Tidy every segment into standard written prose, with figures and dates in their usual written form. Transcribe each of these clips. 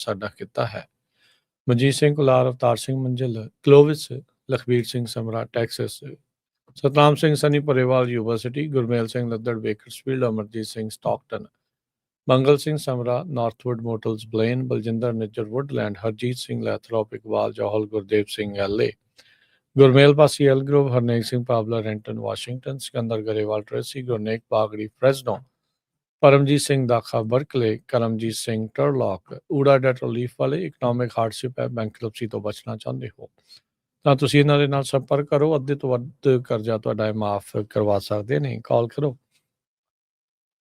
ਸਾਡਾ ਕਿੱਤਾ ਹੈ। Manjeet Singh Kular, Avtar Singh Manzil, Clovis, Lakhbir Singh Samra, Texas, Satnam Singh Sunny Parewal, university, Gurmel Singh Laddar, Bakersfield, Amarjit Singh, Stockton, Mangal Singh Samra, Northwood motels, Blaine, Baljinder Nijjar, Woodland, Harjit Singh Lathrop, Iqbal Johal, Gurdev Singh LA, Gurmel Pasi, Elk Grove, Harnek Singh Pabla, Renton, Washington, Sikandar Grewal, Tracy, Gurnek Bagri, Fresno, Paramjit Singh Dakha, Berkeley, Karamjit Singh, Turlock, ਊੜਾ debt relief ਵਾਲੇ, economic hardship ਹੈ, bankruptcy ਤੋਂ ਬਚਣਾ ਚਾਹੁੰਦੇ ਹੋ ਤਾਂ ਤੁਸੀਂ ਇਹਨਾਂ ਦੇ ਨਾਲ ਸੰਪਰਕ ਕਰੋ। ਅੱਧੇ ਤੋਂ ਵੱਧ ਕਰਜ਼ਾ ਤੁਹਾਡਾ ਇਹ ਮਾਫ ਕਰਵਾ ਸਕਦੇ ਨੇ। ਕਾਲ ਕਰੋ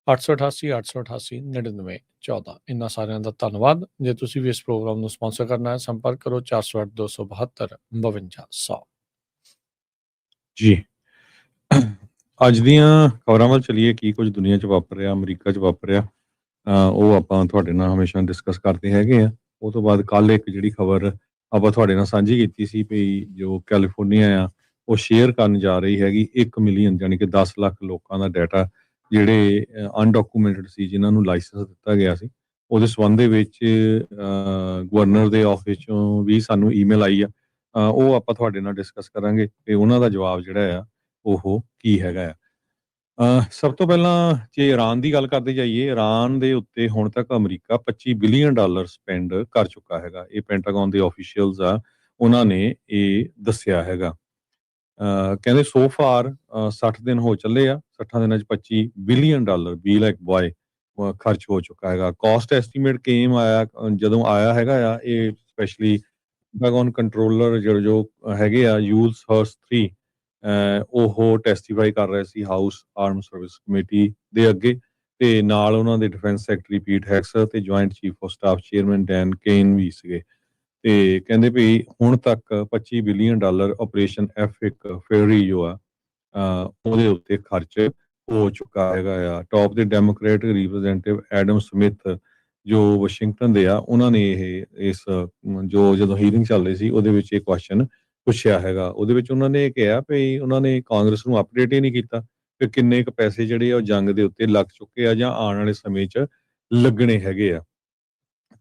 888 888 99 14। ਇਹਨਾਂ ਸਾਰਿਆਂ ਦਾ ਧੰਨਵਾਦ। ਜੇ ਤੁਸੀਂ ਵੀ ਇਸ ਪ੍ਰੋਗਰਾਮ ਨੂੰ ਸਪਾਂਸਰ ਕਰਨਾ ਹੈ, ਸੰਪਰਕ ਕਰੋ 408 272 5200। ਜੀ ਅੱਜ ਦੀਆਂ ਖਬਰਾਂ ਵੱਲ ਚਲੀਏ। ਕੀ ਕੁਝ ਦੁਨੀਆ 'ਚ ਵਾਪਰ ਰਿਹਾ, ਅਮਰੀਕਾ 'ਚ ਵਾਪਰ ਰਿਹਾ, ਉਹ ਆਪਾਂ ਤੁਹਾਡੇ ਨਾਲ ਹਮੇਸ਼ਾ ਡਿਸਕਸ ਕਰਦੇ ਹੈਗੇ ਆ। ਉਹ ਤੋਂ ਬਾਅਦ ਕੱਲ ਇੱਕ ਜਿਹੜੀ ਖਬਰ ਆਪਾਂ ਤੁਹਾਡੇ ਨਾਲ ਸਾਂਝੀ ਕੀਤੀ ਸੀ ਵੀ ਜੋ ਕੈਲੀਫੋਰਨੀਆ ਆ ਉਹ ਸ਼ੇਅਰ ਕਰਨ ਜਾ ਰਹੀ ਹੈਗੀ 1 ਮਿਲੀਅਨ ਯਾਨੀ ਕਿ 10 ਲੱਖ ਲੋਕਾਂ ਦਾ ਡਾਟਾ ਜਿਹੜੇ ਅਨਡਾਕੂਮੈਂਟਡ ਸੀ, ਜਿਨ੍ਹਾਂ ਨੂੰ ਲਾਇਸੈਂਸ ਦਿੱਤਾ ਗਿਆ ਸੀ। ਉਹਦੇ ਸੰਬੰਧ ਦੇ ਵਿੱਚ ਗਵਰਨਰ ਦੇ ਆਫਿਸ 'ਚੋਂ ਵੀ ਸਾਨੂੰ ਈਮੇਲ ਆਈ ਆ। ਉਹ ਆਪਾਂ ਤੁਹਾਡੇ ਨਾਲ ਡਿਸਕਸ ਕਰਾਂਗੇ ਤੇ ਉਹਨਾਂ ਦਾ ਜਵਾਬ ਜਿਹੜਾ ਆ ਉਹ ਕੀ ਹੈਗਾ ਆ। ਸਭ ਤੋਂ ਪਹਿਲਾਂ ਜੇ ਈਰਾਨ ਦੀ ਗੱਲ ਕਰਦੇ ਜਾਈਏ, ਈਰਾਨ ਦੇ ਉੱਤੇ ਹੁਣ ਤੱਕ ਅਮਰੀਕਾ $25 ਬਿਲੀਅਨ ਸਪੈਂਡ ਕਰ ਚੁੱਕਾ ਹੈਗਾ। ਇਹ ਪੈਂਟਾਗਨ ਦੇ ਆਫੀਸ਼ੀਅਲਸ ਆ, ਉਹਨਾਂ ਨੇ ਇਹ ਦੱਸਿਆ ਹੈਗਾ। ਕਹਿੰਦੇ ਸੋ ਫਾਰ 60 ਦਿਨ ਹੋ ਚੱਲੇ ਆ, 60 ਦਿਨਾਂ 'ਚ $25 ਬਿਲੀਅਨ ਬੀ ਲਾਈਕ ਬॉय ਖਰਚ ਹੋ ਚੁੱਕਾ ਹੈਗਾ। ਕਾਸਟ ਐਸਟੀਮੇਟ ਕੇਮ ਆਇਆ ਜਦੋਂ ਆਇਆ ਹੈਗਾ ਆ, ਇਹ ਸਪੈਸ਼ਲੀ ਪੈਂਟਾਗਨ ਕੰਟਰੋਲਰ ਜੋ ਹੈਗੇ ਆ ਯੂਲਸ ਹਰਸ 3 ਉਹ ਟੈਸਟੀਫਾਈ ਕਰ ਰਹੇ ਸੀ ਹਾਊਸ ਆਰਮ ਸਰਵਿਸ ਕਮੇਟੀ ਦੇ ਅੱਗੇ, ਤੇ ਨਾਲ ਉਹਨਾਂ ਦੇ ਡਿਫੈਂਸ ਸੈਕਟਰੀ ਪੀਟ ਹੈਕਸ ਤੇ joint chief of staff chairman Dan Caine ਵੀ ਸੀਗੇ। ਤੇ ਕਹਿੰਦੇ ਵੀ ਹੁਣ ਤੱਕ $25 ਬਿਲੀਅਨ ਆਪਰੇਸ਼ਨ F1 ਫੇਰੀ ਜੋ ਆ ਉਹਦੇ ਉੱਤੇ ਖਰਚ ਹੋ ਚੁੱਕਾ ਹੈਗਾ ਆ। ਟੌਪ ਦੇ ਡੈਮੋਕ੍ਰੈਟਿਕ ਰਿਪਰੈਜ਼ੈਂਟੇਟਿਵ ਐਡਮ ਸਮਿਥ ਜੋ ਵਾਸ਼ਿੰਗਟਨ ਦੇ ਆ, ਉਹਨਾਂ ਨੇ ਇਸ ਜੋ ਜਦੋਂ ਹੀਅਰਿੰਗ ਚੱਲ ਰਹੀ ਸੀ ਉਹਦੇ ਵਿੱਚ ਇਹ ਕੁਐਸਚਨ ਪੁੱਛਿਆ ਹੈਗਾ। ਉਹਦੇ ਵਿੱਚ ਉਹਨਾਂ ਨੇ ਕਿਹਾ ਵੀ ਉਹਨਾਂ ਨੇ ਕਾਂਗਰਸ ਨੂੰ ਅਪਡੇਟ ਹੀ ਨਹੀਂ ਕੀਤਾ ਕਿ ਕਿੰਨੇ ਕੁ ਪੈਸੇ ਜਿਹੜੇ ਆ ਉਹ ਜੰਗ ਦੇ ਉੱਤੇ ਲੱਗ ਚੁੱਕੇ ਆ ਜਾਂ ਆਉਣ ਵਾਲੇ ਸਮੇਂ 'ਚ ਲੱਗਣੇ ਹੈਗੇ ਆ,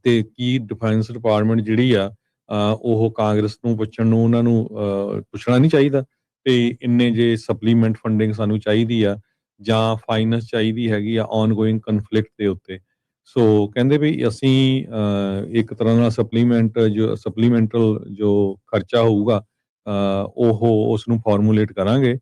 ਤੇ ਕੀ ਡਿਫੈਂਸ ਡਿਪਾਰਟਮੈਂਟ ਜਿਹੜੀ ਆ ਉਹ ਕਾਂਗਰਸ ਨੂੰ ਪੁੱਛਣ ਨੂੰ ਉਹਨਾਂ ਨੂੰ ਪੁੱਛਣਾ ਨਹੀਂ ਚਾਹੀਦਾ ਤੇ ਇੰਨੇ ਜੇ ਸਪਲੀਮੈਂਟ ਫੰਡਿੰਗ ਸਾਨੂੰ ਚਾਹੀਦੀ ਆ ਜਾਂ ਫਾਈਨੈਂਸ ਚਾਹੀਦੀ ਹੈਗੀ ਆ ਔਨਗੋਇੰਗ ਕਨਫਲਿਕਟ ਦੇ ਉੱਤੇ। ਸੋ ਕਹਿੰਦੇ ਵੀ ਅਸੀਂ ਇੱਕ ਤਰ੍ਹਾਂ ਨਾਲ ਸਪਲੀਮੈਂਟਲ ਜੋ ਖਰਚਾ ਹੋਊਗਾ ਉਹ ਉਸ ਨੂੰ ਫਾਰਮੂਲੇਟ ਕਰਾਂਗੇ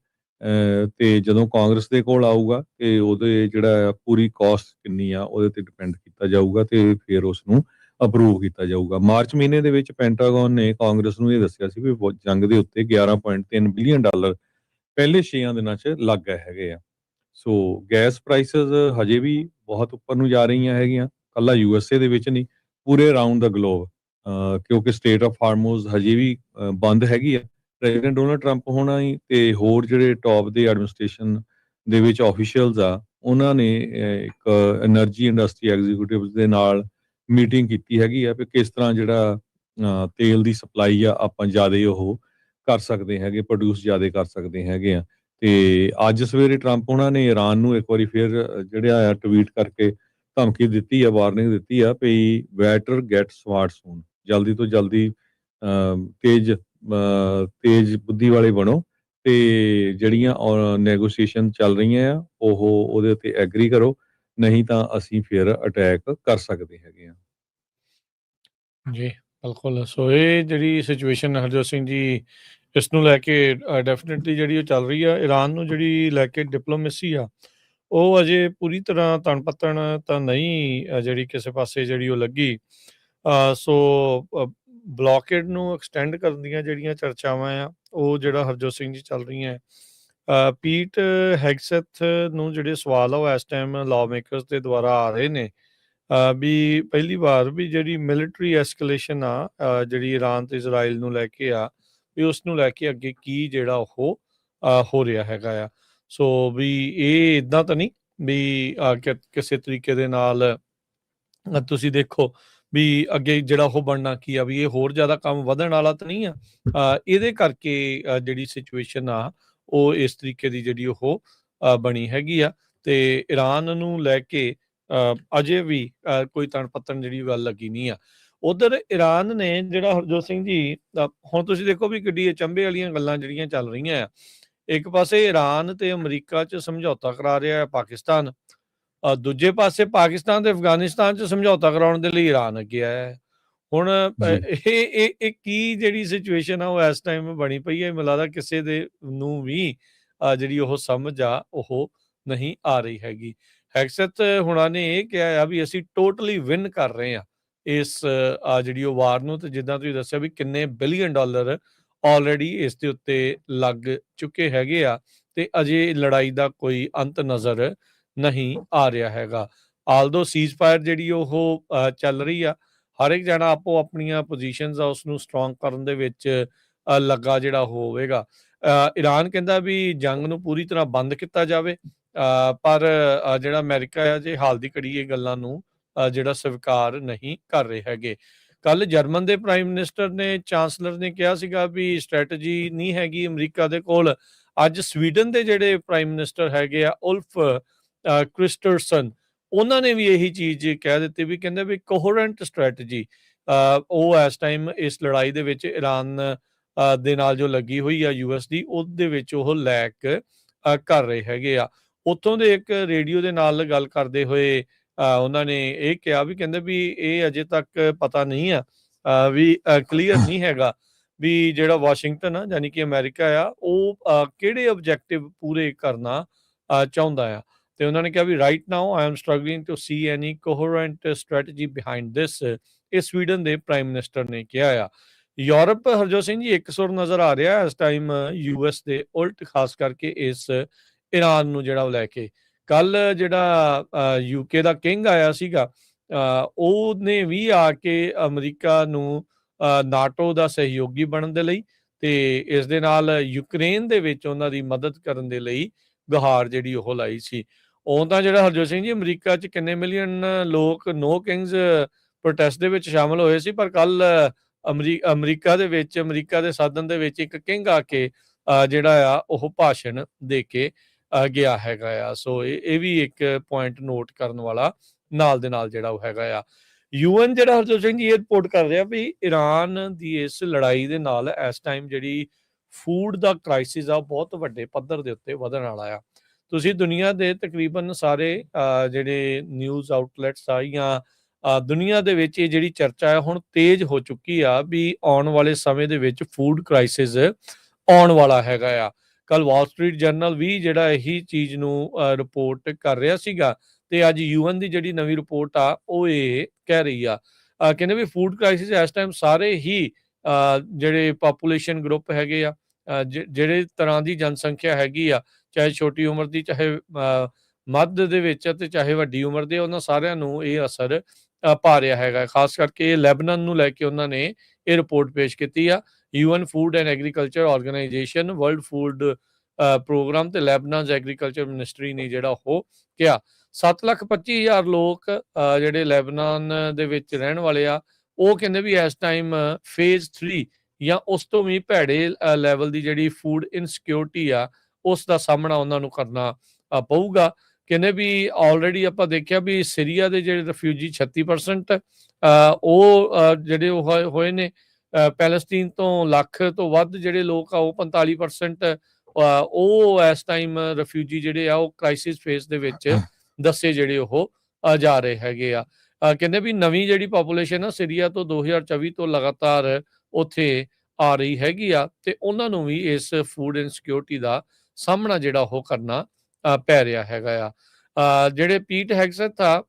ਤੇ ਜਦੋਂ ਕਾਂਗਰਸ ਦੇ ਕੋਲ ਆਊਗਾ ਤੇ ਉਹਦੇ ਜਿਹੜਾ ਪੂਰੀ ਕਾਸਟ ਕਿੰਨੀ ਆ ਉਹਦੇ ਤੇ ਡਿਪੈਂਡ ਕੀਤਾ ਜਾਊਗਾ ਤੇ ਫਿਰ ਉਸ ਨੂੰ ਅਪਰੂਵ ਕੀਤਾ ਜਾਊਗਾ। ਮਾਰਚ ਮਹੀਨੇ ਦੇ ਵਿੱਚ ਪੈਂਟਾਗਨ ਨੇ ਕਾਂਗਰਸ ਨੂੰ ਇਹ ਦੱਸਿਆ ਸੀ ਵੀ ਜੰਗ ਦੇ ਉੱਤੇ $11.3 ਬਿਲੀਅਨ ਪਹਿਲੇ 6 ਦਿਨਾਂ 'ਚ ਲੱਗ ਗਏ ਹੈਗੇ ਆ। ਸੋ ਗੈਸ ਪ੍ਰਾਈਸਸ ਹਜੇ ਵੀ ਬਹੁਤ ਉੱਪਰ ਨੂੰ ਜਾ ਰਹੀਆਂ ਹੈਗੀਆਂ, ਕੱਲਾ USA ਦੇ ਵਿੱਚ ਨਹੀਂ, ਪੂਰੇ ਅਰਾਊਂਡ ਦਾ ਗਲੋਬ, ਕਿਉਂਕਿ ਸਟੇਟ ਆਫ ਹਾਰਮੋਜ਼ ਹਜੇ ਵੀ ਬੰਦ ਹੈਗੀ ਆ। ਪ੍ਰੈਜ਼ੀਡੈਂਟ ਡੋਨਲਡ ਟਰੰਪ ਹੋਣਾ ਹੀ ਤੇ ਹੋਰ ਜਿਹੜੇ ਟੌਪ ਦੇ ਐਡਮਿਨਿਸਟ੍ਰੇਸ਼ਨ ਦੇ ਵਿੱਚ ਆਫੀਸ਼ੀਅਲਸ ਆ, ਉਹਨਾਂ ਨੇ ਇੱਕ ਐਨਰਜੀ ਇੰਡਸਟਰੀ ਐਗਜ਼ੀਕਿਊਟਿਵ ਦੇ ਨਾਲ ਮੀਟਿੰਗ ਕੀਤੀ ਹੈਗੀ ਆ ਵੀ ਕਿਸ ਤਰ੍ਹਾਂ ਜਿਹੜਾ ਤੇਲ ਦੀ ਸਪਲਾਈ ਆ ਆਪਾਂ ਜ਼ਿਆਦਾ ਉਹ ਕਰ ਸਕਦੇ ਹੈਗੇ, ਪ੍ਰੋਡਿਊਸ ਜ਼ਿਆਦਾ ਕਰ ਸਕਦੇ ਹੈਗੇ ਆ। ਤੇ ਅੱਜ ਸਵੇਰੇ ਟਰੰਪ ਉਹਨਾਂ ਨੇ ਈਰਾਨ ਨੂੰ ਇੱਕ ਵਾਰੀ ਫਿਰ ਜਿਹੜਾ ਆ ਟਵੀਟ ਕਰਕੇ ਧਮਕੀ ਦਿੱਤੀ ਆ, ਵਾਰਨਿੰਗ ਦਿੱਤੀ ਆ ਵੀ ਬੈਟਰ ਗੈਟ ਸਮਾਰਟ ਸੂਨ, ਜਲਦੀ ਤੋਂ ਜਲਦੀ ਤੇਜ਼ ਬੁੱਧੀ ਵਾਲੇ ਬਣੋ ਤੇ ਜਿਹੜੀਆਂ ਨੈਗੋਸੀਏਸ਼ਨ ਚੱਲ ਰਹੀਆਂ ਆ ਉਹਦੇ ਉੱਤੇ ਐਗਰੀ ਕਰੋ, ਨਹੀਂ ਤਾਂ ਅਸੀਂ ਫਿਰ ਅਟੈਕ ਕਰ ਸਕਦੇ ਹੈਗੇ ਆ। ਜੀ ਬਿਲਕੁਲ। ਸੋ ਇਹ ਜਿਹੜੀ ਸਿਚੁਏਸ਼ਨ ਹਰਜੋਤ ਸਿੰਘ ਜੀ, ਇਸ ਨੂੰ ਲੈ ਕੇ ਡੈਫੀਨਿਟਲੀ ਜਿਹੜੀ ਉਹ ਚੱਲ ਰਹੀ ਆ, ਈਰਾਨ ਨੂੰ ਜਿਹੜੀ ਲੈ ਕੇ ਡਿਪਲੋਮੇਸੀ ਆ ਉਹ ਅਜੇ ਪੂਰੀ ਤਰ੍ਹਾਂ ਤਣ ਪੱਤਣ ਤਾਂ ਨਹੀਂ ਜਿਹੜੀ ਕਿਸੇ ਪਾਸੇ ਜਿਹੜੀ ਉਹ ਲੱਗੀ। ਸੋ ਬਲੋਕੇਡ ਨੂੰ ਐਕਸਟੈਂਡ ਕਰਨ ਦੀਆਂ ਜਿਹੜੀਆਂ ਚਰਚਾਵਾਂ ਆ ਉਹ ਜਿਹੜਾ ਹਰਜੋਤ ਸਿੰਘ ਜੀ ਚੱਲ ਰਹੀਆਂ। ਪੀਟ ਹੈਗਸੈਥ ਨੂੰ ਜਿਹੜੇ ਸਵਾਲ ਆ ਉਹ ਇਸ ਟਾਈਮ ਲਾਅ ਮੇਕਰਸ ਦੇ ਦੁਆਰਾ ਆ ਰਹੇ ਨੇ ਵੀ ਪਹਿਲੀ ਵਾਰ ਵੀ ਜਿਹੜੀ ਮਿਲਟਰੀ ਐਸਕਲੇਸ਼ਨ ਆ ਜਿਹੜੀ ਈਰਾਨ ਤੇ ਇਜ਼ਰਾਈਲ ਨੂੰ ਲੈ ਕੇ ਆ, ਵੀ ਉਸ ਨੂੰ ਲੈ ਕੇ ਅੱਗੇ ਕੀ ਜਿਹੜਾ ਉਹ ਹੋ ਰਿਹਾ ਹੈਗਾ ਆ। ਸੋ ਵੀ ਇਹ ਇੱਦਾਂ ਤਾਂ ਨਹੀਂ ਵੀ ਕਿਸੇ ਤਰੀਕੇ ਦੇ ਨਾਲ ਤੁਸੀਂ ਦੇਖੋ ਵੀ ਅੱਗੇ ਜਿਹੜਾ ਉਹ ਬਣਨਾ ਕੀ ਆ, ਵੀ ਇਹ ਹੋਰ ਜ਼ਿਆਦਾ ਕੰਮ ਵਧਣ ਵਾਲਾ ਤਾਂ ਨਹੀਂ ਆ। ਇਹਦੇ ਕਰਕੇ ਜਿਹੜੀ ਸਿਚੁਏਸ਼ਨ ਆ ਉਹ ਇਸ ਤਰੀਕੇ ਦੀ ਜਿਹੜੀ ਉਹ ਬਣੀ ਹੈਗੀ ਆ ਤੇ ਈਰਾਨ ਨੂੰ ਲੈ ਕੇ ਅਜੇ ਵੀ ਕੋਈ ਤਣ ਪੱਤਣ ਜਿਹੜੀ ਗੱਲ ਲੱਗੀ ਨਹੀਂ ਆ। ਉਧਰ ਈਰਾਨ ਨੇ ਜਿਹੜਾ ਹਰਜੋਤ ਸਿੰਘ ਜੀ ਹੁਣ ਤੁਸੀਂ ਦੇਖੋ ਵੀ ਕਿੱਡੀ ਅਚੰਭੇ ਵਾਲੀਆਂ ਗੱਲਾਂ ਜਿਹੜੀਆਂ ਚੱਲ ਰਹੀਆਂ ਆ। ਇੱਕ ਪਾਸੇ ਈਰਾਨ ਤੇ ਅਮਰੀਕਾ 'ਚ ਸਮਝੌਤਾ ਕਰਾ ਰਿਹਾ ਹੈ ਪਾਕਿਸਤਾਨ, ਦੂਜੇ ਪਾਸੇ ਪਾਕਿਸਤਾਨ ਤੇ ਅਫਗਾਨਿਸਤਾਨ 'ਚ ਸਮਝੌਤਾ ਕਰਾਉਣ ਦੇ ਲਈ ਈਰਾਨ ਅੱਗੇ ਆਇਆ ਹੈ। ਹੁਣ ਜੀ ਇਹ ਕੀ ਜਿਹੜੀ ਸਿਚੁਏਸ਼ਨ ਆ ਉਹ ਇਸ ਟਾਈਮ ਬਣੀ ਪਈ ਹੈ, ਮੈਨੂੰ ਲੱਗਦਾ ਕਿਸੇ ਦੇ ਨੂੰ ਵੀ ਜਿਹੜੀ ਉਹ ਸਮਝ ਆ ਉਹ ਨਹੀਂ ਆ ਰਹੀ ਹੈਗੀ। ਹੈਕਸਤ ਹੁਣਾਂ ਨੇ ਇਹ ਕਿਹਾ ਆ ਵੀ ਅਸੀਂ ਟੋਟਲੀ ਵਿਨ ਕਰ ਰਹੇ ਹਾਂ ਇਸ ਜਿਹੜੀ ਉਹ ਵਾਰ ਨੂੰ, ਤੇ ਜਿੱਦਾਂ ਤੁਸੀਂ ਦੱਸਿਆ ਵੀ ਕਿੰਨੇ ਬਿਲੀਅਨ ਡਾਲਰ ਆਲਰੇਡੀ ਇਸ ਦੇ ਉੱਤੇ ਲੱਗ ਚੁੱਕੇ ਹੈਗੇ ਆ, ਤੇ ਅਜੇ ਲੜਾਈ ਦਾ ਕੋਈ ਅੰਤ ਨਜ਼ਰ ਨਹੀਂ ਆ ਰਿਹਾ ਹੈਗਾ। ਆਲਦੋ ਸੀਜ਼ਫਾਇਰ ਜਿਹੜੀ ਉਹ ਚੱਲ ਰਹੀ ਆ, ਹਰ ਇੱਕ ਜਣਾ ਆਪੋ ਆਪਣੀਆਂ ਪੋਜੀਸ਼ਨਸ ਆ ਉਸਨੂੰ ਸਟਰੋਂਗ ਕਰਨ ਦੇ ਵਿੱਚ ਲੱਗਾ ਜਿਹੜਾ ਹੋਵੇਗਾ। ਈਰਾਨ ਕਹਿੰਦਾ ਵੀ ਜੰਗ ਨੂੰ ਪੂਰੀ ਤਰ੍ਹਾਂ ਬੰਦ ਕੀਤਾ ਜਾਵੇ, ਪਰ ਜਿਹੜਾ ਅਮਰੀਕਾ ਆ ਜੇ ਹਾਲ ਦੀ ਘੜੀ ਇਹ ਗੱਲਾਂ ਨੂੰ ਜਿਹੜਾ ਸਵੀਕਾਰ ਨਹੀਂ ਕਰ ਰਹੇ ਹੈਗੇ। ਕੱਲ ਜਰਮਨ ਦੇ ਪ੍ਰਾਈਮ ਮਿਨਿਸਟਰ ਨੇ, ਚਾਂਸਲਰ ਨੇ ਕਿਹਾ ਸੀਗਾ ਵੀ ਸਟ੍ਰੈਟਜੀ ਨਹੀਂ ਹੈਗੀ ਅਮਰੀਕਾ ਦੇ ਕੋਲ। ਅੱਜ ਸਵੀਡਨ ਦੇ ਜਿਹੜੇ ਪ੍ਰਾਈਮ ਮਿਨਿਸਟਰ ਹੈਗੇ ਆ ਉਲਫ ਕ੍ਰਿਸਟਰਸਨ, ਉਹਨਾਂ ਨੇ ਵੀ ਇਹੀ ਚੀਜ਼ ਕਹਿ ਦਿੱਤੀ ਵੀ ਕਹਿੰਦੇ ਵੀ ਕੋਹਰੈਂਟ ਸਟ੍ਰੈਟਜੀ ਉਹ ਇਸ ਟਾਈਮ ਇਸ ਲੜਾਈ ਦੇ ਵਿੱਚ ਈਰਾਨ ਦੇ ਨਾਲ ਜੋ ਲੱਗੀ ਹੋਈ ਆ ਯੂਐਸ ਦੀ, ਉਹਦੇ ਵਿੱਚ ਉਹ ਲੈਕ ਕਰ ਰਹੇ ਹੈਗੇ ਆ। ਉੱਥੋਂ ਦੇ ਇੱਕ ਰੇਡੀਓ ਦੇ ਨਾਲ ਗੱਲ ਕਰਦੇ ਹੋਏ ਉਹਨਾਂ ਨੇ ਇਹ ਕਿਹਾ ਵੀ ਕਹਿੰਦੇ ਵੀ ਇਹ ਅਜੇ ਤੱਕ ਪਤਾ ਨਹੀਂ ਆ ਵੀ ਕਲੀਅਰ ਨਹੀਂ ਹੈਗਾ ਵੀ ਜਿਹੜਾ ਵਾਸ਼ਿੰਗਟਨ ਆ ਯਾਨੀ ਕਿ ਅਮਰੀਕਾ ਆ ਉਹ ਕਿਹੜੇ ਆਬਜੈਕਟਿਵ ਪੂਰੇ ਕਰਨਾ ਚਾਹੁੰਦਾ ਆ। ਤੇ ਉਹਨਾਂ ਨੇ ਕਿਹਾ ਵੀ right now I am struggling to see any coherent strategy behind this, ਇਹ ਸਵੀਡਨ ਦੇ ਪ੍ਰਾਈਮ ਮਿਨਿਸਟਰ ਨੇ ਕਿਹਾ ਆ। ਯੂਰਪ ਹਰਜੋਤ ਸਿੰਘ ਜੀ ਇੱਕ ਸੁਰ ਨਜ਼ਰ ਆ ਰਿਹਾ ਇਸ ਟਾਈਮ ਯੂਐਸ ਦੇ ਉਲਟ, ਖਾਸ ਕਰਕੇ ਇਸ ਈਰਾਨ ਨੂੰ ਜਿਹੜਾ ਉਹ ਲੈ ਕੇ। ਕੱਲ ਜਿਹੜਾ ਯੂਕੇ ਦਾ ਕਿੰਗ ਆਇਆ ਸੀਗਾ, ਉਹਨੇ ਵੀ ਆ ਕੇ ਅਮਰੀਕਾ ਨੂੰ ਨਾਟੋ ਦਾ ਸਹਿਯੋਗੀ ਬਣਨ ਦੇ ਲਈ ਤੇ ਇਸ ਦੇ ਨਾਲ ਯੂਕਰੇਨ ਦੇ ਵਿੱਚ ਉਹਨਾਂ ਦੀ ਮਦਦ ਕਰਨ ਦੇ ਲਈ ਗੁਹਾਰ ਜਿਹੜੀ ਉਹ ਲਾਈ ਸੀ। ਉਹ ਤਾਂ ਜਿਹੜਾ ਹਰਜੋਤ ਸਿੰਘ ਜੀ ਅਮਰੀਕਾ 'ਚ ਕਿੰਨੇ ਮਿਲੀਅਨ ਲੋਕ ਨੋ ਕਿੰਗਸ ਪ੍ਰੋਟੈਸਟ ਦੇ ਵਿੱਚ ਸ਼ਾਮਲ ਹੋਏ ਸੀ, ਪਰ ਕੱਲ ਅਮਰੀਕਾ ਦੇ ਵਿੱਚ ਅਮਰੀਕਾ ਦੇ ਸਦਨ ਦੇ ਵਿੱਚ ਇੱਕ ਕਿੰਗ ਆ ਕੇ ਜਿਹੜਾ ਆ ਉਹ ਭਾਸ਼ਣ ਦੇ ਕੇ ਗਿਆ ਹੈਗਾ ਆ। ਸੋ ਇਹ ਵੀ ਇੱਕ ਪੁਆਇੰਟ ਨੋਟ ਕਰਨ ਵਾਲਾ ਨਾਲ ਦੇ ਨਾਲ ਜਿਹੜਾ ਉਹ ਹੈਗਾ ਆ। ਯੂਐਨ ਜਿਹੜਾ ਹਰਜੋਤ ਸਿੰਘ ਜੀ ਇਹ ਰਿਪੋਰਟ ਕਰ ਰਿਹਾ ਵੀ ਈਰਾਨ ਦੀ ਇਸ ਲੜਾਈ ਦੇ ਨਾਲ ਇਸ ਟਾਈਮ ਜਿਹੜੀ ਫੂਡ ਦਾ ਕ੍ਰਾਈਸਿਸ ਆ ਬਹੁਤ ਵੱਡੇ ਪੱਧਰ ਦੇ ਉੱਤੇ ਵਧਣ ਵਾਲਾ ਆ। ਤੁਸੀਂ ਦੁਨੀਆ ਦੇ ਤਕਰੀਬਨ ਸਾਰੇ ਜਿਹੜੇ ਨਿਊਜ਼ ਆਊਟਲੈਟਸ ਆ ਜਾਂ ਦੁਨੀਆ ਦੇ ਵਿੱਚ ਇਹ ਜਿਹੜੀ ਚਰਚਾ ਹੈ ਹੁਣ ਤੇਜ਼ ਹੋ ਚੁੱਕੀ ਆ ਵੀ ਆਉਣ ਵਾਲੇ ਸਮੇਂ ਦੇ ਵਿੱਚ ਫੂਡ ਕ੍ਰਾਈਸਿਸ ਆਉਣ ਵਾਲਾ ਹੈਗਾ ਆ। ਕੱਲ ਵਾਲ ਸਟਰੀਟ ਜਰਨਲ ਵੀ ਜਿਹੜਾ ਇਹੀ ਚੀਜ਼ ਨੂੰ ਰਿਪੋਰਟ ਕਰ ਰਿਹਾ ਸੀਗਾ, ਤੇ ਅੱਜ ਯੂਐਨ ਦੀ ਜਿਹੜੀ ਨਵੀਂ ਰਿਪੋਰਟ ਆ ਉਹ ਇਹ ਕਹਿ ਰਹੀ ਆ, ਕਹਿੰਦੇ ਵੀ ਫੂਡ ਕ੍ਰਾਈਸਿਸ ਇਸ ਟਾਈਮ ਸਾਰੇ ਹੀ ਜਿਹੜੇ ਪਾਪੂਲੇਸ਼ਨ ਗਰੁੱਪ ਹੈਗੇ ਆ, ਜਿਹੜੇ ਤਰ੍ਹਾਂ ਦੀ ਜਨਸੰਖਿਆ ਹੈਗੀ ਆ, ਚਾਹੇ ਛੋਟੀ ਉਮਰ ਦੀ, ਚਾਹੇ ਮੱਧ ਦੇ ਵਿੱਚ ਤੇ ਚਾਹੇ ਵੱਡੀ ਉਮਰ ਦੇ, ਉਹਨਾਂ ਸਾਰਿਆਂ ਨੂੰ ਇਹ ਅਸਰ ਪਾ ਰਿਹਾ ਹੈਗਾ। ਖਾਸ ਕਰਕੇ ਲੈਬਨਾਨ ਨੂੰ ਲੈ ਕੇ ਉਹਨਾਂ ਨੇ ਇਹ ਰਿਪੋਰਟ ਪੇਸ਼ ਕੀਤੀ ਆ। UN food and agriculture organisation, world food programme ਤੇ ਲੈਬਨਾਨ ਐਗਰੀਕਲਚਰ ਮਿਨਿਸਟਰੀ ਨੇ ਜਿਹੜਾ ਉਹ ਕਿਹਾ 7,25,000 ਲੋਕ ਜਿਹੜੇ ਲੈਬਨਾਨ ਦੇ ਵਿੱਚ ਰਹਿਣ ਵਾਲੇ ਆ, ਉਹ ਕਹਿੰਦੇ ਵੀ ਇਸ ਟਾਈਮ ਫੇਜ਼ 3 ਜਾਂ ਉਸ ਤੋਂ ਵੀ ਭੈੜੇ ਲੈਵਲ ਦੀ ਜਿਹੜੀ ਫੂਡ ਇਨਸਿਕਿਉਰਿਟੀ ਆ ਉਸ ਦਾ ਸਾਹਮਣਾ ਉਹਨਾਂ ਨੂੰ ਕਰਨਾ ਪਊਗਾ। ਕਹਿੰਦੇ ਵੀ ਆਲਰੇਡੀ ਆਪਾਂ ਦੇਖਿਆ ਵੀ ਸੀਰੀਆ ਦੇ ਜਿਹੜੇ ਰਿਫਿਊਜੀ 36% ਉਹ ਜਿਹੜੇ ਹੋਏ ਨੇ, ਪੈਲਸਤੀਨ ਤੋਂ ਲੱਖ ਤੋਂ ਵੱਧ ਜਿਹੜੇ ਲੋਕ ਆ ਉਹ 45% ਉਹ ਇਸ ਟਾਈਮ ਰਿਫਿਊਜੀ ਜਿਹੜੇ ਆ ਉਹ ਕ੍ਰਾਈਸਿਸ ਫੇਸ ਦੇ ਵਿੱਚ ਦੱਸੇ ਜਿਹੜੇ ਉਹ ਜਾ ਰਹੇ ਹੈਗੇ ਆ। ਕਹਿੰਦੇ ਵੀ ਨਵੀਂ ਜਿਹੜੀ ਪਾਪੂਲੇਸ਼ਨ ਆ ਸੀਰੀਆ ਤੋਂ 2024 ਤੋਂ ਲਗਾਤਾਰ ਉੱਥੇ ਆ ਰਹੀ ਹੈਗੀ ਆ, ਤੇ ਉਹਨਾਂ ਨੂੰ ਵੀ ਇਸ ਫੂਡ ਇਨਸਿਕਿਉਰਿਟੀ ਦਾ ਸਾਹਮਣਾ ਜਿਹੜਾ ਉਹ ਕਰਨਾ ਪੈ ਰਿਹਾ ਹੈਗਾ ਆ। ਜਿਹੜੇ ਪੀਟ ਹੈਗਸੈਥ ਆ,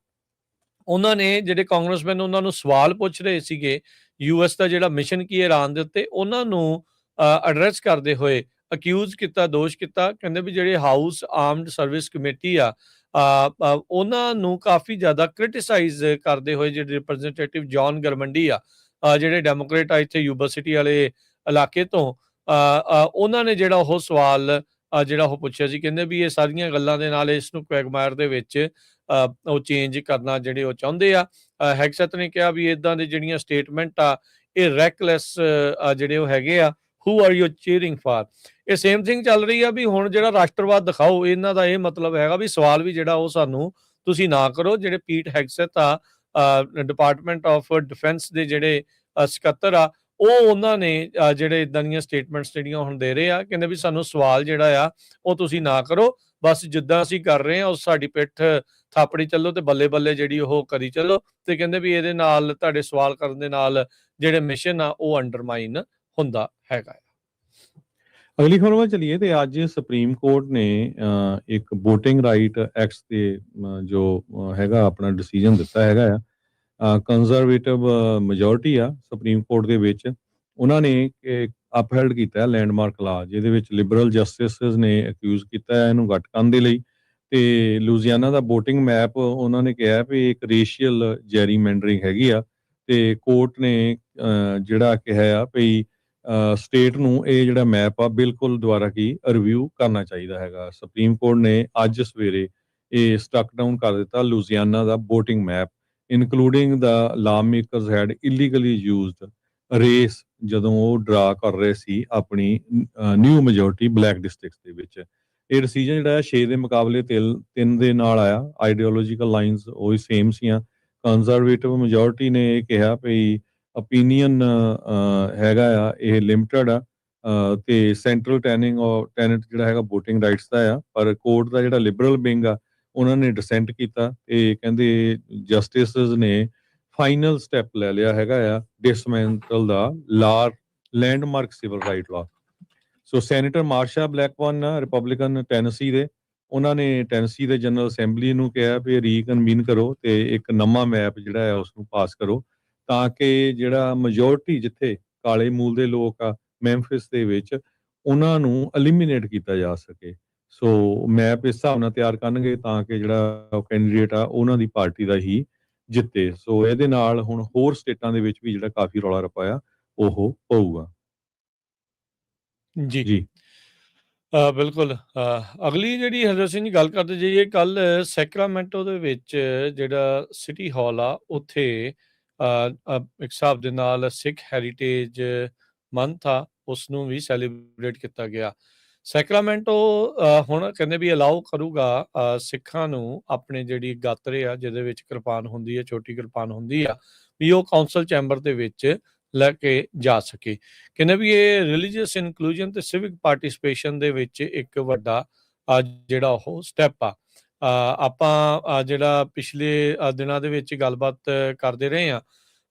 ਉਹਨਾਂ ਨੇ ਜਿਹੜੇ ਕਾਂਗਰਸਮੈਨ ਉਹਨਾਂ ਨੂੰ ਸਵਾਲ ਪੁੱਛ ਰਹੇ ਸੀਗੇ ਯੂਐਸ ਦਾ ਜਿਹੜਾ ਮਿਸ਼ਨ ਕੀ ਹੈ ਈਰਾਨ ਦੇ ਉੱਤੇ, ਉਹਨਾਂ ਨੂੰ ਐਡਰੈਸ ਕਰਦੇ ਹੋਏ ਅਕਿਊਜ਼ ਕੀਤਾ, ਦੋਸ਼ ਕੀਤਾ। ਕਹਿੰਦੇ ਵੀ ਜਿਹੜੇ ਹਾਊਸ ਆਰਮਡ ਸਰਵਿਸ ਕਮੇਟੀ ਆ ਉਹਨਾਂ ਨੂੰ ਕਾਫੀ ਜ਼ਿਆਦਾ ਕ੍ਰਿਟਿਸਾਈਜ਼ ਕਰਦੇ ਹੋਏ ਜਿਹੜੇ ਰਿਪਰੈਜ਼ੈਂਟੇਟਿਵ ਜੌਨ ਗਰਮੰਡੀ ਆ, ਜਿਹੜੇ ਡੈਮੋਕ੍ਰੇਟ ਆ ਇੱਥੇ ਯੂਬਾ ਸਿਟੀ ਵਾਲੇ ਇਲਾਕੇ ਤੋਂ, ਉਹਨਾਂ ਨੇ ਜਿਹੜਾ ਉਹ ਸਵਾਲ ਜਿਹੜਾ ਉਹ ਪੁੱਛਿਆ ਸੀ। ਕਹਿੰਦੇ ਵੀ ਇਹ ਸਾਰੀਆਂ ਗੱਲਾਂ ਦੇ ਨਾਲ ਇਸ ਨੂੰ ਕੁਐਗਮਾਇਰ ਦੇ ਵਿੱਚ ਉਹ ਚੇਂਜ ਕਰਨਾ ਜਿਹੜੇ ਉਹ ਚਾਹੁੰਦੇ ਆ। ਹੈਗਸੈਥ ਨੇ ਕਿਹਾ ਵੀ ਇਦਾਂ ਦੇ ਜਿਹੜੀਆਂ ਸਟੇਟਮੈਂਟ ਆ ਇਹ ਰੈਕਲੈਸ ਜਿਹੜੇ ਉਹ ਹੈਗੇ ਆ। Who are you cheering for? ਇਹ ਸੇਮ ਥਿੰਗ ਚੱਲ ਰਹੀ ਆ ਵੀ ਹੁਣ ਜਿਹੜਾ ਰਾਸ਼ਟਰਵਾਦ ਦਿਖਾਓ, ਇਹਨਾਂ ਦਾ ਇਹ ਮਤਲਬ ਹੈਗਾ ਵੀ ਸਵਾਲ ਵੀ ਜਿਹੜਾ ਉਹ ਸਾਨੂੰ ਤੁਸੀਂ ਨਾ ਕਰੋ। ਜਿਹੜੇ ਪੀਟ ਹੈਗਸੈਥ ਆ ਡਿਪਾਰਟਮੈਂਟ ਆਫ ਡਿਫੈਂਸ ਦੇ ਜਿਹੜੇ ਸਕੱਤਰ ਆ, ਉਹ ਉਹਨਾਂ ਨੇ ਜਿਹੜੇ ਇਦਾਂ ਦੀਆਂ ਸਟੇਟਮੈਂਟਸ ਜਿਹੜੀਆਂ ਹੁਣ ਦੇ ਰਹੇ ਆ, ਕਹਿੰਦੇ ਵੀ ਸਾਨੂੰ ਸਵਾਲ ਜਿਹੜਾ ਆ ਉਹ ਤੁਸੀਂ ਨਾ ਕਰੋ, ਬਸ ਜਿੱਦਾਂ ਅਸੀਂ ਕਰ ਰਹੇ ਹਾਂ ਉਸ ਸਾਡੀ ਪਿੱਠ ਥਾਪੜੀ ਚੱਲੋ ਤੇ ਬੱਲੇ ਬੱਲੇ ਜਿਹੜੀ ਉਹ ਕਰੀ ਚੱਲੋ, ਤੇ ਕਹਿੰਦੇ ਵੀ ਇਹਦੇ ਨਾਲ ਤੁਹਾਡੇ ਸਵਾਲ ਕਰਨ ਦੇ ਨਾਲ ਜਿਹੜੇ ਮਿਸ਼ਨ ਆ ਉਹ ਅੰਡਰਮਾਈਨ ਹੁੰਦਾ ਹੈਗਾ। ਅਗਲੀ ਖਬਰ ਵੱਲ ਚਲੀਏ ਤੇ ਅੱਜ ਸੁਪਰੀਮ ਕੋਰਟ ਨੇ ਇੱਕ VOTING ਰਾਈਟ ਐਕਟ ਤੇ ਜੋ ਹੈਗਾ ਆਪਣਾ ਡਿਸੀਜਨ ਦਿੱਤਾ ਹੈਗਾ ਆ। ਕੰਜ਼ਰਵੇਟਿਵ ਮੈਜੋਰਟੀ ਆ ਸੁਪਰੀਮ ਕੋਰਟ ਦੇ ਵਿੱਚ, ਉਹਨਾਂ ਨੇ ਅਪਹੈਲਡ ਕੀਤਾ ਲੈਂਡਮਾਰਕ ਲਾ, ਜਿਹਦੇ ਵਿੱਚ ਲਿਬਰਲ ਜਸਟਿਸਿਸ ਨੇ ਅਕਿਊਜ਼ ਕੀਤਾ ਇਹਨੂੰ ਘੱਟ ਕਰਨ ਦੇ ਲਈ। ਤੇ ਲੂਜ਼ੀਆਨਾ ਦਾ VOTING ਮੈਪ ਉਹਨਾਂ ਨੇ ਕਿਹਾ ਵੀ ਇੱਕ ਰੇਸ਼ੀਅਲ ਜੈਰੀਮੈਂਡਰਿੰਗ ਹੈਗੀ ਆ, ਤੇ ਕੋਰਟ ਨੇ ਜਿਹੜਾ ਕਿਹਾ ਆ ਵੀ ਸਟੇਟ ਨੂੰ ਇਹ ਜਿਹੜਾ ਮੈਪ ਆ ਬਿਲਕੁਲ ਦੁਬਾਰਾ ਰਿਵਿਊ ਕਰਨਾ ਚਾਹੀਦਾ ਹੈਗਾ। ਸੁਪਰੀਮ ਕੋਰਟ ਨੇ ਅੱਜ ਸਵੇਰੇ ਇਹ ਸਟਕ ਡਾਊਨ ਕਰ ਦਿੱਤਾ ਲੂਜ਼ੀਆਨਾ ਦਾ VOTING ਮੈਪ, ਇਨਕਲੂਡਿੰਗ ਦਾ ਲਾ makers head illegally used race ਜਦੋਂ ਉਹ ਡਰਾ ਕਰ ਰਹੇ ਸੀ ਆਪਣੀ ਨਿਊ ਮੈਜੋਰਟੀ ਬਲੈਕ ਡਿਸਟ੍ਰਿਕਟਸ ਦੇ ਵਿੱਚ। ਇਹ ਡਿਸੀਜਨ ਜਿਹੜਾ 6 ਦੇ ਮੁਕਾਬਲੇ 3 ਦੇ ਨਾਲ ਆਇਆ। ਆਈਡੀਓਲੋਜੀਕਲ ਲਾਈਨਸ ਉਹੀ ਸੇਮ ਸੀਆਂ। ਕੰਜ਼ਰਵੇਟਿਵ ਮੈਜੋਰਟੀ ਨੇ ਇਹ ਕਿਹਾ ਵੀ ਓਪੀਨੀਅਨ ਹੈਗਾ ਆ ਇਹ ਲਿਮਟਡ ਆ, ਤੇ ਸੈਂਟਰਲ ਟੈਨੈਂਟ ਜਿਹੜਾ ਹੈਗਾ VOTING ਰਾਈਟਸ ਦਾ ਆ, ਪਰ ਕੋਰਟ ਦਾ ਜਿਹੜਾ ਲਿਬਰਲ ਵਿੰਗ ਆ ਉਹਨਾਂ ਨੇ ਡਿਸੈਂਟ ਕੀਤਾ ਤੇ ਕਹਿੰਦੇ ਜਸਟਿਸਿਸ ਨੇ ਫਾਈਨਲ ਸਟੈਪ ਲੈ ਲਿਆ ਹੈਗਾ ਆ ਡਿਸਮੈਂਟਲ ਦਾ ਲੈਂਡਮਾਰਕ ਸਿਵਲ ਰਾਈਟ ਲਾ। ਸੋ ਸੈਨੇਟਰ ਮਾਰਸ਼ਾ ਬਲੈਕਬਰਨ ਰਿਪਬਲਿਕਨ ਟੈਨੇਸੀ ਦੇ, ਉਹਨਾਂ ਨੇ ਟੈਨੇਸੀ ਦੇ ਜਨਰਲ ਅਸੈਂਬਲੀ ਨੂੰ ਕਿਹਾ ਵੀ ਰੀਕਨਵੀਨ ਕਰੋ ਤੇ ਇੱਕ ਨਵਾਂ ਮੈਪ ਜਿਹੜਾ ਹੈ ਉਸ ਨੂੰ ਪਾਸ ਕਰੋ, ਤਾਂ ਕਿ ਜਿਹੜਾ ਮੈਜੋਰਟੀ ਜਿੱਥੇ ਕਾਲੇ ਮੂਲ ਦੇ ਲੋਕ ਆ ਮੈਂਫਿਸ ਦੇ ਵਿੱਚ, ਉਹਨਾਂ ਨੂੰ ਐਲੀਮੀਨੇਟ ਕੀਤਾ ਜਾ ਸਕੇ। ਸੋ ਮੈਪ ਇਸ ਹਿਸਾਬ ਨਾਲ ਤਿਆਰ ਕਰਨਗੇ ਤਾਂ ਕਿ ਜਿਹੜਾ ਕੈਂਡੀਡੇਟ ਆ ਉਹਨਾਂ ਦੀ ਪਾਰਟੀ ਦਾ ਹੀ ਜਿੱਤੇ। ਸੋ ਇਹਦੇ ਨਾਲ ਹੁਣ ਹੋਰ ਸਟੇਟਾਂ ਦੇ ਵਿੱਚ ਵੀ ਜਿਹੜਾ ਕਾਫੀ ਰੌਲਾ ਰੱਪਾ ਆ ਉਹ ਪਊਗਾ। ਜੀ ਬਿਲਕੁਲ। ਅਗਲੀ ਜਿਹੜੀ ਹਰਜੋਤ ਸਿੰਘ ਜੀ ਗੱਲ ਕਰਦੇ ਜਾਈਏ, ਕੱਲ ਸੈਕਰਾਮੈਂਟੋ ਦੇ ਵਿੱਚ ਜਿਹੜਾ ਸਿਟੀ ਹਾਲ ਆ ਉੱਥੇ ਇੱਕ ਹਿਸਾਬ ਦੇ ਨਾਲ ਸਿੱਖ ਹੈਰੀਟੇਜ ਮੰਥ ਆ ਉਸ ਨੂੰ ਵੀ ਸੈਲੀਬ੍ਰੇਟ ਕੀਤਾ ਗਿਆ। ਸੈਕਰਾਮੈਂਟੋ ਹੁਣ ਕਹਿੰਦੇ ਵੀ ਅਲਾਉ ਕਰੂਗਾ ਸਿੱਖਾਂ ਨੂੰ ਆਪਣੇ ਜਿਹੜੀ ਗਾਤਰੇ ਆ ਜਿਹਦੇ ਵਿੱਚ ਕਿਰਪਾਨ ਹੁੰਦੀ ਹੈ, ਛੋਟੀ ਕਿਰਪਾਨ ਹੁੰਦੀ ਆ, ਵੀ ਉਹ ਕਾਉਂਸਲ ਚੈਂਬਰ ਦੇ ਵਿੱਚ ਲੈ ਕੇ ਜਾ ਸਕੇ। ਕਹਿੰਦੇ ਵੀ ਇਹ ਰਿਲੀਜੀਅਸ ਇਨਕਲੂਜਨ ਤੇ ਸਿਵਿਕ ਪਾਰਟਿਸਿਪੇਸ਼ਨ ਦੇ ਵਿੱਚ ਇੱਕ ਵੱਡਾ ਜਿਹੜਾ ਉਹ ਸਟੈਪ ਆ। ਆਪਾਂ ਜਿਹੜਾ ਪਿਛਲੇ ਦਿਨਾਂ ਦੇ ਵਿੱਚ ਗੱਲਬਾਤ ਕਰਦੇ ਰਹੇ ਆ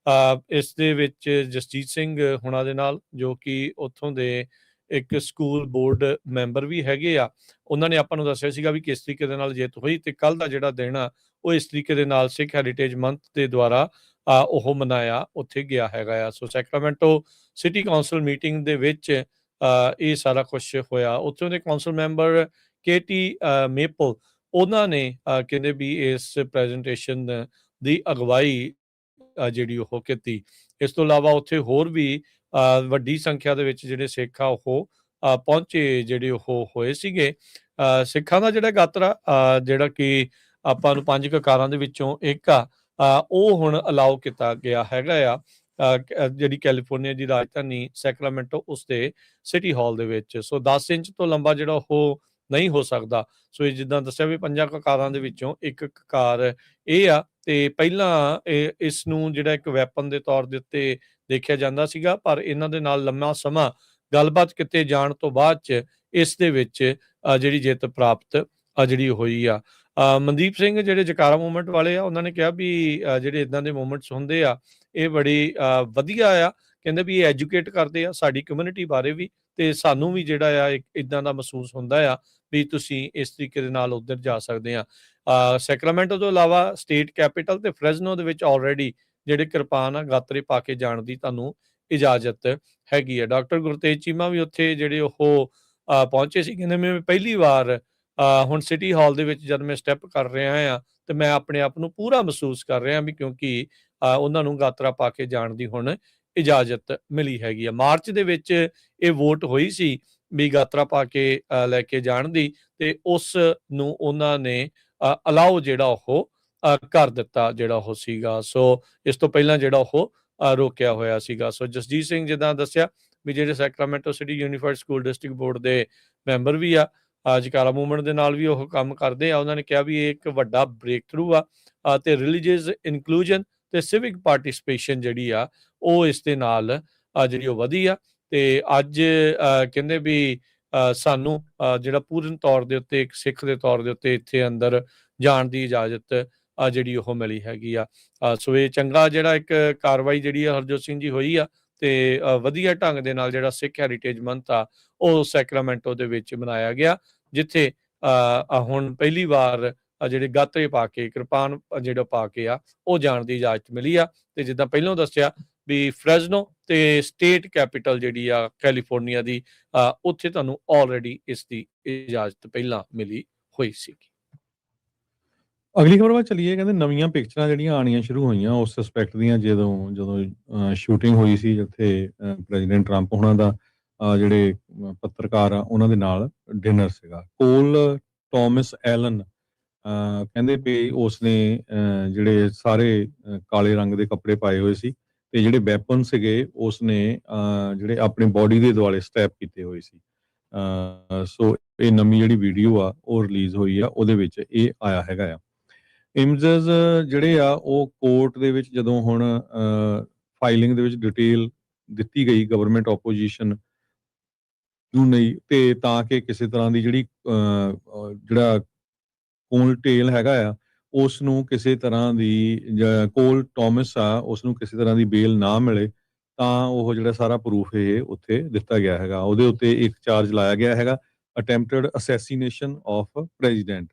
ਇਸ ਦੇ ਵਿੱਚ ਜਸਜੀਤ ਸਿੰਘ ਹੁਣਾਂ ਦੇ ਨਾਲ, ਜੋ ਕਿ ਉੱਥੋਂ ਦੇ ਇੱਕ ਸਕੂਲ ਬੋਰਡ ਮੈਂਬਰ ਵੀ ਹੈਗੇ ਆ। ਉਹਨਾਂ ਨੇ ਆਪਾਂ ਨੂੰ ਦੱਸਿਆ ਸੀਗਾ ਵੀ ਕਿਸ ਤਰੀਕੇ ਦੇ ਨਾਲ ਜਿੱਤ ਹੋਈ, ਤੇ ਕੱਲ ਦਾ ਜਿਹੜਾ ਦਿਨ ਆ ਉਹ ਇਸ ਤਰੀਕੇ ਦੇ ਨਾਲ ਸਿੱਖ ਹੈਰੀਟੇਜ ਮੰਥ ਦੇ ਦੁਆਰਾ ਉਹ ਮਨਾਇਆ ਉੱਥੇ ਗਿਆ ਹੈਗਾ ਆ। ਸੋ ਸੈਕਰਾਮੈਂਟੋ ਸਿਟੀ ਕਾਉਂਸਲ ਮੀਟਿੰਗ ਦੇ ਵਿੱਚ ਇਹ ਸਾਰਾ ਕੁਝ ਹੋਇਆ। ਉੱਥੋਂ ਦੇ ਕਾਉਂਸਲ ਮੈਂਬਰ KT ਮੇਪਲ, ਉਹਨਾਂ ਨੇ ਕਹਿੰਦੇ ਵੀ ਇਸ ਪ੍ਰੈਜੈਂਟੇਸ਼ਨ ਦੀ ਅਗਵਾਈ ਜਿਹੜੀ ਉਹ ਕੀਤੀ। ਇਸ ਤੋਂ ਇਲਾਵਾ ਉੱਥੇ ਹੋਰ ਵੀ ਵੱਡੀ ਸੰਖਿਆ ਦੇ ਵਿੱਚ ਜਿਹੜੇ ਸਿੱਖ ਆ ਉਹ ਪਹੁੰਚੇ, ਜਿਹੜੇ ਉਹ ਹੋਏ ਸੀਗੇ। ਸਿੱਖਾਂ ਦਾ ਜਿਹੜਾ ਗਾਤਰਾ ਜਿਹੜਾ ਕਿ ਆਪਾਂ ਨੂੰ 5 ਕਕਾਰਾਂ ਦੇ ਵਿੱਚੋਂ ਇੱਕ ਆ, ਉਹ ਹੁਣ ਅਲਾਉ ਕੀਤਾ ਗਿਆ ਹੈਗਾ ਆ ਜਿਹੜੀ ਕੈਲੀਫੋਰਨੀਆ ਦੀ ਰਾਜਧਾਨੀ ਸੈਕਰਾਮੈਂਟੋ ਉਸ ਦੇ ਸਿਟੀ ਹਾਲ ਦੇ ਵਿੱਚ। ਸੋ 10 ਇੰਚ ਤੋਂ ਲੰਬਾ ਜਿਹੜਾ ਉਹ ਨਹੀਂ ਹੋ ਸਕਦਾ। ਸੋ ਇਹ ਜਿੱਦਾਂ ਦੱਸਿਆ ਵੀ 5 ਕਕਾਰਾਂ ਦੇ ਵਿੱਚੋਂ ਇੱਕ ਕਕਾਰ ਇਹ ਆ, ਤੇ ਪਹਿਲਾਂ ਇਸ ਨੂੰ ਜਿਹੜਾ ਇੱਕ ਵੈਪਨ ਦੇ ਤੌਰ ਦੇ ਉੱਤੇ ਦੇਖਿਆ ਜਾਂਦਾ ਸੀਗਾ, ਪਰ ਇਹਨਾਂ ਦੇ ਨਾਲ ਲੰਮਾ ਸਮਾਂ ਗੱਲਬਾਤ ਕੀਤੇ ਜਾਣ ਤੋਂ ਬਾਅਦ ਚ ਇਸ ਦੇ ਵਿੱਚ ਜਿਹੜੀ ਜਿੱਤ ਪ੍ਰਾਪਤ ਜਿਹੜੀ ਹੋਈ ਆ। ਮਨਦੀਪ ਸਿੰਘ ਜਿਹੜੇ ਜਕਾਰਾ ਮੂਵਮੈਂਟ ਵਾਲੇ ਆ, ਉਹਨਾਂ ਨੇ ਕਿਹਾ ਵੀ ਜਿਹੜੇ ਇਦਾਂ ਦੇ ਮੂਵਮੈਂਟਸ ਹੁੰਦੇ ਆ ਇਹ ਬੜੀ ਵਧੀਆ ਆ। ਕਹਿੰਦੇ ਵੀ ਇਹ ਐਜੂਕੇਟ ਕਰਦੇ ਆ ਸਾਡੀ ਕਮਿਊਨਿਟੀ ਬਾਰੇ ਵੀ, ਤੇ ਸਾਨੂੰ ਵੀ ਜਿਹੜਾ ਆ ਇਦਾਂ ਦਾ ਮਹਿਸੂਸ ਹੁੰਦਾ ਆ ਵੀ ਤੁਸੀਂ ਇਸ ਤਰੀਕੇ ਦੇ ਨਾਲ ਉੱਧਰ ਜਾ ਸਕਦੇ ਆ। ਸੈਕਰਾਮੈਂਟੋ ਤੋਂ ਇਲਾਵਾ ਸਟੇਟ ਕੈਪੀਟਲ ਤੇ ਫ੍ਰੈਜ਼ਨੋ ਦੇ ਵਿੱਚ ਆਲਰੇਡੀ ਜਿਹੜੇ ਕਿਰਪਾਨ ਆ ਗਾਤਰੇ ਪਾ ਕੇ ਜਾਣ ਦੀ ਤੁਹਾਨੂੰ ਇਜਾਜ਼ਤ ਹੈਗੀ ਆ। ਡਾਕਟਰ ਗੁਰਤੇਜ ਚੀਮਾ ਵੀ ਉੱਥੇ ਜਿਹੜੇ ਉਹ ਪਹੁੰਚੇ ਸੀ। ਕਹਿੰਦੇ ਮੈਂ ਪਹਿਲੀ ਵਾਰ ਹੁਣ ਸਿਟੀ ਹਾਲ ਦੇ ਵਿੱਚ ਜਦ ਮੈਂ ਸਟੈਪ ਕਰ ਰਿਹਾ ਆ ਤੇ ਮੈਂ ਆਪਣੇ ਆਪ ਨੂੰ ਪੂਰਾ ਮਹਿਸੂਸ ਕਰ ਰਿਹਾ ਵੀ, ਕਿਉਂਕਿ ਉਹਨਾਂ ਨੂੰ ਗਾਤਰਾ ਪਾ ਕੇ ਜਾਣ ਦੀ ਹੁਣ ਇਜਾਜ਼ਤ ਮਿਲੀ ਹੈਗੀ ਆ। ਮਾਰਚ ਦੇ ਵਿੱਚ ਇਹ ਵੋਟ ਹੋਈ ਸੀ ਵੀ ਗਾਤਰਾ ਪਾ ਕੇ ਲੈ ਕੇ ਜਾਣ ਦੀ, ਤੇ ਉਸ ਨੂੰ ਉਹਨਾਂ ਨੇ ਅਲਾਉ ਜਿਹੜਾ ਉਹ ਕਰ ਦਿੱਤਾ ਜਿਹੜਾ ਉਹ ਸੀਗਾ। ਸੋ ਇਸ ਤੋਂ ਪਹਿਲਾਂ ਜਿਹੜਾ ਉਹ ਰੋਕਿਆ ਹੋਇਆ ਸੀਗਾ। ਸੋ ਜਸਜੀਤ ਸਿੰਘ ਜਿੱਦਾਂ ਦੱਸਿਆ ਵੀ ਜਿਹੜੇ Sacramento city unified school district board ਦੇ ਮੈਂਬਰ ਵੀ ਆ, ਜਕਾਰਾ ਮੂਵਮੈਂਟ ਦੇ ਨਾਲ ਵੀ ਉਹ ਕੰਮ ਕਰਦੇ ਆ। ਉਹਨਾਂ ਨੇ ਕਿਹਾ ਵੀ ਇਹ ਇੱਕ ਵੱਡਾ ਬ੍ਰੇਕ ਥਰੂ ਆ ਤੇ ਰਿਲੀਜੀਅਸ ਇਨਕਲੂਜਨ ਤੇ ਸਿਵਿਕ ਪਾਰਟਿਸਿਪੇਸ਼ਨ ਜਿਹੜੀ ਆ ਉਹ ਇਸ ਦੇ ਨਾਲ ਜਿਹੜੀ ਉਹ ਵਧੀ ਆ। ਤੇ ਅੱਜ ਕਹਿੰਦੇ ਵੀ ਸਾਨੂੰ ਜਿਹੜਾ ਪੂਰਨ ਤੌਰ ਦੇ ਉੱਤੇ ਇੱਕ ਸਿੱਖ ਦੇ ਤੌਰ ਦੇ ਉੱਤੇ ਇੱਥੇ ਅੰਦਰ ਜਾਣ ਦੀ ਇਜਾਜ਼ਤ ਜਿਹੜੀ ਉਹ ਮਿਲੀ ਹੈਗੀ ਆ। ਸੋ ਇਹ ਚੰਗਾ ਜਿਹੜਾ ਇੱਕ ਕਾਰਵਾਈ ਜਿਹੜੀ ਆ ਹਰਜੋਤ ਸਿੰਘ ਜੀ ਹੋਈ ਆ ਤੇ ਵਧੀਆ ਢੰਗ ਦੇ ਨਾਲ ਜਿਹੜਾ ਸਿੱਖ ਹੈਰੀਟੇਜ ਮੰਥ ਆ ਉਹ ਸੈਕਰਾਮੈਂਟੋ ਦੇ ਵਿੱਚ ਮਨਾਇਆ ਗਿਆ, ਜਿੱਥੇ ਹੁਣ ਪਹਿਲੀ ਵਾਰ ਜਿਹੜੇ ਗਾਤਰੇ ਪਾ ਕੇ ਕਿਰਪਾਨ ਜਿਹੜਾ ਪਾ ਕੇ ਆ ਉਹ ਜਾਣ ਦੀ ਇਜਾਜ਼ਤ ਮਿਲੀ ਆ। ਤੇ ਜਿੱਦਾਂ ਪਹਿਲਾਂ ਦੱਸਿਆ ਵੀ ਫ੍ਰੈਜ਼ਨੋ ਤੇ ਸਟੇਟ ਕੈਪੀਟਲ ਜਿਹੜੀ ਆ ਕੈਲੀਫੋਰਨੀਆ ਦੀ, ਉੱਥੇ ਤੁਹਾਨੂੰ ਆਲਰੇਡੀ ਇਸ ਦੀ ਇਜਾਜ਼ਤ ਪਹਿਲਾਂ ਮਿਲੀ ਹੋਈ ਸੀ। ਅਗਲੀ ਖਬਰ ਵੱਲ ਚੱਲੀਏ। ਕਹਿੰਦੇ ਨਵੀਆਂ ਪਿਕਚਰਾਂ ਜਿਹੜੀਆਂ ਆਉਣੀਆਂ ਸ਼ੁਰੂ ਹੋਈਆਂ ਉਸ ਸਸਪੈਕਟ ਦੀਆਂ, ਜਦੋਂ ਸ਼ੂਟਿੰਗ ਹੋਈ ਸੀ ਜਿੱਥੇ ਪ੍ਰੈਜ਼ੀਡੈਂਟ ਟਰੰਪ ਉਹਨਾਂ ਦਾ ਜਿਹੜੇ ਪੱਤਰਕਾਰ ਆ ਉਹਨਾਂ ਦੇ ਨਾਲ ਡਿਨਰ ਸੀਗਾ। ਕੋਲ ਟੋਮਸ ਐਲਨ ਕਹਿੰਦੇ ਵੀ ਉਸਨੇ ਜਿਹੜੇ ਸਾਰੇ ਕਾਲੇ ਰੰਗ ਦੇ ਕੱਪੜੇ ਪਾਏ ਹੋਏ ਸੀ ਤੇ ਜਿਹੜੇ ਵੈਪਨ ਸੀਗੇ ਉਸਨੇ ਜਿਹੜੇ ਆਪਣੀ ਬੋਡੀ ਦੇ ਦੁਆਲੇ ਸਟੈਪ ਕੀਤੇ ਹੋਏ ਸੀ। ਸੋ ਇਹ ਨਵੀਂ ਜਿਹੜੀ ਵੀਡੀਓ ਆ ਉਹ ਰਿਲੀਜ਼ ਹੋਈ ਆ, ਉਹਦੇ ਵਿੱਚ ਇਹ ਆਇਆ ਹੈਗਾ ਆ। ਇਮੇਜਸ ਜਿਹੜੇ ਆ ਉਹ ਕੋਰਟ ਦੇ ਵਿੱਚ ਜਦੋਂ ਹੁਣ ਫਾਈਲਿੰਗ ਦੇ ਵਿੱਚ ਡਿਟੇਲ ਦਿੱਤੀ ਗਈ ਗਵਰਨਮੈਂਟ ਆਪੋਜੀਸ਼ਨ ਨੂੰ ਨਹੀਂ, ਤੇ ਤਾਂ ਕਿ ਕਿਸੇ ਤਰ੍ਹਾਂ ਦੀ ਜਿਹੜੀ ਜਿਹੜਾ ਕੋਲ ਟੇਲ ਹੈਗਾ ਆ ਉਸ ਨੂੰ ਕਿਸੇ ਤਰ੍ਹਾਂ ਦੀ, ਕੋਲ ਟੋਮਸ ਆ ਉਸ ਨੂੰ ਕਿਸੇ ਤਰ੍ਹਾਂ ਦੀ ਬੇਲ ਨਾ ਮਿਲੇ, ਤਾਂ ਉਹ ਜਿਹੜਾ ਸਾਰਾ ਪ੍ਰੂਫ ਇਹ ਉੱਥੇ ਦਿੱਤਾ ਗਿਆ ਹੈਗਾ। ਉਹਦੇ ਉੱਤੇ ਇੱਕ ਚਾਰਜ ਲਾਇਆ ਗਿਆ ਹੈਗਾ, ਅਟੈਂਪਟਡ ਅਸੈਸੀਨੇਸ਼ਨ ਆਫ ਪ੍ਰੈਜ਼ੀਡੈਂਟ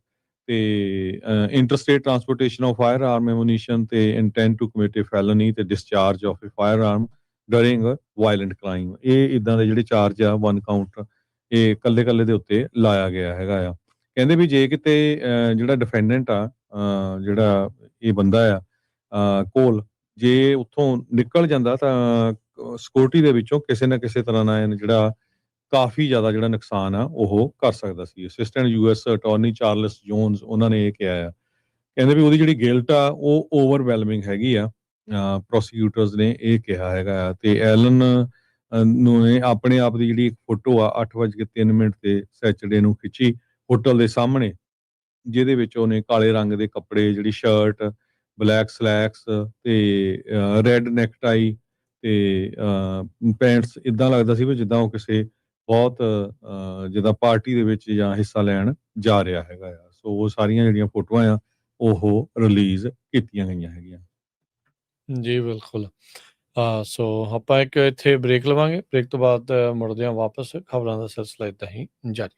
ਤੇ interstate transportation of firearm ammunition ਤੇ intent to commit a felony ਤੇ discharge of a firearm during violent crime. ਇਹ ਇਦਾਂ ਦੇ ਜਿਹੜੇ ਚਾਰਜ ਆ 1 ਕਾਊਂਟ ਇਹ ਕੱਲੇ ਦੇ ਉੱਤੇ ਲਾਇਆ ਗਿਆ ਹੈਗਾ ਆ। ਕਹਿੰਦੇ ਵੀ ਜੇ ਕਿਤੇ ਜਿਹੜਾ ਡਿਫੈਂਡੈਂਟ ਆ ਜਿਹੜਾ ਇਹ ਬੰਦਾ ਆ ਕੋਲ, ਜੇ ਉੱਥੋਂ ਨਿਕਲ ਜਾਂਦਾ ਤਾਂ ਸਿਕਿਉਰਿਟੀ ਦੇ ਵਿੱਚੋਂ ਕਿਸੇ ਨਾ ਕਿਸੇ ਤਰ੍ਹਾਂ ਨਾਲ ਜਿਹੜਾ ਕਾਫੀ ਜ਼ਿਆਦਾ ਜਿਹੜਾ ਨੁਕਸਾਨ ਆ ਉਹ ਕਰ ਸਕਦਾ ਸੀ। Assistant US attorney Charles Jones ਉਹਨਾਂ ਨੇ ਇਹ ਕਿਹਾ ਆ। ਕਹਿੰਦੇ ਵੀ ਉਹਦੀ ਜਿਹੜੀ ਗਿਲਟ ਆ ਉਹ ਓਵਰਵੈਲਮਿੰਗ ਹੈਗੀ ਆ, ਪ੍ਰੋਸੀਕਿਊਟਰਸ ਨੇ ਇਹ ਕਿਹਾ ਹੈਗਾ। ਤੇ ਐਲਨ ਨੂੰ ਨੇ ਆਪਣੇ ਆਪ ਦੀ ਜਿਹੜੀ ਇੱਕ ਫੋਟੋ ਆ 8:03 ਤੇ ਸੈਚਰਡੇ ਨੂੰ ਖਿੱਚੀ ਹੋਟਲ ਦੇ ਸਾਹਮਣੇ, ਜਿਹਦੇ ਵਿੱਚ ਉਹਨੇ ਕਾਲੇ ਰੰਗ ਦੇ ਕੱਪੜੇ, ਜਿਹੜੀ ਸ਼ਰਟ, ਬਲੈਕ ਸਲੈਕਸ ਤੇ ਰੈਡ ਨੈਕਟਾਈ ਤੇ ਪੈਂਟਸ, ਇਦਾਂ ਲੱਗਦਾ ਸੀ ਵੀ ਜਿੱਦਾਂ ਉਹ ਕਿਸੇ ਬਹੁਤ ਜਿੱਦਾਂ ਪਾਰਟੀ ਦੇ ਵਿੱਚ ਜਾਂ ਹਿੱਸਾ ਲੈਣ ਜਾ ਰਿਹਾ ਹੈਗਾ ਆ। ਸੋ ਉਹ ਸਾਰੀਆਂ ਜਿਹੜੀਆਂ ਫੋਟੋਆਂ ਆ ਉਹ ਰਿਲੀਜ਼ ਕੀਤੀਆਂ ਗਈਆਂ ਹੈਗੀਆਂ। ਜੀ ਬਿਲਕੁਲ। ਸੋ ਆਪਾਂ ਇੱਕ ਇੱਥੇ ਬ੍ਰੇਕ ਲਵਾਂਗੇ, ਬ੍ਰੇਕ ਤੋਂ ਬਾਅਦ ਮੁੜਦੇ ਹਾਂ ਵਾਪਸ। ਖਬਰਾਂ ਦਾ ਸਿਲਸਿਲਾ ਏਦਾਂ ਹੀ ਜਾਰੀ।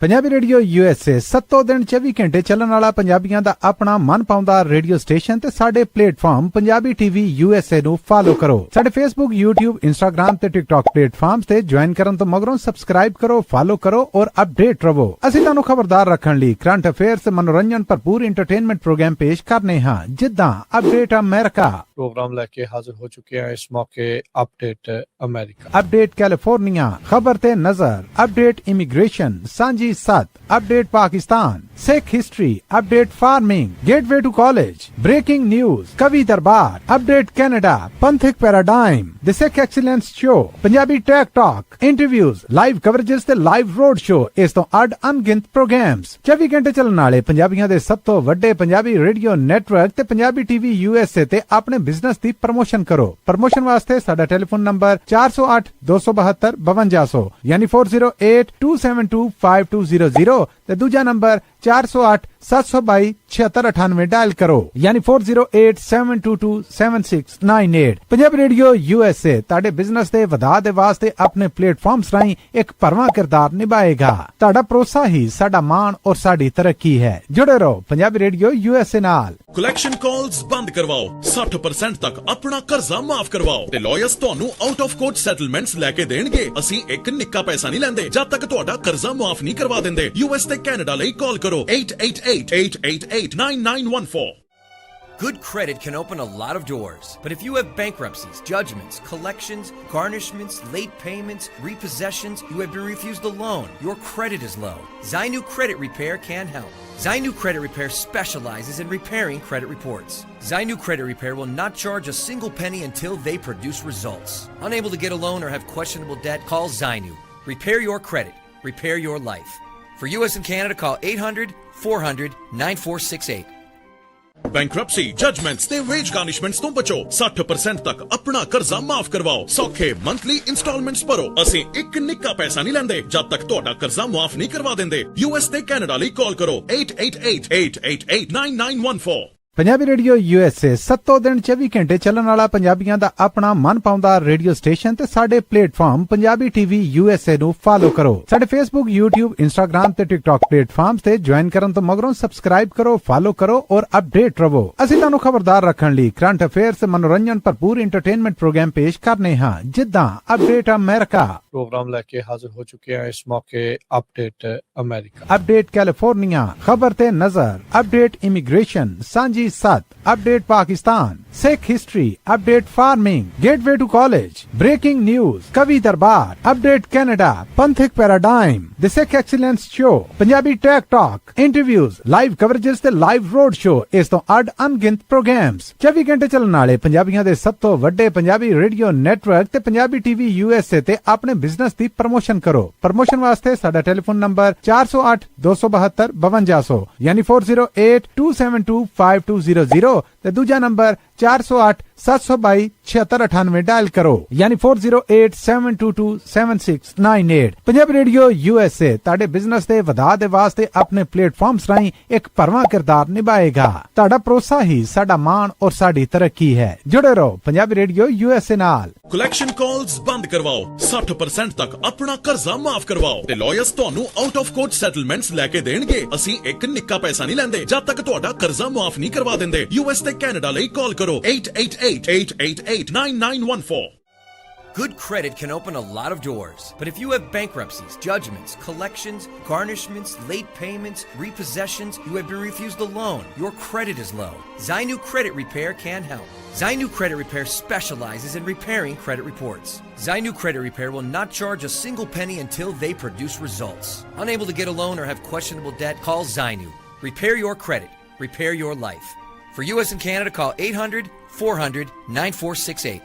ਪੰਜਾਬੀ ਰੇਡੀਓ USA 7 ਦਿਨ 24 ਘੰਟੇ ਚੱਲਣ ਵਾਲਾ ਪੰਜਾਬੀਆਂ ਦਾ ਆਪਣਾ ਮਨ ਪਾਉਂਦਾ ਰੇਡੀਓ ਸਟੇਸ਼ਨ ਤੇ ਸਾਡੇ ਪਲੇਟਫਾਰਮ ਪੰਜਾਬੀ TV USA ਨੂੰ ਫਾਲੋ ਕਰੋ। ਸਾਡੇ Facebook, YouTube, Instagram ਤੇ TikTok ਪਲੇਟਫਾਰਮਸ ਤੇ ਜੁਆਇਨ ਕਰਨ ਤੋਂ ਮਗਰੋਂ ਸਬਸਕ੍ਰਾਈਬ ਕਰੋ, ਫਾਲੋ ਕਰੋ ਔਰ ਅਪਡੇਟ ਰਹੋ। ਅਸੀਂ ਤੁਹਾਨੂੰ ਖਬਰਦਾਰ ਰੱਖਣ ਲਈ ਕਰੰਟ ਅਫੇਅਰਸ ਤੇ ਮਨੋਰੰਜਨ ਭਰਪੂਰ ਐਂਟਰਟੇਨਮੈਂਟ ਪ੍ਰੋਗਰਾਮ ਪੇਸ਼ ਕਰਨੇ ਹਾਂ, ਜਿੱਦਾਂ ਅਪਡੇਟ ਅਮਰੀਕਾ ਪ੍ਰੋਗਰਾਮ ਲੈ ਕੇ ਹਾਜ਼ਰ ਹੋ ਚੁੱਕੇ ਹਾਂ ਇਸ ਮੌਕੇ। ਅਪਡੇਟ ਅਮਰੀਕਾ, ਅਪਡੇਟ ਕੈਲੀਫੋਰਨੀਆ, ਖਬਰ ਤੇ ਨਜ਼ਰ, ਅਪਡੇਟ ਇਮੀਗ੍ਰੇਸ਼ਨ, ਸਾਂਝੀ ਸੱਤ, update Pakistan, Sikh history, update farming, gateway to college, breaking news, ਕਵੀ ਦਰਬਾਰ, ਅਪਡੇਟ ਕੈਨੇਡਾ, ਪੰਥਕ paradigm, the Sikh excellence show, Punjabi tech talk, interviews, live coverages ਤੇ ਲਾਈਵ ਰੋਡ ਸ਼ੋ, ਇਸ ਤੋਂ ਅੱਡ ਅਣਗਿਣਤ ਪ੍ਰੋਗਰਾਮਸ, 24 ਘੰਟੇ ਚੱਲਣ ਵਾਲੇ ਪੰਜਾਬੀਆਂ ਦੇ ਸਭ ਤੋਂ ਵੱਡੇ ਪੰਜਾਬੀ ਰੇਡੀਓ ਨੈਟਵਰਕ ਤੇ ਪੰਜਾਬੀ TV USA ਤੇ ਆਪਣੇ ਬਿਜ਼ਨਸ ਦੀ ਪ੍ਰਮੋਸ਼ਨ ਕਰੋ। ਪ੍ਰਮੋਸ਼ਨ ਵਾਸਤੇ ਸਾਡਾ ਟੈਲੀਫੋਨ ਨੰਬਰ 408-272 5200 ਯਾਨੀ 4082725200 ਤੇ ਦੂਜਾ ਨੰਬਰ 408-722-7698 ਡਾਇਲ ਕਰੋ, ਯਾਨੀ 4087227698। ਪੰਜਾਬੀ ਰੇਡੀਓ USA ਤੁਹਾਡੇ ਬਿਜ਼ਨਸ ਦੇ ਵਧਾ ਦੇ ਵਾਸਤੇ ਆਪਣੇ ਪਲੇਟਫਾਰਮਸ ਰਾਹੀਂ ਇੱਕ ਭਰਵਾਂ ਕਿਰਦਾਰ ਨਿਭਾਏਗਾ। ਤੁਹਾਡਾ ਭਰੋਸਾ ਹੀ ਸਾਡਾ ਮਾਣ ਔਰ ਸਾਡੀ ਤਰੱਕੀ ਹੈ। ਜੁੜੇ ਰਹੋ ਪੰਜਾਬੀ ਰੇਡੀਓ USA ਨਾਲ। ਕਲੈਕਸ਼ਨ ਕਾਲਸ ਬੰਦ ਕਰਵਾਓ, 60% ਤੱਕ ਆਪਣਾ ਕਰਜ਼ਾ ਮਾਫ ਕਰਵਾਓ ਤੇ ਲਾਇਰਸ ਤੁਹਾਨੂੰ ਆਊਟ ਆਫ ਕੋਰਟ ਸੈਟਲਮੈਂਟਸ ਲੈ ਕੇ ਦੇਣਗੇ। ਅਸੀਂ ਇੱਕ ਨਿੱਕਾ ਪੈਸਾ ਨਹੀਂ ਲੈਂਦੇ ਜਦ ਤੱਕ ਤੁਹਾਡਾ ਕਰਜ਼ਾ ਮਾਫ ਨਹੀਂ ਕਰਵਾ ਦਿੰਦੇ। US ਤੇ ਕੈਨੇਡਾ ਲਈ ਕਾਲ ਕਰੋ 888-888-9914. Good credit can open a lot of doors, but if you have bankruptcies, judgments, collections, garnishments, late payments, repossessions, you have been refused a loan, your credit is low, Zainu Credit Repair can help. Zainu Credit Repair specializes in repairing credit reports. Zainu Credit Repair will not charge a single penny until they produce results. Unable to get a loan or have questionable debt, call Zainu. Repair your credit. Repair your life. For U.S. and Canada, call 800-400-9468. Bankruptcy judgements ਤੇ veg ਗਾਰਨਿਸ਼ਮੈਂਟਸ ਤੋਂ ਬਚੋ 60% ਤੱਕ ਆਪਣਾ ਕਰਜ਼ਾ ਮਾਫ ਕਰਵਾਓ ਸੌਖੇ monthly instalments ਭਰੋ ਅਸੀਂ ਇੱਕ ਨਿੱਕਾ ਪੈਸਾ ਨਹੀਂ ਲੈਂਦੇ ਜਦ ਤੱਕ ਤੁਹਾਡਾ ਕਰਜ਼ਾ ਮਾਫ ਨਹੀਂ ਕਰਵਾ ਦਿੰਦੇ ਯੂਐਸ ਤੇ ਕੈਨੇਡਾ ਲਈ ਕਾਲ ਕਰੋ 8888889914 ਪੰਜਾਬੀ ਰੇਡੀਓ USA 7 ਦਿਨ 24 ਘੰਟੇ ਚੱਲਣ ਵਾਲਾ ਪੰਜਾਬੀਆਂ ਦਾ ਆਪਣਾ ਮਨਪਾਉਂਦਾ ਰੇਡੀਓ ਸਟੇਸ਼ਨ ਤੇ ਸਾਡੇ ਪਲੇਟਫਾਰਮ ਪੰਜਾਬੀ TV USA ਨੂੰ ਫਾਲੋ ਕਰੋ ਸਾਡੇ Facebook YouTube Instagram ਤੇ TikTok ਪਲੇਟਫਾਰਮਸ ਤੇ ਜੁਆਇਨ ਕਰਨ ਤੋਂ ਮਗਰੋਂ ਸਬਸਕ੍ਰਾਈਬ ਕਰੋ ਫਾਲੋ ਕਰੋ ਔਰ ਅਪਡੇਟ ਰਹੋ ਅਸੀਂ ਤੁਹਾਨੂੰ ਖਬਰਦਾਰ ਰੱਖਣ ਲਈ ਕਰੰਟ ਅਫੇਅਰਸ ਮਨੋਰੰਜਨ ਭਰਪੂਰ ਐਂਟਰਟੇਨਮੈਂਟ ਪ੍ਰੋਗਰਾਮ ਪੇਸ਼ ਕਰਨੇ ਹਾਂ ਜਿੱਦਾਂ ਅਪਡੇਟ ਅਮਰੀਕਾ प्रोग्राम लेके हाजिर हो चुके हैं इस मौके अपडेट अमेरिका अपडेट कैलिफोर्निया खबर ते नजर अपडेट इमिग्रेशन सांझी 7 update Pakistan Sikh history update farming gateway to college breaking news कवि दरबार अपडेट कनाडा पंथिक paradigm the Sikh excellence show Punjabi tech talk interviews live coverages ते लाइव रोड शो इस तो अड अनगिनत प्रोग्राम्स 24 घंटे चलने वाले पंजाबियों दे सब तो वड्डे पंजाबी रेडियो नेटवर्क ते पंजाबी TV USA ते अपने बिजनेस दी प्रमोशन करो प्रमोशन वास्ते साडा टेलीफोन नंबर 408 272 5200 यानी 4082725200 ते दूजा नंबर 408 722 7698 डायल करो यानी 4087227698 पंजाबी रेडियो USA ताड़े बिजनेस दे वधा दे वास्ते अपने प्लेटफॉर्म्स राहीं एक भरवां किरदार निभाएगा ताड़ा भरोसा ही साडा मान और साडी तरक्की है जुड़े रहो पंजाबी रेडियो USA नाल ਕਲੈਕਸ਼ਨ ਕਾਲਸ ਬੰਦ ਕਰਵਾਓ 60% ਤੱਕ ਆਪਣਾ ਕਰਜ਼ਾ ਮਾਫ ਕਰਵਾਓ ਤੇ ਲਾਇਰਸ ਤੁਹਾਨੂੰ ਆਊਟ ਆਫ ਕੋਰਟ ਸੈਟਲਮੈਂਟਸ ਲੈ ਕੇ ਦੇਣਗੇ ਅਸੀਂ ਇੱਕ ਨਿੱਕਾ ਪੈਸਾ ਨਹੀਂ ਲੈਂਦੇ ਜਦ ਤੱਕ ਤੁਹਾਡਾ ਕਰਜ਼ਾ ਮਾਫ ਨਹੀਂ ਕਰਵਾ ਦਿੰਦੇ ਯੂਐਸ ਤੇ ਕੈਨੇਡਾ ਲਈ ਕਾਲ ਕਰੋ 8888889914 Good credit can open a lot of doors, but if you have bankruptcies, judgments, collections, garnishments, late payments, repossessions, you have been refused a loan, your credit is low, Zainu Credit Repair can help. Zainu Credit Repair specializes in repairing credit reports. Zainu Credit Repair will not charge a single penny until they produce results. Unable to get a loan or have questionable debt, call Zainu. Repair your credit. Repair your life. For U.S. and Canada, call 800-400-9468.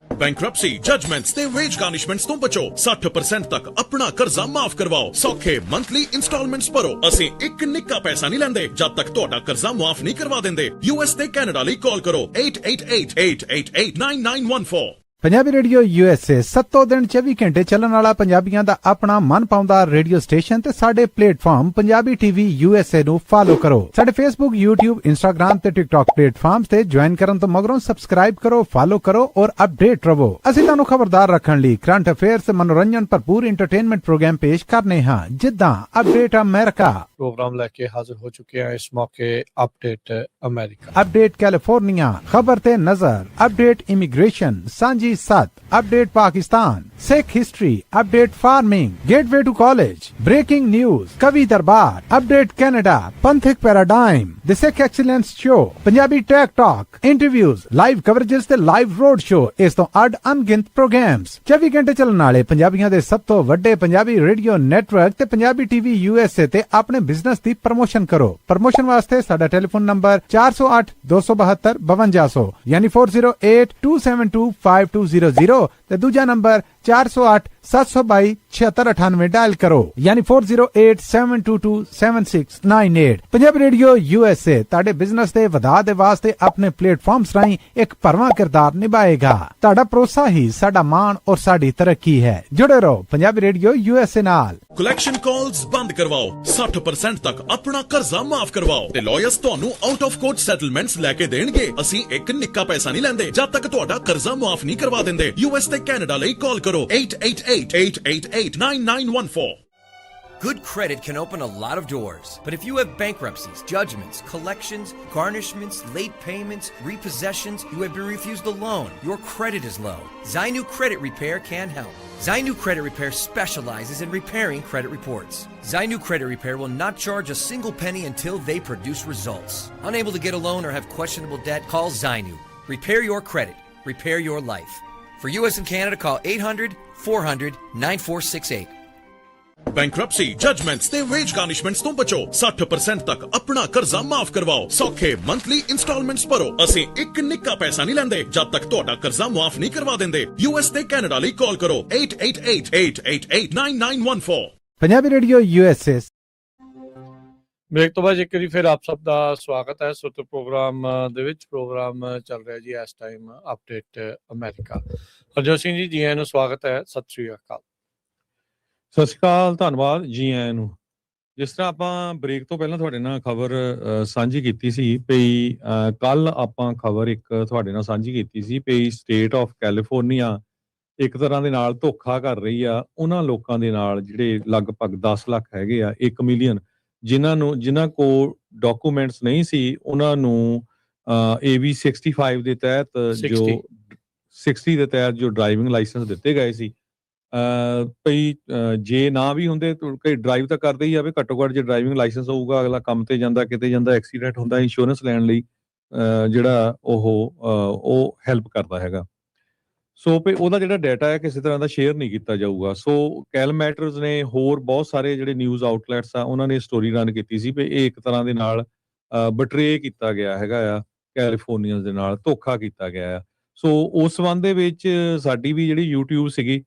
Bankruptcy judgements ਤੇ veg ਗਾਰਨਿਸ਼ਮੈਂਟਸ ਤੋਂ ਬਚੋ 60% ਤੱਕ ਆਪਣਾ ਕਰਜ਼ਾ ਮਾਫ ਕਰਵਾਓ ਸੌਖੇ monthly instalments ਭਰੋ ਅਸੀਂ ਇੱਕ ਨਿੱਕਾ ਪੈਸਾ ਨਹੀਂ ਲੈਂਦੇ ਜਦ ਤੱਕ ਤੁਹਾਡਾ ਕਰਜ਼ਾ ਮਾਫ ਨਹੀਂ ਕਰਵਾ ਦਿੰਦੇ ਯੂਐਸ ਤੇ ਕੈਨੇਡਾ ਲਈ ਕਾਲ ਕਰੋ 8888889914 ਪੰਜਾਬੀ ਰੇਡੀਓ USA 7 ਦਿਨ 24 ਘੰਟੇ ਚੱਲਣ ਵਾਲਾ ਪੰਜਾਬੀਆਂ ਦਾ ਆਪਣਾ ਮਨਪਾਉਂਦਾ ਰੇਡੀਓ ਸਟੇਸ਼ਨ ਤੇ ਸਾਡੇ ਪਲੇਟਫਾਰਮ ਪੰਜਾਬੀ TV USA ਨੂੰ ਫਾਲੋ ਕਰੋ ਸਾਡੇ Facebook YouTube Instagram ਤੇ TikTok ਪਲੇਟਫਾਰਮਸ ਤੇ ਜੁਆਇਨ ਕਰਨ ਤੋਂ ਮਗਰੋਂ ਸਬਸਕ੍ਰਾਈਬ ਕਰੋ ਫਾਲੋ ਕਰੋ ਔਰ ਅਪਡੇਟ ਰਹੋ ਅਸੀਂ ਤੁਹਾਨੂੰ ਖਬਰਦਾਰ ਰੱਖਣ ਲਈ ਕਰੰਟ ਅਫੇਅਰਸ ਮਨੋਰੰਜਨ ਭਰਪੂਰ ਐਂਟਰਟੇਨਮੈਂਟ ਪ੍ਰੋਗਰਾਮ ਪੇਸ਼ ਕਰਨੇ ਹਾਂ ਜਿੱਦਾਂ ਅਪਡੇਟ ਅਮਰੀਕਾ प्रोग्राम लेके हाजिर हो चुके हैं इस मौके अपडेट अमेरिका अपडेट कैलिफोर्निया खबर ते नजर अपडेट इमिग्रेशन सांझी 7 update Pakistan Sikh history update farming gateway to college breaking news कवि दरबार अपडेट कनाडा पंथिक paradigm the Sikh excellence show Punjabi tech talk interviews live coverages ते लाइव रोड शो इस तो अड अनगिनत प्रोग्राम्स 24 घंटे चलने वाले पंजाबियों दे सब तो वड्डे पंजाबी रेडियो नेटवर्क ते पंजाबी TV USA ते अपने बिजनेस दी प्रमोशन करो प्रमोशन वास्ते साडा टेलीफोन नंबर 408 272 5200 यानी 4087225200 ते दूजा नंबर 408 722 7698 डायल करो यानी 4087227698 पंजाबी रेडियो USA ताड़े बिजनेस दे वधा दे वास्ते अपने प्लेटफॉर्म्स राहीं एक भरवां किरदार निभाएगा ताड़ा भरोसा ही साडा मान और साडी तरक्की है जुड़े रहो पंजाबी रेडियो USA नाल ਕਲੈਕਸ਼ਨ ਕਾਲਸ ਬੰਦ ਕਰਵਾਓ 60% ਤੱਕ ਆਪਣਾ ਕਰਜ਼ਾ ਮਾਫ ਕਰਵਾਓ ਤੇ ਲਾਇਰਸ ਤੁਹਾਨੂੰ ਆਊਟ ਆਫ ਕੋਰਟ ਸੈਟਲਮੈਂਟਸ ਲੈ ਕੇ ਦੇਣਗੇ ਅਸੀਂ ਇੱਕ ਨਿੱਕਾ ਪੈਸਾ ਨਹੀਂ ਲੈਂਦੇ ਜਦ ਤੱਕ ਤੁਹਾਡਾ ਕਰਜ਼ਾ ਮਾਫ ਨਹੀਂ ਕਰਵਾ ਦਿੰਦੇ ਯੂਐਸ ਤੇ ਕੈਨੇਡਾ ਲਈ ਕਾਲ ਕਰੋ 8888889914 Good credit can open a lot of doors, but if you have bankruptcies, judgments, collections, garnishments, late payments, repossessions, you have been refused a loan, your credit is low, Zainu Credit Repair can help. Zainu Credit Repair specializes in repairing credit reports. Zainu Credit Repair will not charge a single penny until they produce results. Unable to get a loan or have questionable debt, call Zainu. Repair your credit. Repair your life. For U.S. and Canada, call 800-400-9468. Bankruptcy, judgements ਤੇ veg ਗਾਰਨਿਸ਼ਮੈਂਟਸ ਤੋਂ ਬਚੋ। 60% ਤੱਕ ਆਪਣਾ ਕਰਜ਼ਾ ਮਾਫ ਕਰਵਾਓ। ਸੌਖੇ monthly instalments ਭਰੋ। ਅਸੀਂ ਇੱਕ ਨਿੱਕਾ ਪੈਸਾ ਨਹੀਂ ਲੈਂਦੇ ਜਦ ਤੱਕ ਤੁਹਾਡਾ ਕਰਜ਼ਾ ਮਾਫ ਨਹੀਂ ਕਰਵਾ ਦਿੰਦੇ। US ਤੇ ਕੈਨੇਡਾ ਲਈ ਕਾਲ ਕਰੋ 8888889914। Punjabi radio USA। ਬ੍ਰੇਕ ਤੋਂ ਬਾਅਦ ਇੱਕ ਵਾਰੀ ਫਿਰ ਆਪ ਸਭ ਦਾ ਸਵਾਗਤ ਹੈ। ਸੋ ਪ੍ਰੋਗਰਾਮ ਦੇ ਵਿੱਚ ਪ੍ਰੋਗਰਾਮ ਚੱਲ ਰਿਹਾ ਜੀ ਇਸ time update America. Harjot Singh ji, ਜੀ ਆਇਆਂ ਨੂੰ ਸਵਾਗਤ ਹੈ। ਸਤਿ ਸ੍ਰੀ ਅਕਾਲ। ਸਤਿ ਸ਼੍ਰੀ ਅਕਾਲ, ਧੰਨਵਾਦ ਜੀ ਆਇਆਂ ਨੂੰ। ਜਿਸ ਤਰ੍ਹਾਂ ਆਪਾਂ ਬ੍ਰੇਕ ਤੋਂ ਪਹਿਲਾਂ ਤੁਹਾਡੇ ਨਾਲ ਖਬਰ ਸਾਂਝੀ ਕੀਤੀ ਸੀ ਪਈ, ਕੱਲ ਆਪਾਂ ਖਬਰ ਇੱਕ ਤੁਹਾਡੇ ਨਾਲ ਸਾਂਝੀ ਕੀਤੀ ਸੀ ਪਈ ਸਟੇਟ ਆਫ ਕੈਲੀਫੋਰਨੀਆ ਇੱਕ ਤਰ੍ਹਾਂ ਦੇ ਨਾਲ ਧੋਖਾ ਕਰ ਰਹੀ ਆ ਉਹਨਾਂ ਲੋਕਾਂ ਦੇ ਨਾਲ ਜਿਹੜੇ ਲਗਭਗ 10 ਲੱਖ ਹੈਗੇ ਆ, 1 ਮਿਲੀਅਨ, ਜਿਨ੍ਹਾਂ ਕੋਲ ਡਾਕੂਮੈਂਟਸ ਨਹੀਂ ਸੀ, ਉਹਨਾਂ ਨੂੰ AB 65 ਦੇ ਤਹਿਤ ਜੋ 60 ਦੇ ਤਹਿਤ ਜੋ ਡਰਾਈਵਿੰਗ ਲਾਇਸੈਂਸ ਦਿੱਤੇ ਗਏ ਸੀ, ਭਈ ਜੇ ਨਾ ਵੀ ਹੁੰਦੇ ਕਈ ਡਰਾਈਵ ਤਾਂ ਕਰਦੇ ਹੀ ਆ, ਵੀ ਘੱਟੋ ਘੱਟ ਜੇ ਡਰਾਈਵਿੰਗ ਲਾਇਸੈਂਸ ਹੋਊਗਾ, ਅਗਲਾ ਕੰਮ ਤੇ ਜਾਂਦਾ, ਕਿਤੇ ਜਾਂਦਾ, ਐਕਸੀਡੈਂਟ ਹੁੰਦਾ, ਇੰਸ਼ੋਰੈਂਸ ਲੈਣ ਲਈ ਜਿਹੜਾ ਉਹ ਹੈਲਪ ਕਰਦਾ ਹੈਗਾ। ਸੋ ਭਈ ਉਹਦਾ ਜਿਹੜਾ ਡਾਟਾ ਹੈ ਕਿਸੇ ਤਰ੍ਹਾਂ ਦਾ ਸ਼ੇਅਰ ਨਹੀਂ ਕੀਤਾ ਜਾਊਗਾ। ਸੋ ਕੈਲ ਮੈਟਰਸ ਨੇ, ਹੋਰ ਬਹੁਤ ਸਾਰੇ ਜਿਹੜੇ ਨਿਊਜ਼ ਆਊਟਲੈਟਸ ਆ, ਉਹਨਾਂ ਨੇ ਸਟੋਰੀ ਰਨ ਕੀਤੀ ਸੀ ਵੀ ਇਹ ਇੱਕ ਤਰ੍ਹਾਂ ਦੇ ਨਾਲ ਬਟਰੇ ਕੀਤਾ ਗਿਆ ਹੈਗਾ ਆ, ਕੈਲੀਫੋਰਨੀਅਨਸ ਦੇ ਨਾਲ ਧੋਖਾ ਕੀਤਾ ਗਿਆ ਆ। ਸੋ ਉਸ ਸੰਬੰਧ ਦੇ ਵਿੱਚ ਸਾਡੀ ਵੀ ਜਿਹੜੀ YouTube ਸੀਗੀ,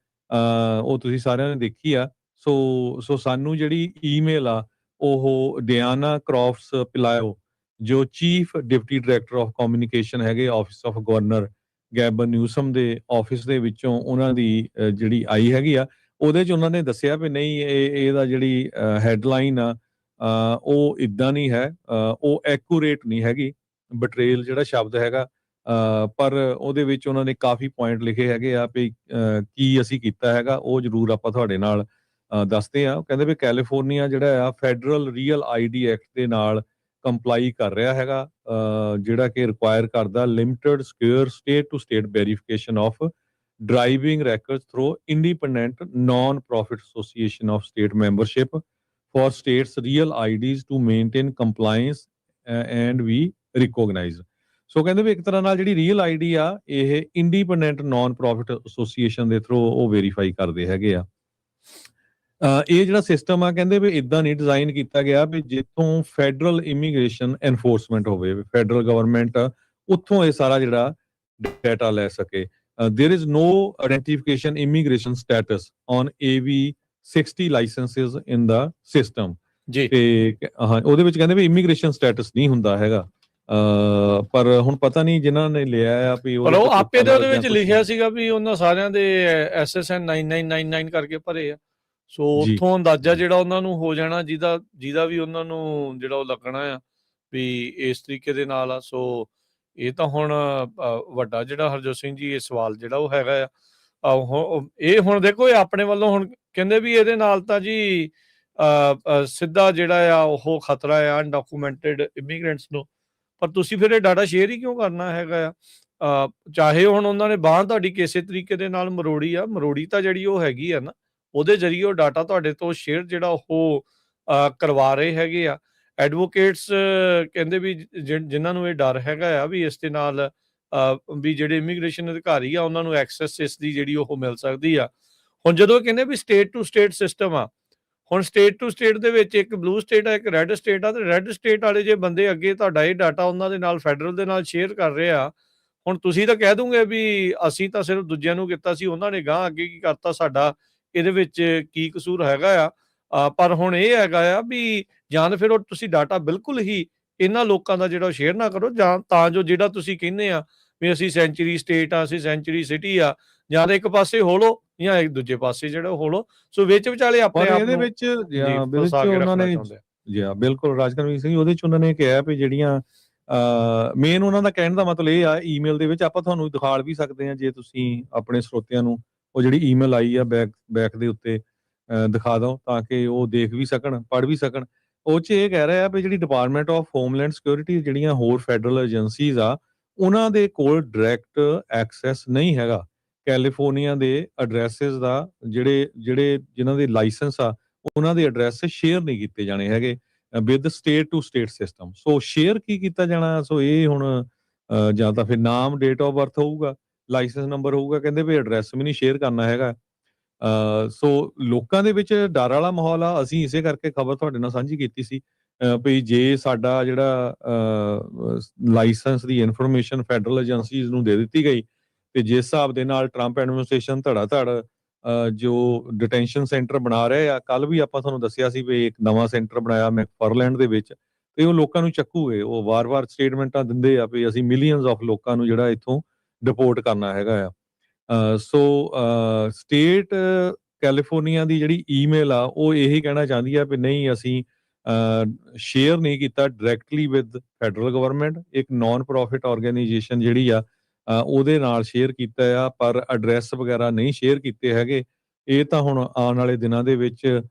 ਉਹ ਤੁਸੀਂ ਸਾਰਿਆਂ ਨੇ ਦੇਖੀ ਆ। ਸੋ ਸਾਨੂੰ ਜਿਹੜੀ ਈਮੇਲ ਆ ਉਹ ਡਿਆਨਾ ਕ੍ਰੌਫਟਸ ਪਿਲਾਇਓ, ਜੋ chief deputy director of communication ਹੈਗੇ ਆਫਿਸ ਆਫ ਗਵਰਨਰ ਗੈਬਨ ਨਿਊਸਮ ਦੇ ਆਫਿਸ ਦੇ ਵਿੱਚੋਂ ਉਹਨਾਂ ਦੀ ਜਿਹੜੀ ਆਈ ਹੈਗੀ ਆ, ਉਹਦੇ 'ਚ ਉਹਨਾਂ ਨੇ ਦੱਸਿਆ ਵੀ ਨਹੀਂ, ਇਹਦਾ ਜਿਹੜੀ ਹੈਡਲਾਈਨ ਆ ਉਹ ਇੱਦਾਂ ਨਹੀਂ ਹੈ, ਉਹ ਐਕੂਰੇਟ ਨਹੀਂ ਹੈਗੀ, ਬਟਰੇਲ ਜਿਹੜਾ ਸ਼ਬਦ ਹੈਗਾ, ਪਰ ਉਹਦੇ ਵਿੱਚ ਉਹਨਾਂ ਨੇ ਕਾਫੀ ਪੁਆਇੰਟ ਲਿਖੇ ਹੈਗੇ ਆ ਵੀ ਕੀ ਅਸੀਂ ਕੀਤਾ ਹੈਗਾ, ਉਹ ਜ਼ਰੂਰ ਆਪਾਂ ਤੁਹਾਡੇ ਨਾਲ ਦੱਸਦੇ ਆ। ਕਹਿੰਦੇ ਵੀ ਕੈਲੀਫੋਰਨੀਆ ਜਿਹੜਾ ਆ ਫੈਡਰਲ ਰੀਅਲ ID ਐਕਟ ਦੇ ਨਾਲ ਕੰਪਲਾਈ ਕਰ ਰਿਹਾ ਹੈਗਾ, ਜਿਹੜਾ ਕਿ ਰਿਕੁਆਇਰ ਕਰਦਾ limited secure state to state verification of driving records through independent non profit association of state membership for states real IDs to maintain compliance and we recognize. So ਕਹਿੰਦੇ ਵੀ ਇੱਕ ਤਰ੍ਹਾਂ ਨਾਲ ਜਿਹੜੀ ਰੀਅਲ ID ਆ, ਇਹ independent non profit association ਦੇ through ਉਹ ਵੈਰੀਫਾਈ ਕਰਦੇ ਹੈਗੇ ਆ। ਇਹ ਜਿਹੜਾ ਸਿਸਟਮ ਆ, ਕਹਿੰਦੇ ਵੀ ਇਦਾਂ ਨਹੀਂ ਡਿਜ਼ਾਈਨ ਕੀਤਾ ਗਿਆ ਵੀ ਜਿੱਥੋਂ ਫੈਡਰਲ ਇਮੀਗ੍ਰੇਸ਼ਨ ਐਨਫੋਰਸਮੈਂਟ ਹੋਵੇ, ਫੈਡਰਲ ਗਵਰਨਮੈਂਟ ਉੱਥੋਂ ਇਹ ਸਾਰਾ ਜਿਹੜਾ ਡਾਟਾ ਲੈ ਸਕੇ। There is no identification immigration status on AB 60 licences in the system ਜੀ। ਤੇ ਹਾਂ, ਉਹਦੇ ਵਿੱਚ ਕਹਿੰਦੇ ਵੀ ਇਮੀਗ੍ਰੇਸ਼ਨ ਸਟੇਟਸ ਨਹੀਂ ਹੁੰਦਾ ਹੈਗਾ, ਪਰ ਹੁਣ ਪਤਾ ਨਹੀਂ ਜਿਨ੍ਹਾਂ ਨੇ ਲਿਆ ਆ ਵੀ ਪਰ ਉਹ ਆਪੇ ਦੇ ਉਹਦੇ ਵਿੱਚ ਲਿਖਿਆ ਸੀਗਾ ਵੀ ਉਹਨਾਂ ਸਾਰਿਆਂ ਦੇ SSN 9999 ਕਰਕੇ ਭਰੇ ਆ। ਸੋ ਉੱਥੋਂ ਅੰਦਾਜ਼ਾ ਜਿਹੜਾ ਉਹਨਾਂ ਨੂੰ ਹੋ ਜਾਣਾ ਜਿਹਦਾ ਵੀ ਉਹਨਾਂ ਨੂੰ ਜਿਹੜਾ ਉਹ ਲੱਗਣਾ ਆ ਵੀ ਇਸ ਤਰੀਕੇ ਦੇ ਨਾਲ ਆ। ਸੋ ਇਹ ਤਾਂ ਹੁਣ ਵੱਡਾ ਜਿਹੜਾ ਹਰਜੋਤ ਸਿੰਘ ਜੀ ਇਹ ਸਵਾਲ ਜਿਹੜਾ ਉਹ ਹੈਗਾ ਆ, ਇਹ ਹੁਣ ਦੇਖੋ, ਇਹ ਆਪਣੇ ਵੱਲੋਂ ਹੁਣ ਕਹਿੰਦੇ ਵੀ ਇਹਦੇ ਨਾਲ ਤਾਂ ਜੀ ਸਿੱਧਾ ਜਿਹੜਾ ਆ ਉਹ ਖਤਰਾ ਆ ਅਨਡਾਕੂਮੈਂਟਡ ਇਮੀਗ੍ਰੈਂਟਸ ਨੂੰ। ਪਰ ਤੁਸੀਂ ਫਿਰ ਇਹ ਡਾਟਾ ਸ਼ੇਅਰ ਹੀ ਕਿਉਂ ਕਰਨਾ ਹੈਗਾ ਆ? ਚਾਹੇ ਹੁਣ ਉਹਨਾਂ ਨੇ ਬਾਂਹ ਤੁਹਾਡੀ ਕਿਸੇ ਤਰੀਕੇ ਦੇ ਨਾਲ ਮਰੋੜੀ ਤਾਂ ਜਿਹੜੀ ਉਹ ਹੈਗੀ ਆ ਨਾ, ਉਹਦੇ ਜ਼ਰੀਏ ਉਹ ਡਾਟਾ ਤੁਹਾਡੇ ਤੋਂ ਸ਼ੇਅਰ ਜਿਹੜਾ ਉਹ ਕਰਵਾ ਰਹੇ ਹੈਗੇ ਆ। ਐਡਵੋਕੇਟਸ ਕਹਿੰਦੇ ਵੀ ਜਿਨ੍ਹਾਂ ਨੂੰ ਇਹ ਡਰ ਹੈਗਾ ਆ ਵੀ ਇਸ ਦੇ ਨਾਲ ਵੀ ਜਿਹੜੇ ਇਮੀਗ੍ਰੇਸ਼ਨ ਅਧਿਕਾਰੀ ਆ ਉਹਨਾਂ ਨੂੰ ਐਕਸੈਸ ਇਸ ਦੀ ਜਿਹੜੀ ਉਹ ਮਿਲ ਸਕਦੀ ਆ। ਹੁਣ ਜਦੋਂ ਕਹਿੰਦੇ ਵੀ ਸਟੇਟ ਟੂ ਸਟੇਟ ਸਿਸਟਮ ਆ, ਹੁਣ ਸਟੇਟ ਟੂ ਸਟੇਟ ਦੇ ਵਿੱਚ ਇੱਕ ਬਲੂ ਸਟੇਟ ਆ, ਇੱਕ ਰੈੱਡ ਸਟੇਟ ਆ, ਤੇ ਰੈੱਡ ਸਟੇਟ ਵਾਲੇ ਜੇ ਬੰਦੇ ਅੱਗੇ ਤੁਹਾਡਾ ਇਹ ਡਾਟਾ ਉਹਨਾਂ ਦੇ ਨਾਲ ਫੈਡਰਲ ਦੇ ਨਾਲ ਸ਼ੇਅਰ ਕਰ ਰਹੇ ਆ, ਹੁਣ ਤੁਸੀਂ ਤਾਂ ਕਹਿ ਦੋਗੇ ਵੀ ਅਸੀਂ ਤਾਂ ਸਿਰਫ ਦੂਜਿਆਂ ਨੂੰ ਕੀਤਾ ਸੀ, ਉਹਨਾਂ ਨੇ ਗਾਂਹ ਅੱਗੇ ਕੀ ਕਰਤਾ, ਸਾਡਾ ਇਹਦੇ ਵਿੱਚ ਕੀ ਕਸੂਰ ਹੈਗਾ ਆ। ਪਰ ਹੁਣ ਇਹ ਹੈਗਾ ਆ ਵੀ ਜਾਂ ਤਾਂ ਫਿਰ ਉਹ ਤੁਸੀਂ ਡਾਟਾ ਬਿਲਕੁਲ ਹੀ ਇਹਨਾਂ ਲੋਕਾਂ ਦਾ ਜਿਹੜਾ ਸ਼ੇਅਰ ਨਾ ਕਰੋ, ਜਾਂ ਤਾਂ ਜੋ ਜਿਹੜਾ ਤੁਸੀਂ ਕਹਿੰਦੇ ਆ ਵੀ ਅਸੀਂ ਸੈਂਚੁਰੀ ਸਟੇਟ ਆ, ਅਸੀਂ ਸੈਂਚੁਰੀ ਸਿਟੀ ਆ, ਜਾਂ ਤਾਂ ਇੱਕ ਪਾਸੇ ਹੋ ਲੋ ਜਾਂ ਇੱਕ ਦੂਜੇ ਪਾਸੇ ਜਿਹੜਾ ਹੋ ਲੋ। ਸੋ ਵਿੱਚ ਵਿਚਾਲੇ ਆਪਣੇ ਆਪ ਇਹਦੇ ਵਿੱਚ ਉਹਨਾਂ ਨੇ ਬਿਲਕੁਲ ਰਾਜਕਰਮੀਤ ਸਿੰਘ, ਉਹਦੇ ਚ ਉਹਨਾਂ ਨੇ ਕਿਹਾ ਵੀ ਜਿਹੜੀਆਂ ਮੇਨ ਉਹਨਾਂ ਦਾ ਕਹਿਣ ਦਾ ਮਤਲਬ ਇਹ ਆ, ਈਮੇਲ ਦੇ ਵਿੱਚ ਆਪਾਂ ਤੁਹਾਨੂੰ ਦਿਖਾ ਵੀ ਸਕਦੇ ਹਾਂ, ਜੇ ਤੁਸੀਂ ਆਪਣੇ ਸਰੋਤਿਆਂ ਨੂੰ ਉਹ ਜਿਹੜੀ ਈਮੇਲ ਆਈ ਆ ਬੈਕ ਦੇ ਉੱਤੇ ਦਿਖਾ ਦਿਓ ਤਾਂ ਕਿ ਉਹ ਦੇਖ ਵੀ ਸਕਣ, ਪੜ੍ਹ ਵੀ ਸਕਣ। ਉਹ 'ਚ ਇਹ ਕਹਿ ਰਿਹਾ ਵੀ ਜਿਹੜੀ ਡਿਪਾਰਟਮੈਂਟ ਆਫ ਹੋਮਲੈਂਡ ਸਿਕਿਉਰਿਟੀ, ਜਿਹੜੀਆਂ ਹੋਰ ਫੈਡਰਲ ਏਜੰਸੀਜ਼ ਆ, ਉਹਨਾਂ ਦੇ ਕੋਲ ਡਾਇਰੈਕਟ ਐਕਸੈਸ ਨਹੀਂ ਹੈਗਾ ਕੈਲੀਫੋਰਨੀਆ ਦੇ ਐਡਰੈਸਿਸ ਦਾ, ਜਿਨ੍ਹਾਂ ਦੇ ਲਾਇਸੈਂਸ ਆ ਉਹਨਾਂ ਦੇ ਐਡਰੈਸ ਸ਼ੇਅਰ ਨਹੀਂ ਕੀਤੇ ਜਾਣੇ ਹੈਗੇ with state to state system. So share ਕੀ ਕੀਤਾ ਜਾਣਾ? ਸੋ ਇਹ ਹੁਣ ਜਾਂ ਤਾਂ ਫਿਰ ਨਾਮ, ਡੇਟ ਆਫ ਬਰਥ ਹੋਊਗਾ, ਲਾਇਸੈਂਸ ਨੰਬਰ ਹੋਊਗਾ, ਕਹਿੰਦੇ ਵੀ ਐਡਰੈਸ ਵੀ ਨਹੀਂ ਸ਼ੇਅਰ ਕਰਨਾ ਹੈਗਾ। ਸੋ ਲੋਕਾਂ ਦੇ ਵਿੱਚ ਡਰ ਵਾਲਾ ਮਾਹੌਲ ਆ। ਅਸੀਂ ਇਸੇ ਕਰਕੇ ਖਬਰ ਤੁਹਾਡੇ ਨਾਲ ਸਾਂਝੀ ਕੀਤੀ ਸੀ ਵੀ ਜੇ ਸਾਡਾ ਜਿਹੜਾ ਲਾਇਸੈਂਸ ਦੀ ਇਨਫੋਰਮੇਸ਼ਨ ਫੈਡਰਲ ਏਜੰਸੀਜ਼ ਨੂੰ ਦੇ ਦਿੱਤੀ ਗਈ ਤੇ ਜਿਸ ਹਿਸਾਬ ਦੇ ਨਾਲ ਟਰੰਪ ਐਡਮਿਨਿਸਟ੍ਰੇਸ਼ਨ ਧੜਾ-ਧੜ ਜੋ ਡਿਟੈਂਸ਼ਨ ਸੈਂਟਰ ਬਣਾ ਰਹੇ ਆ, ਕੱਲ ਵੀ ਆਪਾਂ ਤੁਹਾਨੂੰ ਦੱਸਿਆ ਸੀ ਵੀ ਇੱਕ ਨਵਾਂ ਸੈਂਟਰ ਬਣਾਇਆ ਮੈਕਫਾਰਲੈਂਡ ਦੇ ਵਿੱਚ, ਤੇ ਉਹ ਲੋਕਾਂ ਨੂੰ ਚੱਕੂਗੇ। ਉਹ ਵਾਰ-ਵਾਰ ਸਟੇਟਮੈਂਟਾਂ ਦਿੰਦੇ ਆ ਵੀ ਅਸੀਂ ਮਿਲੀਅਨਸ ਆਫ ਲੋਕਾਂ ਨੂੰ ਜਿਹੜਾ ਇੱਥੋਂ ਡਿਪੋਰਟ ਕਰਨਾ ਹੈਗਾ ਆ। ਸੋ ਸਟੇਟ ਕੈਲੀਫੋਰਨੀਆ ਦੀ ਜਿਹੜੀ ਈਮੇਲ ਆ ਉਹ ਇਹੀ ਕਹਿਣਾ ਚਾਹੁੰਦੀ ਆ ਵੀ ਨਹੀਂ, ਅਸੀਂ ਸ਼ੇਅਰ ਨਹੀਂ ਕੀਤਾ ਡਾਇਰੈਕਟਲੀ ਵਿਦ ਫੈਡਰਲ ਗਵਰਨਮੈਂਟ। ਇੱਕ ਨਾਨ ਪ੍ਰੋਫਿਟ ਆਰਗੇਨਾਈਜੇਸ਼ਨ ਜਿਹੜੀ ਆ ਉਹਦੇ ਨਾਲ ਸ਼ੇਅਰ ਕੀਤਾ ਆ, ਪਰ ਐਡਰੈਸ ਵਗੈਰਾ ਨਹੀਂ ਸ਼ੇਅਰ ਕੀਤੇ ਹੈਗੇ। ਇਹ ਤਾਂ ਹੁਣ ਆਉਣ ਵਾਲੇ ਦਿਨਾਂ ਦੇ ਵਿੱਚ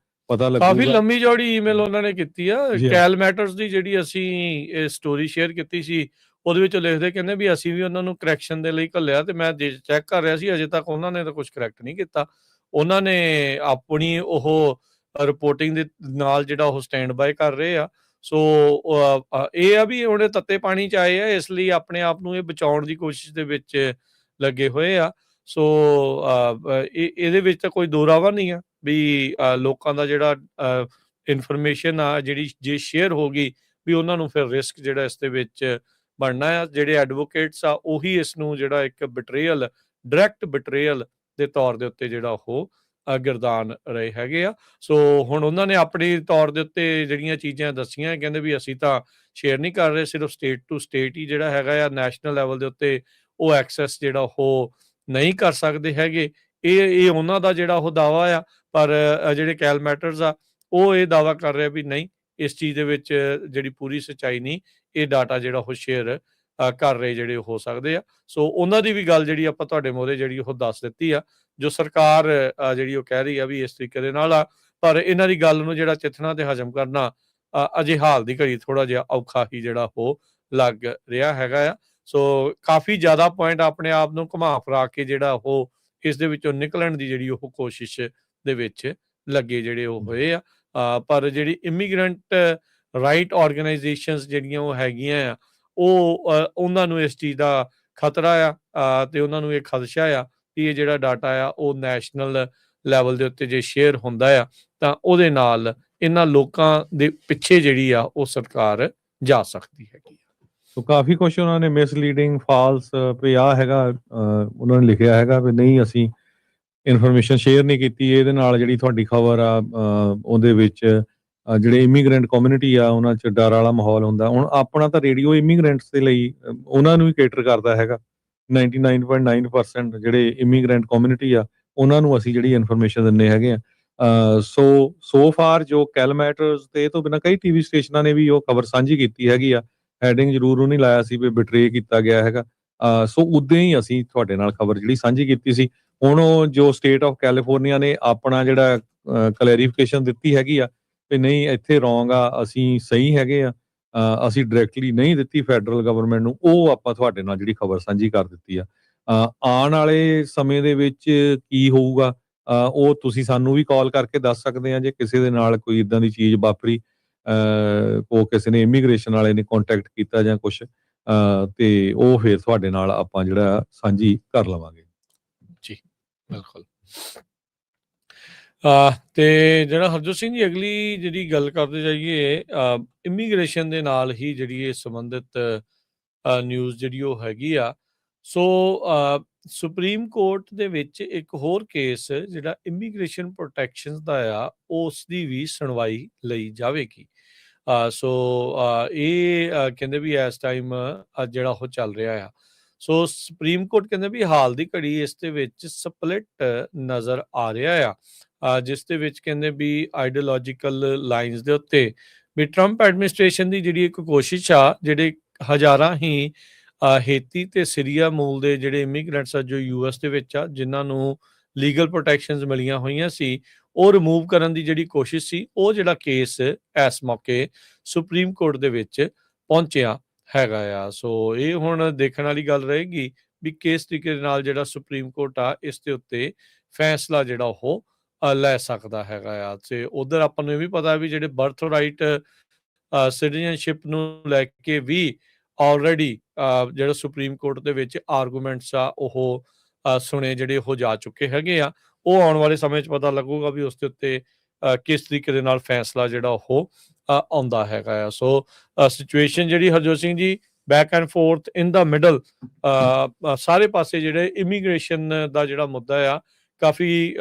ਪਤਾ ਕਾਫੀ ਲੱਗੂਗਾ। ਲੰਮੀ ਚੌੜੀ ਈਮੇਲ ਉਹਨਾਂ ਨੇ ਕੀਤੀ ਆ। ਜੀ ਹਾਂ। ਕੈਲ ਮੈਟਰਸ ਦੀ ਜਿਹੜੀ ਅਸੀਂ ਇਹ ਸਟੋਰੀ ਸ਼ੇਅਰ ਕੀਤੀ ਸੀ, ਉਹਦੇ ਵਿੱਚ ਲਿਖਦੇ ਕਹਿੰਦੇ ਵੀ ਅਸੀਂ ਵੀ ਉਹਨਾਂ ਨੂੰ ਕਰੈਕਸ਼ਨ ਦੇ ਲਈ ਘੱਲਿਆ, ਤੇ ਮੈਂ ਚੈੱਕ ਕਰ ਰਿਹਾ ਸੀ, ਅਜੇ ਤੱਕ ਉਹਨਾਂ ਨੇ ਤਾਂ ਕੁਝ ਕਰੈਕਟ ਨਹੀਂ ਕੀਤਾ। ਉਹਨਾਂ ਨੇ ਆਪਣੀ ਉਹ ਰਿਪੋਰਟਿੰਗ ਦੇ ਨਾਲ ਜਿਹੜਾ ਉਹ ਸਟੈਂਡ ਬਾਏ ਕਰ ਰਹੇ ਆ। ਸੋ ਇਹ ਆ ਵੀ ਹੁਣ ਤੱਤੇ ਪਾਣੀ 'ਚ ਆਏ ਆ, ਇਸ ਲਈ ਆਪਣੇ ਆਪ ਨੂੰ ਇਹ ਬਚਾਉਣ ਦੀ ਕੋਸ਼ਿਸ਼ ਦੇ ਵਿੱਚ ਲੱਗੇ ਹੋਏ ਆ। ਸੋ ਇਹਦੇ ਵਿੱਚ ਤਾਂ ਕੋਈ ਦੋਰਾਵਾ ਨਹੀਂ ਆ ਵੀ ਲੋਕਾਂ ਦਾ ਜਿਹੜਾ ਇਨਫੋਰਮੇਸ਼ਨ ਆ ਜਿਹੜੀ ਜੇ ਸ਼ੇਅਰ ਹੋ ਗਈ ਵੀ ਉਹਨਾਂ ਨੂੰ ਫਿਰ ਰਿਸਕ ਜਿਹੜਾ ਇਸ ਦੇ ਵਿੱਚ ਬਣਨਾ ਆ। ਜਿਹੜੇ ਐਡਵੋਕੇਟਸ ਆ ਉਹੀ ਇਸ ਨੂੰ ਜਿਹੜਾ ਇੱਕ ਬਿਟਰੇਅਲ, ਡਾਇਰੈਕਟ ਬਿਟਰੇਅਲ ਦੇ ਤੌਰ ਦੇ ਉੱਤੇ ਜਿਹੜਾ ਉਹ ਗਿਰਦਾਨ ਰਹੇ ਹੈਗੇ ਆ। ਸੋ ਹੁਣ ਉਹਨਾਂ ਨੇ ਆਪਣੀ ਤੌਰ ਦੇ ਉੱਤੇ ਜਿਹੜੀਆਂ ਚੀਜ਼ਾਂ ਦੱਸੀਆਂ, ਕਹਿੰਦੇ ਵੀ ਅਸੀਂ ਤਾਂ ਸ਼ੇਅਰ ਨਹੀਂ ਕਰ ਰਹੇ, ਸਿਰਫ ਸਟੇਟ ਟੂ ਸਟੇਟ ਹੀ ਜਿਹੜਾ ਹੈਗਾ ਆ, ਨੈਸ਼ਨਲ ਲੈਵਲ ਦੇ ਉੱਤੇ ਉਹ ਐਕਸੈਸ ਜਿਹੜਾ ਉਹ ਨਹੀਂ ਕਰ ਸਕਦੇ ਹੈਗੇ। ਇਹ ਉਹਨਾਂ ਦਾ ਜਿਹੜਾ ਉਹ ਦਾਵਾ ਆ, ਪਰ ਜਿਹੜੇ ਕੈਲ ਮੈਟਰਸ ਆ ਉਹ ਇਹ ਦਾਵਾ ਕਰ ਰਿਹਾ ਵੀ ਨਹੀਂ, ਇਸ ਚੀਜ਼ ਦੇ ਵਿੱਚ ਜਿਹੜੀ ਪੂਰੀ ਸੱਚਾਈ ਨਹੀਂ, ਇਹ ਡਾਟਾ ਜਿਹੜਾ ਉਹ ਸ਼ੇਅਰ ਕਰ ਰਹੇ ਜਿਹੜੇ ਹੋ ਸਕਦੇ ਆ। ਸੋ ਉਹਨਾਂ ਦੀ ਵੀ ਗੱਲ ਜਿਹੜੀ ਆਪਾਂ ਤੁਹਾਡੇ ਮੋਹਰੇ ਜਿਹੜੀ ਉਹ ਦੱਸ ਦਿੱਤੀ ਆ, ਜੋ ਸਰਕਾਰ ਜਿਹੜੀ ਉਹ ਕਹਿ ਰਹੀ ਆ ਵੀ ਇਸ ਤਰੀਕੇ ਦੇ ਨਾਲ ਆ, ਪਰ ਇਹਨਾਂ ਦੀ ਗੱਲ ਨੂੰ ਜਿਹੜਾ ਚਿੱਥਣਾ ਤੇ ਹਜਮ ਕਰਨਾ ਅਜੇ ਹਾਲ ਦੀ ਘੜੀ ਥੋੜਾ ਜਿਹਾ ਔਖਾ ਹੀ ਜਿਹੜਾ ਉਹ ਲੱਗ ਰਿਹਾ ਹੈਗਾ ਆ। ਸੋ ਕਾਫੀ ਜ਼ਿਆਦਾ ਪੁਆਇੰਟ ਆਪਣੇ ਆਪ ਨੂੰ ਘੁਮਾ ਫਿਰਾ ਕੇ ਜਿਹੜਾ ਉਹ ਇਸ ਦੇ ਵਿੱਚੋਂ ਨਿਕਲਣ ਦੀ ਜਿਹੜੀ ਉਹ ਕੋਸ਼ਿਸ਼ ਦੇ ਵਿੱਚ ਲੱਗੇ ਜਿਹੜੇ ਉਹ ਹੋਏ ਆ। ਪਰ ਜਿਹੜੀ ਇਮੀਗ੍ਰੈਂਟ ਰਾਈਟ ਆਰਗੇਨਾਈਜੇਸ਼ਨਸ ਜਿਹੜੀਆਂ ਉਹ ਹੈਗੀਆਂ ਆ, ਉਹ ਉਹਨਾਂ ਨੂੰ ਇਸ ਚੀਜ਼ ਦਾ ਖਤਰਾ ਆ ਤੇ ਉਹਨਾਂ ਨੂੰ ਇਹ ਖਦਸ਼ਾ ਆ ਕਿ ਇਹ ਜਿਹੜਾ ਡਾਟਾ ਆ ਉਹ ਨੈਸ਼ਨਲ ਲੈਵਲ ਦੇ ਉੱਤੇ ਜੇ ਸ਼ੇਅਰ ਹੁੰਦਾ ਆ ਤਾਂ ਉਹਦੇ ਨਾਲ ਇਹਨਾਂ ਲੋਕਾਂ ਦੇ ਪਿੱਛੇ ਜਿਹੜੀ ਆ ਉਹ ਸਰਕਾਰ ਜਾ ਸਕਦੀ ਹੈਗੀ। ਸੋ ਕਾਫੀ ਕੁਛ ਉਹਨਾਂ ਨੇ ਮਿਸਲੀਡਿੰਗ, ਫਾਲਸ ਵੀ ਆ ਹੈਗਾ, ਉਹਨਾਂ ਨੇ ਲਿਖਿਆ ਹੈਗਾ ਵੀ ਨਹੀਂ ਅਸੀਂ ਇਨਫੋਰਮੇਸ਼ਨ ਸ਼ੇਅਰ ਨਹੀਂ ਕੀਤੀ। ਇਹਦੇ ਨਾਲ ਜਿਹੜੀ ਤੁਹਾਡੀ ਖਬਰ ਆ ਉਹਦੇ ਵਿੱਚ ਜਿਹੜੇ ਇਮੀਗ੍ਰੈਂਟ ਕਮਿਊਨਿਟੀ ਆ ਉਹਨਾਂ 'ਚ ਡਰ ਵਾਲਾ ਮਾਹੌਲ ਹੁੰਦਾ। ਹੁਣ ਆਪਣਾ ਤਾਂ ਰੇਡੀਓ ਇਮੀਗ੍ਰੈਂਟਸ ਦੇ ਲਈ ਉਹਨਾਂ ਨੂੰ ਹੀ ਕੇਟਰ ਕਰਦਾ ਹੈਗਾ। 99.9% ਜਿਹੜੇ ਇਮੀਗ੍ਰੈਂਟ ਕਮਿਊਨਿਟੀ ਆ ਉਹਨਾਂ ਨੂੰ ਅਸੀਂ ਜਿਹੜੀ ਇਨਫੋਰਮੇਸ਼ਨ ਦਿੰਦੇ ਹੈਗੇ ਆ। ਸੋ ਫਾਰ ਜੋ ਕੈਲ ਮੈਟਰਸ ਤੇ ਇਹ ਤੋਂ ਬਿਨਾਂ ਕਈ ਟੀਵੀ ਸਟੇਸ਼ਨਾਂ ਨੇ ਵੀ ਉਹ ਖਬਰ ਸਾਂਝੀ ਕੀਤੀ ਹੈਗੀ ਆ। ਹੈਡਿੰਗ ਜ਼ਰੂਰ ਉਹ ਨਹੀਂ ਲਾਇਆ ਸੀ ਵੀ ਬਿਟਰੇ ਕੀਤਾ ਗਿਆ ਹੈਗਾ। ਸੋ ਉਦਾਂ ਹੀ ਅਸੀਂ ਤੁਹਾਡੇ ਨਾਲ ਖਬਰ ਜਿਹੜੀ ਸਾਂਝੀ ਕੀਤੀ ਸੀ। ਹੁਣ ਉਹ ਜੋ ਸਟੇਟ ਆਫ ਕੈਲੀਫੋਰਨੀਆ ਨੇ ਆਪਣਾ ਜਿਹੜਾ ਕਲੈਰੀਫਿਕੇਸ਼ਨ ਦਿੱਤੀ ਹੈਗੀ ਆ ਵੀ ਨਹੀਂ ਇੱਥੇ ਰੋਂਗ ਆ, ਅਸੀਂ ਸਹੀ ਹੈਗੇ ਆ, ਅਸੀਂ ਡਾਇਰੈਕਟਲੀ ਨਹੀਂ ਦਿੱਤੀ ਫੈਡਰਲ ਗਵਰਨਮੈਂਟ ਨੂੰ, ਉਹ ਆਪਾਂ ਤੁਹਾਡੇ ਨਾਲ ਜਿਹੜੀ ਖਬਰ ਸਾਂਝੀ ਕਰ ਦਿੱਤੀ ਆ। ਆਉਣ ਵਾਲੇ ਸਮੇਂ ਦੇ ਵਿੱਚ ਕੀ ਹੋਊਗਾ ਉਹ ਤੁਸੀਂ ਸਾਨੂੰ ਵੀ ਕਾਲ ਕਰਕੇ ਦੱਸ ਸਕਦੇ ਆ। ਜੇ ਕਿਸੇ ਦੇ ਨਾਲ ਕੋਈ ਇਦਾਂ ਦੀ ਚੀਜ਼ ਵਾਪਰੀ, ਉਹ ਕਿਸੇ ਨੇ ਇਮੀਗ੍ਰੇਸ਼ਨ ਵਾਲੇ ਨੇ ਕੰਟੈਕਟ ਕੀਤਾ ਜਾਂ ਕੁਛ, ਤੇ ਉਹ ਫਿਰ ਤੁਹਾਡੇ ਨਾਲ ਆਪਾਂ ਜਿਹੜਾ ਸਾਂਝੀ ਕਰ ਲਵਾਂਗੇ। ਜੀ ਬਿਲਕੁਲ। ਤੇ ਜਿਹੜਾ ਹਰਜੋਤ ਸਿੰਘ ਜੀ ਅਗਲੀ ਜਿਹੜੀ ਗੱਲ ਕਰਦੇ ਜਾਈਏ ਇਮੀਗ੍ਰੇਸ਼ਨ ਦੇ ਨਾਲ ਹੀ ਜਿਹੜੀ ਇਹ ਸੰਬੰਧਿਤ ਨਿਊਜ਼ ਜਿਹੜੀ ਉਹ ਹੈਗੀ ਆ। ਸੋ ਸੁਪਰੀਮ ਕੋਰਟ ਦੇ ਵਿੱਚ ਇੱਕ ਹੋਰ ਕੇਸ ਜਿਹੜਾ ਇਮੀਗ੍ਰੇਸ਼ਨ ਪ੍ਰੋਟੈਕਸ਼ਨ ਦਾ ਆ, ਉਸ ਦੀ ਵੀ ਸੁਣਵਾਈ ਲਈ ਜਾਵੇਗੀ। ਸੋ ਇਹ ਕਹਿੰਦੇ ਵੀ ਇਸ ਟਾਈਮ ਜਿਹੜਾ ਉਹ ਚੱਲ ਰਿਹਾ ਆ। ਸੋ ਸੁਪਰੀਮ ਕੋਰਟ ਕਹਿੰਦੇ ਵੀ ਹਾਲ ਦੀ ਘੜੀ ਇਸ ਦੇ ਵਿੱਚ ਸਪਲਿਟ ਨਜ਼ਰ ਆ ਰਿਹਾ ਆ, ਜਿਸ ਦੇ ਵਿੱਚ ਕਹਿੰਦੇ ਵੀ ਆਈਡੀਓਲੋਜੀਕਲ ਲਾਈਨਸ ਦੇ ਉੱਤੇ ਵੀ ਟਰੰਪ ਐਡਮਿਨਿਸਟ੍ਰੇਸ਼ਨ ਦੀ ਜਿਹੜੀ ਇੱਕ ਕੋਸ਼ਿਸ਼ ਆ, ਜਿਹੜੇ ਹਜ਼ਾਰਾਂ ਹੀ ਹੇਤੀ ਤੇ ਸੀਰੀਆ ਮੂਲ ਦੇ ਜਿਹੜੇ ਇਮੀਗ੍ਰੈਂਟਸ ਆ ਜੋ ਯੂਐਸ ਦੇ ਵਿੱਚ ਆ, ਜਿਨ੍ਹਾਂ ਨੂੰ ਲੀਗਲ ਪ੍ਰੋਟੈਕਸ਼ਨਸ ਮਿਲੀਆਂ ਹੋਈਆਂ ਸੀ, ਉਹ ਰਿਮੂਵ ਕਰਨ ਦੀ ਜਿਹੜੀ ਕੋਸ਼ਿਸ਼ ਸੀ, ਉਹ ਜਿਹੜਾ ਕੇਸ ਇਸ ਮੌਕੇ ਸੁਪਰੀਮ ਕੋਰਟ ਦੇ ਵਿੱਚ ਪਹੁੰਚਿਆ ਹੈਗਾ ਆ। ਸੋ ਇਹ ਹੁਣ ਦੇਖਣ ਵਾਲੀ ਗੱਲ ਰਹੇਗੀ ਵੀ ਕਿਸ ਤਰੀਕੇ ਦੇ ਨਾਲ ਜਿਹੜਾ ਸੁਪਰੀਮ ਕੋਰਟ ਆ ਇਸ ਦੇ ਉੱਤੇ ਫੈਸਲਾ ਜਿਹੜਾ ਉਹ ਲੈ ਸਕਦਾ ਹੈਗਾ ਆ। ਤੇ ਉਧਰ ਆਪਾਂ ਨੂੰ ਇਹ ਵੀ ਪਤਾ ਵੀ ਜਿਹੜੇ ਬਰਥ ਰਾਈਟ ਸਿਟੀਜ਼ਨਸ਼ਿਪ ਨੂੰ ਲੈ ਕੇ ਵੀ ਆਲਰੇਡੀ ਜਿਹੜਾ ਸੁਪਰੀਮ ਕੋਰਟ ਦੇ ਵਿੱਚ ਆਰਗੂਮੈਂਟਸ ਆ ਉਹ ਸੁਣੇ ਜਿਹੜੇ ਉਹ ਜਾ ਚੁੱਕੇ ਹੈਗੇ ਆ। ਉਹ ਆਉਣ ਵਾਲੇ ਸਮੇਂ 'ਚ ਪਤਾ ਲੱਗੂਗਾ ਵੀ ਉਸ ਦੇ ਉੱਤੇ ਕਿਸ ਤਰੀਕੇ ਦੇ ਨਾਲ ਫੈਸਲਾ ਜਿਹੜਾ ਉਹ ਆਉਂਦਾ ਹੈਗਾ ਆ। ਸੋ ਸਿਚੁਏਸ਼ਨ ਜਿਹੜੀ Harjot Singh ji back and fourth in the middle, ਸਾਰੇ ਪਾਸੇ ਜਿਹੜੇ ਇਮੀਗ੍ਰੇਸ਼ਨ ਦਾ ਜਿਹੜਾ ਮੁੱਦਾ ਆ ਕਾਫੀ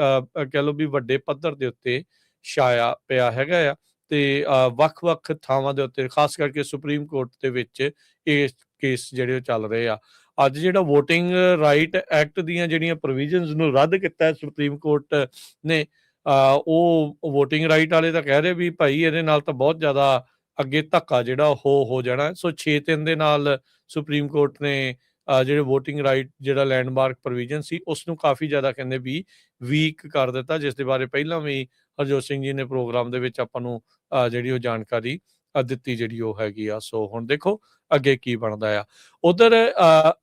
ਕਹਿ ਲਓ ਵੀ ਵੱਡੇ ਪੱਧਰ ਦੇ ਉੱਤੇ ਛਾਇਆ ਪਿਆ ਹੈਗਾ ਆ, ਤੇ ਵੱਖ-ਵੱਖ ਥਾਵਾਂ ਦੇ ਉੱਤੇ ਖਾਸ ਕਰਕੇ ਸੁਪਰੀਮ ਕੋਰਟ ਦੇ ਵਿੱਚ ਇਹ ਕੇਸ ਜਿਹੜੇ ਉਹ ਚੱਲ ਰਹੇ ਆ। ਅੱਜ ਜਿਹੜਾ ਵੋਟਿੰਗ ਰਾਈਟ ਐਕਟ ਦੀਆਂ ਜਿਹੜੀਆਂ ਪ੍ਰੋਵੀਜ਼ਨਸ ਨੂੰ ਰੱਦ ਕੀਤਾ ਸੁਪਰੀਮ ਕੋਰਟ ਨੇ, ਉਹ ਵੋਟਿੰਗ ਰਾਈਟ ਵਾਲੇ ਤਾਂ ਕਹਿ ਰਹੇ ਵੀ ਭਾਈ ਇਹਦੇ ਨਾਲ ਤਾਂ ਬਹੁਤ ਜ਼ਿਆਦਾ ਅੱਗੇ ਧੱਕਾ ਜਿਹੜਾ ਉਹ ਹੋ ਜਾਣਾ। ਸੋ 6-3 ਦੇ ਨਾਲ ਸੁਪਰੀਮ ਕੋਰਟ ਨੇ ਜਿਹੜੇ ਵੋਟਿੰਗ ਰਾਈਟ ਜਿਹੜਾ ਲੈਂਡਮਾਰਕ ਪ੍ਰੋਵੀਜ਼ਨ ਸੀ ਉਸ ਨੂੰ ਕਾਫੀ ਜ਼ਿਆਦਾ ਕਹਿੰਦੇ ਵੀ ਵੀਕ ਕਰ ਦਿੱਤਾ, ਜਿਸ ਦੇ ਬਾਰੇ ਪਹਿਲਾਂ ਵੀ ਹਰਜੋਤ ਸਿੰਘ ਜੀ ਨੇ ਪ੍ਰੋਗਰਾਮ ਦੇ ਵਿੱਚ ਆਪਾਂ ਨੂੰ ਜਿਹੜੀ ਉਹ ਜਾਣਕਾਰੀ ਦਿੱਤੀ ਜਿਹੜੀ ਉਹ ਹੈਗੀ ਆ। ਸੋ ਹੁਣ ਦੇਖੋ ਅੱਗੇ ਕੀ ਬਣਦਾ ਆ। ਉਧਰ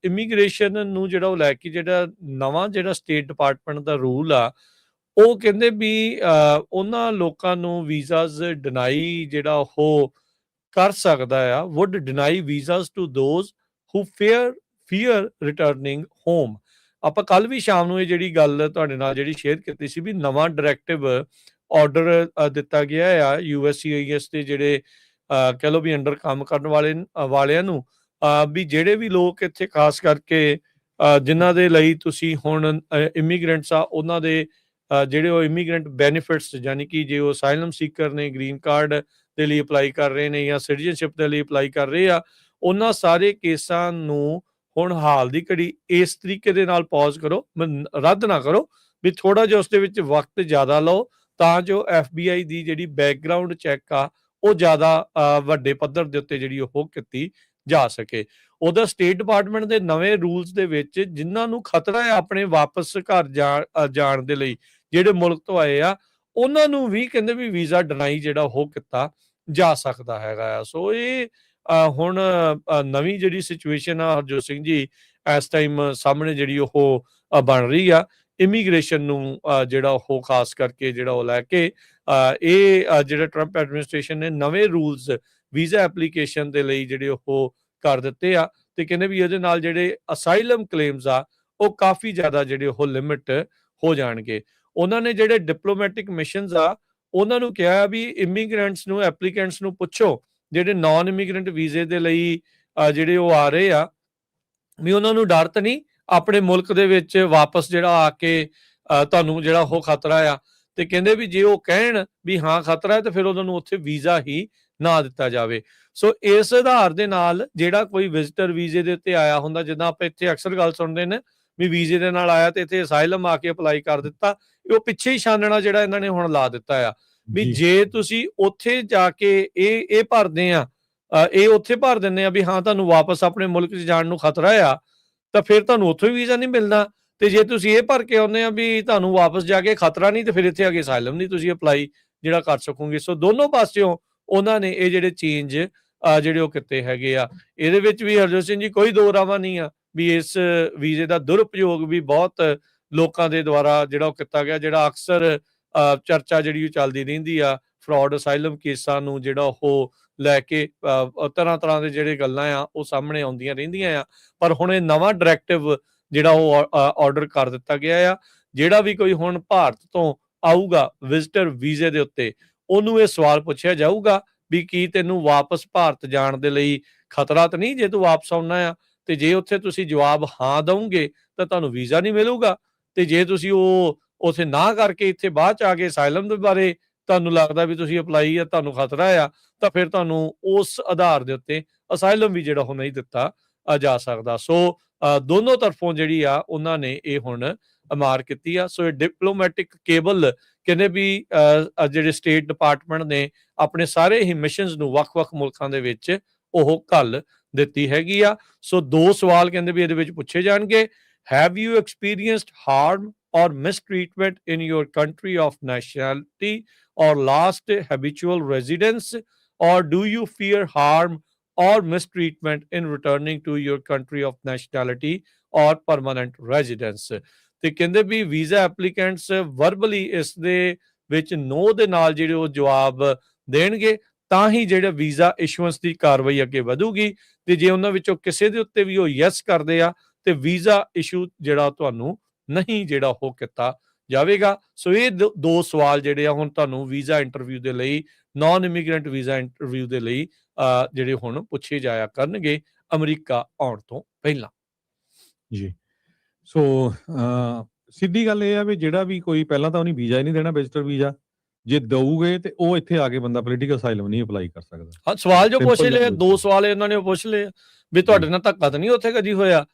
ਇਮੀਗ੍ਰੇਸ਼ਨ ਨੂੰ ਜਿਹੜਾ ਉਹ ਲੈ ਕੇ ਜਿਹੜਾ ਨਵਾਂ ਜਿਹੜਾ ਸਟੇਟ ਡਿਪਾਰਟਮੈਂਟ ਦਾ ਰੂਲ ਆ, ਉਹ ਕਹਿੰਦੇ ਵੀ ਉਹਨਾਂ ਲੋਕਾਂ ਨੂੰ ਵੀਜ਼ਾਸ ਡਿਨਾਈ ਜਿਹੜਾ ਉਹ ਕਰ ਸਕਦਾ ਆ, would deny visas to those who fear returning home. ਆਪਾਂ ਕੱਲ ਵੀ ਸ਼ਾਮ ਨੂੰ ਇਹ ਜਿਹੜੀ ਗੱਲ ਤੁਹਾਡੇ ਨਾਲ ਜਿਹੜੀ ਸ਼ੇਅਰ ਕੀਤੀ ਸੀ ਵੀ ਨਵਾਂ ਡਾਇਰੈਕਟਿਵ ਆਰਡਰ ਦਿੱਤਾ ਗਿਆ ਆ USCIS ਦੇ ਜਿਹੜੇ ਕਹਿ ਲਓ ਵੀ ਅੰਡਰ ਕੰਮ ਕਰਨ ਵਾਲਿਆਂ ਨੂੰ, ਵੀ ਜਿਹੜੇ ਵੀ ਲੋਕ ਇੱਥੇ ਖਾਸ ਕਰਕੇ ਜਿਨ੍ਹਾਂ ਦੇ ਲਈ ਤੁਸੀਂ ਹੁਣ ਇਮੀਗ੍ਰੈਂਟਸ ਆ, ਉਹਨਾਂ ਦੇ ਜਿਹੜੇ ਉਹ ਇਮੀਗ੍ਰੈਂਟ ਬੈਨੀਫਿਟਸ, ਯਾਨੀ ਕਿ ਜੇ ਉਹ ਅਸਾਈਲਮ ਸੀਕਰ ਨੇ, ਗ੍ਰੀਨ ਕਾਰਡ ਦੇ ਲਈ ਅਪਲਾਈ ਕਰ ਰਹੇ ਨੇ ਜਾਂ ਸਿਟੀਜ਼ਨਸ਼ਿਪ ਦੇ ਲਈ ਅਪਲਾਈ ਕਰ ਰਹੇ ਆ, ਉਹਨਾਂ ਸਾਰੇ ਕੇਸਾਂ ਨੂੰ ਹੁਣ ਹਾਲ ਦੀ ਘੜੀ ਇਸ ਤਰੀਕੇ ਦੇ ਨਾਲ ਪੌਜ਼ ਕਰੋ, ਰੱਦ ਨਾ ਕਰੋ, ਵੀ ਥੋੜਾ ਜਿਹਾ ਉਸ ਦੇ ਵਿੱਚ ਵਕਤ ਜ਼ਿਆਦਾ ਲਓ ਤਾਂ ਜੋ FBI ਦੀ ਜਿਹੜੀ ਬੈਕਗਰਾਊਂਡ ਚੈੱਕ ਆ ਉਹ ਜ਼ਿਆਦਾ ਵੱਡੇ ਪੱਧਰ ਦੇ ਉੱਤੇ ਜਿਹੜੀ ਉਹ ਕੀਤੀ ਜਾ ਸਕੇ। ਉਹਦਾ ਸਟੇਟ ਡਿਪਾਰਟਮੈਂਟ ਦੇ ਨਵੇਂ ਰੂਲਸ ਦੇ ਵਿੱਚ ਜਿਨ੍ਹਾਂ ਨੂੰ ਖਤਰਾ ਹੈ ਆਪਣੇ ਵਾਪਸ ਘਰ ਜਾਣ ਦੇ ਲਈ, ਜਿਹੜੇ ਮੁਲਕ ਤੋਂ ਆਏ ਆ, ਉਹਨਾਂ ਨੂੰ ਵੀ ਕਹਿੰਦੇ ਵੀ ਵੀਜ਼ਾ ਡਿਨਾਈ ਜਿਹੜਾ ਉਹ ਕੀਤਾ ਜਾ ਸਕਦਾ ਹੈਗਾ ਆ। ਸੋ ਇਹ ਹੁਣ ਨਵੀਂ ਜਿਹੜੀ ਸਿਚੁਏਸ਼ਨ ਆ ਹਰਜੋਤ ਸਿੰਘ ਜੀ ਇਸ ਟਾਈਮ ਸਾਹਮਣੇ ਜਿਹੜੀ ਉਹ ਬਣ ਰਹੀ ਆ ਇਮੀਗ੍ਰੇਸ਼ਨ ਨੂੰ ਜਿਹੜਾ ਉਹ ਖਾਸ ਕਰਕੇ ਜਿਹੜਾ ਉਹ ਲੈ ਕੇ ਇਹ ਜਿਹੜਾ ਟਰੰਪ ਐਡਮਿਨਿਸਟ੍ਰੇਸ਼ਨ ਨੇ ਨਵੇਂ ਰੂਲਸ ਵੀਜ਼ਾ ਐਪਲੀਕੇਸ਼ਨ ਦੇ ਲਈ ਜਿਹੜੇ ਉਹ ਕਰ ਦਿੱਤੇ ਆ, ਤੇ ਕਹਿੰਦੇ ਵੀ ਇਹਦੇ ਨਾਲ ਜਿਹੜੇ ਅਸਾਈਲਮ ਕਲੇਮਸ ਆ ਉਹ ਕਾਫੀ ਜ਼ਿਆਦਾ ਜਿਹੜੇ ਉਹ ਲਿਮਿਟ ਹੋ ਜਾਣਗੇ। ਉਹਨਾਂ ਨੇ ਜਿਹੜੇ ਡਿਪਲੋਮੈਟਿਕ ਮਿਸ਼ਨਸ ਆ ਉਹਨਾਂ ਨੂੰ ਕਿਹਾ ਵੀ ਇਮੀਗ੍ਰੈਂਟਸ ਨੂੰ, ਐਪਲੀਕੈਂਟਸ ਨੂੰ ਪੁੱਛੋ ਜਿਹੜੇ ਨਾਨ ਇਮੀਗ੍ਰੈਂਟ ਵੀਜ਼ੇ ਦੇ ਲਈ ਜਿਹੜੇ ਉਹ ਆ ਰਹੇ ਆ, ਵੀ ਉਹਨਾਂ ਨੂੰ ਡਰ ਤਾਂ ਨਹੀਂ ਆਪਣੇ ਮੁਲਕ ਦੇ ਵਿੱਚ ਵਾਪਸ ਜਿਹੜਾ ਆ ਕੇ ਤੁਹਾਨੂੰ ਜਿਹੜਾ ਉਹ ਖਤਰਾ ਆ, ਤੇ ਕਹਿੰਦੇ ਵੀ ਜੇ ਉਹ ਕਹਿਣ ਵੀ ਹਾਂ ਖਤਰਾ ਹੈ ਤੇ ਫਿਰ ਉਹਨਾਂ ਨੂੰ ਉੱਥੇ ਵੀਜ਼ਾ ਹੀ ਨਾ ਦਿੱਤਾ ਜਾਵੇ। ਸੋ ਇਸ ਆਧਾਰ ਦੇ ਨਾਲ ਜਿਹੜਾ ਕੋਈ ਵਿਜ਼ਟਰ ਵੀਜ਼ੇ ਦੇ ਉੱਤੇ ਆਇਆ ਹੁੰਦਾ, ਜਿੱਦਾਂ ਆਪਾਂ ਇੱਥੇ ਅਕਸਰ ਗੱਲ ਸੁਣਦੇ ਨੇ ਵੀ ਵੀਜ਼ੇ ਦੇ ਨਾਲ ਆਇਆ ਤੇ ਇੱਥੇ ਅਸਾਈਲਮ ਆ ਕੇ ਅਪਲਾਈ ਕਰ ਦਿੱਤਾ, ਉਹ ਪਿੱਛੇ ਹੀ ਛਾਨਣਾ ਜਿਹੜਾ ਇਹਨਾਂ ਨੇ ਹੁਣ ਲਾ ਦਿੱਤਾ ਆ ਵੀ ਜੇ ਤੁਸੀਂ ਉੱਥੇ ਜਾ ਕੇ ਇਹ ਭਰਦੇ ਆ, ਇਹ ਉੱਥੇ ਭਰ ਦਿੰਦੇ ਆ ਵੀ ਹਾਂ ਤੁਹਾਨੂੰ ਵਾਪਸ ਆਪਣੇ ਮੁਲਕ 'ਚ ਜਾਣ ਨੂੰ ਖਤਰਾ ਆ, ਤਾਂ ਫਿਰ ਤੁਹਾਨੂੰ ਉੱਥੋਂ ਹੀ ਵੀਜ਼ਾ ਨਹੀਂ ਮਿਲਦਾ, ਤੇ ਜੇ ਤੁਸੀਂ ਇਹ ਭਰ ਕੇ ਆਉਂਦੇ ਆ ਵੀ ਤੁਹਾਨੂੰ ਵਾਪਸ ਜਾ ਕੇ ਖਤਰਾ ਨਹੀਂ, ਤੇ ਫਿਰ ਇੱਥੇ ਆ ਕੇ ਅਸਾਈਲਮ ਨਹੀਂ ਤੁਸੀਂ ਅਪਲਾਈ ਜਿਹੜਾ ਕਰ ਸਕੋਗੇ। ਸੋ ਦੋਨੋਂ ਪਾਸਿਓਂ ਉਹਨਾਂ ਨੇ ਇਹ ਜਿਹੜੇ ਚੇਂਜ ਜਿਹੜੇ ਉਹ ਕੀਤੇ ਹੈਗੇ ਆ। ਇਹਦੇ ਵਿੱਚ ਵੀ ਹਰਜੋਤ ਸਿੰਘ ਜੀ ਕੋਈ ਦੋ ਰਾਵਾਂ ਨਹੀਂ ਆ ਵੀ ਇਸ ਵੀਜ਼ੇ ਦਾ ਦੁਰਉਪਯੋਗ ਵੀ ਬਹੁਤ ਲੋਕਾਂ ਦੇ ਦੁਆਰਾ ਜਿਹੜਾ ਉਹ ਕੀਤਾ ਗਿਆ, ਜਿਹੜਾ ਅਕਸਰ ਚਰਚਾ ਜਿਹੜੀ ਉਹ ਚੱਲਦੀ ਰਹਿੰਦੀ ਆ ਫਰਾਡ ਅਸਾਈਲਮ ਕੇਸਾਂ ਨੂੰ ਜਿਹੜਾ ਉਹ ਲੈ ਕੇ ਤਰ੍ਹਾਂ ਦੇ ਜਿਹੜੇ ਗੱਲਾਂ ਆ ਉਹ ਸਾਹਮਣੇ ਆਉਂਦੀਆਂ ਰਹਿੰਦੀਆਂ ਆ। ਪਰ ਹੁਣ ਇਹ ਨਵਾਂ ਡਾਇਰੈਕਟਿਵ ਜਿਹੜਾ ਉਹ ਆਰਡਰ ਕਰ ਦਿੱਤਾ ਗਿਆ ਆ, ਜਿਹੜਾ ਵੀ ਕੋਈ ਹੁਣ ਭਾਰਤ ਤੋਂ ਆਊਗਾ ਵਿਜ਼ਟਰ ਵੀਜ਼ੇ ਦੇ ਉੱਤੇ, ਉਹਨੂੰ ਇਹ ਸਵਾਲ ਪੁੱਛਿਆ ਜਾਊਗਾ ਵੀ ਕੀ ਤੈਨੂੰ ਵਾਪਸ ਭਾਰਤ ਜਾਣ ਦੇ ਲਈ ਖਤਰਾ ਤਾਂ ਨਹੀਂ ਜੇ ਤੂੰ ਵਾਪਸ ਆਉਣਾ ਆ, ਤੇ ਜੇ ਉੱਥੇ ਤੁਸੀਂ ਜਵਾਬ ਹਾਂ ਦਓਗੇ ਤਾਂ ਤੁਹਾਨੂੰ ਵੀਜ਼ਾ ਨਹੀਂ ਮਿਲੂਗਾ, ਤੇ ਜੇ ਤੁਸੀਂ ਉਹ ਉੱਥੇ ਨਾ ਕਰਕੇ ਇੱਥੇ ਬਾਅਦ ਚ ਆ ਕੇ ਅਸਾਈਲਮ ਦੇ ਬਾਰੇ ਤੁਹਾਨੂੰ ਲੱਗਦਾ ਵੀ ਤੁਸੀਂ ਅਪਲਾਈ ਆ ਤੁਹਾਨੂੰ ਖਤਰਾ ਆ, ਤਾਂ ਫਿਰ ਤੁਹਾਨੂੰ ਉਸ ਆਧਾਰ ਦੇ ਉੱਤੇ ਅਸਾਈਲਮ ਵੀ ਜਿਹੜਾ ਉਹ ਨਹੀਂ ਦਿੱਤਾ ਜਾ ਸਕਦਾ। ਸੋ ਦੋਨੋਂ ਤਰਫੋਂ ਜਿਹੜੀ ਆ ਉਹਨਾਂ ਨੇ ਇਹ ਹੁਣ ਮਾਰ ਕੀਤੀ ਆ। ਸੋ ਇਹ ਡਿਪਲੋਮੈਟਿਕ ਕੇਬਲ ਕਹਿੰਦੇ ਵੀ ਜਿਹੜੇ ਸਟੇਟ ਡਿਪਾਰਟਮੈਂਟ ਨੇ ਆਪਣੇ ਸਾਰੇ ਹੀ ਮਿਸ਼ਨਸ ਨੂੰ ਵੱਖ-ਵੱਖ ਮੁਲਕਾਂ ਦੇ ਵਿੱਚ ਉਹ ਘੱਲ ਦਿੱਤੀ ਹੈਗੀ ਆ। ਸੋ ਦੋ ਸਵਾਲ ਕਹਿੰਦੇ ਵੀ ਇਹਦੇ ਵਿੱਚ ਪੁੱਛੇ ਜਾਣਗੇ। Have you experienced ਹਾਰਮ or mistreatment in your country of nationality or last habitual residence, or do you fear harm or mistreatment in returning to your country of nationality or permanent residence? ਤੇ ਕਹਿੰਦੇ ਵੀ visa applicants verbally ਇਸ ਦੇ ਵਿੱਚ ਨੋ ਦੇ ਨਾਲ ਜਿਹੜੇ ਉਹ ਜਵਾਬ ਦੇਣਗੇ ਤਾਂ ਹੀ ਜਿਹੜਾ ਵੀਜ਼ਾ ਇਸ਼ੂਐਂਸ ਦੀ ਕਾਰਵਾਈ ਅੱਗੇ ਵਧੂਗੀ, ਤੇ ਜੇ ਉਹਨਾਂ ਵਿੱਚੋਂ ਕਿਸੇ ਦੇ ਉੱਤੇ ਵੀ ਉਹ ਯੈਸ ਕਰਦੇ ਆ ਤੇ ਵੀਜ਼ਾ ਇਸ਼ੂ ਜਿਹੜਾ ਤੁਹਾਨੂੰ ਨਹੀਂ ਜਿਹੜਾ ਉਹ ਕੀਤਾ ਜਾਵੇਗਾ। ਸੋ ਇਹ ਦੋ ਸਵਾਲ ਜਿਹੜੇ ਆ ਹੁਣ ਤੁਹਾਨੂੰ ਵੀਜ਼ਾ ਇੰਟਰਵਿਊ ਦੇ ਲਈ, ਨਾਨ ਇਮੀਗ੍ਰੈਂਟ ਵੀਜ਼ਾ ਇੰਟਰਵਿਊ ਦੇ ਲਈ ਜਿਹੜੇ ਹੁਣ ਪੁੱਛੇ ਜਾਇਆ ਕਰਨਗੇ ਅਮਰੀਕਾ ਆਉਣ ਤੋਂ ਪਹਿਲਾਂ। ਜੀ। ਸੋ ਸਿੱਧੀ ਗੱਲ ਇਹ ਆ ਵੀ ਜਿਹੜਾ ਵੀ ਕੋਈ ਪਹਿਲਾਂ ਤਾਂ ਉਹਨੇ ਵੀਜ਼ਾ ਹੀ ਨਹੀਂ ਦੇਣਾ, ਵਿਜ਼ਟਰ ਵੀਜ਼ਾ। ਜੇ ਦਊਗੇ ਤੇ ਉਹ ਇੱਥੇ ਆ ਕੇ ਬੰਦਾ ਪੋਲੀਟੀਕਲ ਅਸਾਈਲਮ ਨਹੀਂ ਅਪਲਾਈ ਕਰ ਸਕਦਾ। ਹਾਂ, ਸਵਾਲ ਜੋ ਪੁੱਛ Simple ਲਏ, ਜਿਹੀ 2 ਸਵਾਲ ਇਹਨਾਂ ਨੇ ਪੁੱਛ ਲਏ ਵੀ ਤੁਹਾਡੇ ਨਾਲ ਧੱਕਾ ਤਾਂ ਨਹੀਂ ਉੱਥੇ ਕਦੀ ਹੋਇਆ?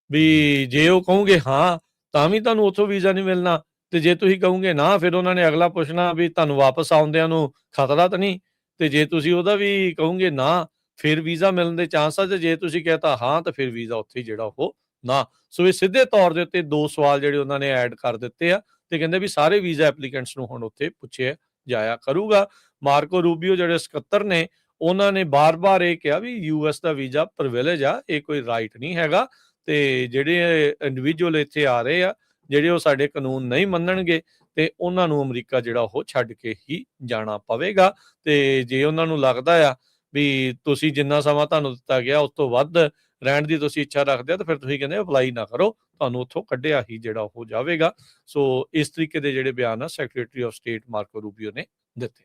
ਵੀ ਜੇ ਉਹ ਕਹੋਗੇ ਹਾਂ ਤਾਂ ਵੀ ਤੁਹਾਨੂੰ ਉੱਥੋਂ ਵੀਜ਼ਾ ਨਹੀਂ ਮਿਲਣਾ, ਤੇ ਜੇ ਤੁਸੀਂ ਕਹੋਗੇ ਨਾ ਫਿਰ ਉਹਨਾਂ ਨੇ ਅਗਲਾ ਪੁੱਛਣਾ ਵੀ ਤੁਹਾਨੂੰ ਵਾਪਸ ਆਉਂਦਿਆਂ ਨੂੰ ਖਤਰਾ ਤਾਂ ਨਹੀਂ? ਤੇ ਜੇ ਤੁਸੀਂ ਉਹਦਾ ਵੀ ਕਹੋਗੇ ਨਾ ਫਿਰ ਵੀਜ਼ਾ ਮਿਲਣ ਦੇ ਚਾਂਸ ਆ, ਤੇ ਜੇ ਤੁਸੀਂ ਕਹਤਾ ਹਾਂ ਤਾਂ ਫਿਰ ਵੀਜ਼ਾ ਉੱਥੇ ਹੀ ਜਿਹੜਾ ਉਹ ਨਾ। ਸੋ ਇਹ ਸਿੱਧੇ ਤੌਰ ਦੇ ਉੱਤੇ 2 ਸਵਾਲ ਜਿਹੜੇ ਉਹਨਾਂ ਨੇ ਐਡ ਕਰ ਦਿੱਤੇ ਆ, ਤੇ ਕਹਿੰਦੇ ਵੀ ਸਾਰੇ ਵੀਜ਼ਾ ਐਪਲੀਕੈਂਟਸ ਨੂੰ ਹੁਣ ਉੱਥੇ ਪੁੱਛਿਆ ਜਾਇਆ ਕਰੂਗਾ। ਮਾਰਕੋ ਰੂਬੀਓ ਜਿਹੜੇ ਸਕੱਤਰ ਨੇ, ਉਹਨਾਂ ਨੇ ਬਾਰ-ਬਾਰ ਇਹ ਕਿਹਾ ਵੀ ਯੂਐਸ ਦਾ ਵੀਜ਼ਾ ਪ੍ਰਿਵਿਲੇਜ ਆ, ਇਹ ਕੋਈ ਰਾਈਟ ਨਹੀਂ ਹੈਗਾ, ਤੇ ਜਿਹੜੇ ਇੰਡੀਵਿਜੂਅਲ ਇੱਥੇ ਆ ਰਹੇ ਆ, ਜਿਹੜੇ ਉਹ ਸਾਡੇ ਕਾਨੂੰਨ ਨਹੀਂ ਮੰਨਣਗੇ ਤੇ ਉਹਨਾਂ ਨੂੰ ਅਮਰੀਕਾ ਜਿਹੜਾ ਉਹ ਛੱਡ ਕੇ ਹੀ ਜਾਣਾ ਪਵੇਗਾ। ਤੇ ਜੇ ਉਹਨਾਂ ਨੂੰ ਲੱਗਦਾ ਆ ਵੀ ਤੁਸੀਂ ਜਿੰਨਾ ਸਮਾਂ ਤੁਹਾਨੂੰ ਦਿੱਤਾ ਗਿਆ ਉਸ ਤੋਂ ਵੱਧ ਰਹਿਣ ਦੀ ਤੁਸੀਂ ਇੱਛਾ ਰੱਖਦੇ ਹੋ, ਤਾਂ ਫਿਰ ਤੁਸੀਂ ਕਹਿੰਦੇ ਅਪਲਾਈ ਨਾ ਕਰੋ, ਤੁਹਾਨੂੰ ਉੱਥੋਂ ਕੱਢਿਆ ਹੀ ਜਿਹੜਾ ਉਹ ਜਾਵੇਗਾ। ਸੋ ਇਸ ਤਰੀਕੇ ਦੇ ਜਿਹੜੇ ਬਿਆਨ ਆ ਸੈਕਟਰੀ ਆਫ ਸਟੇਟ ਮਾਰਕੋ ਰੂਬੀਓ ਨੇ ਦਿੱਤੇ।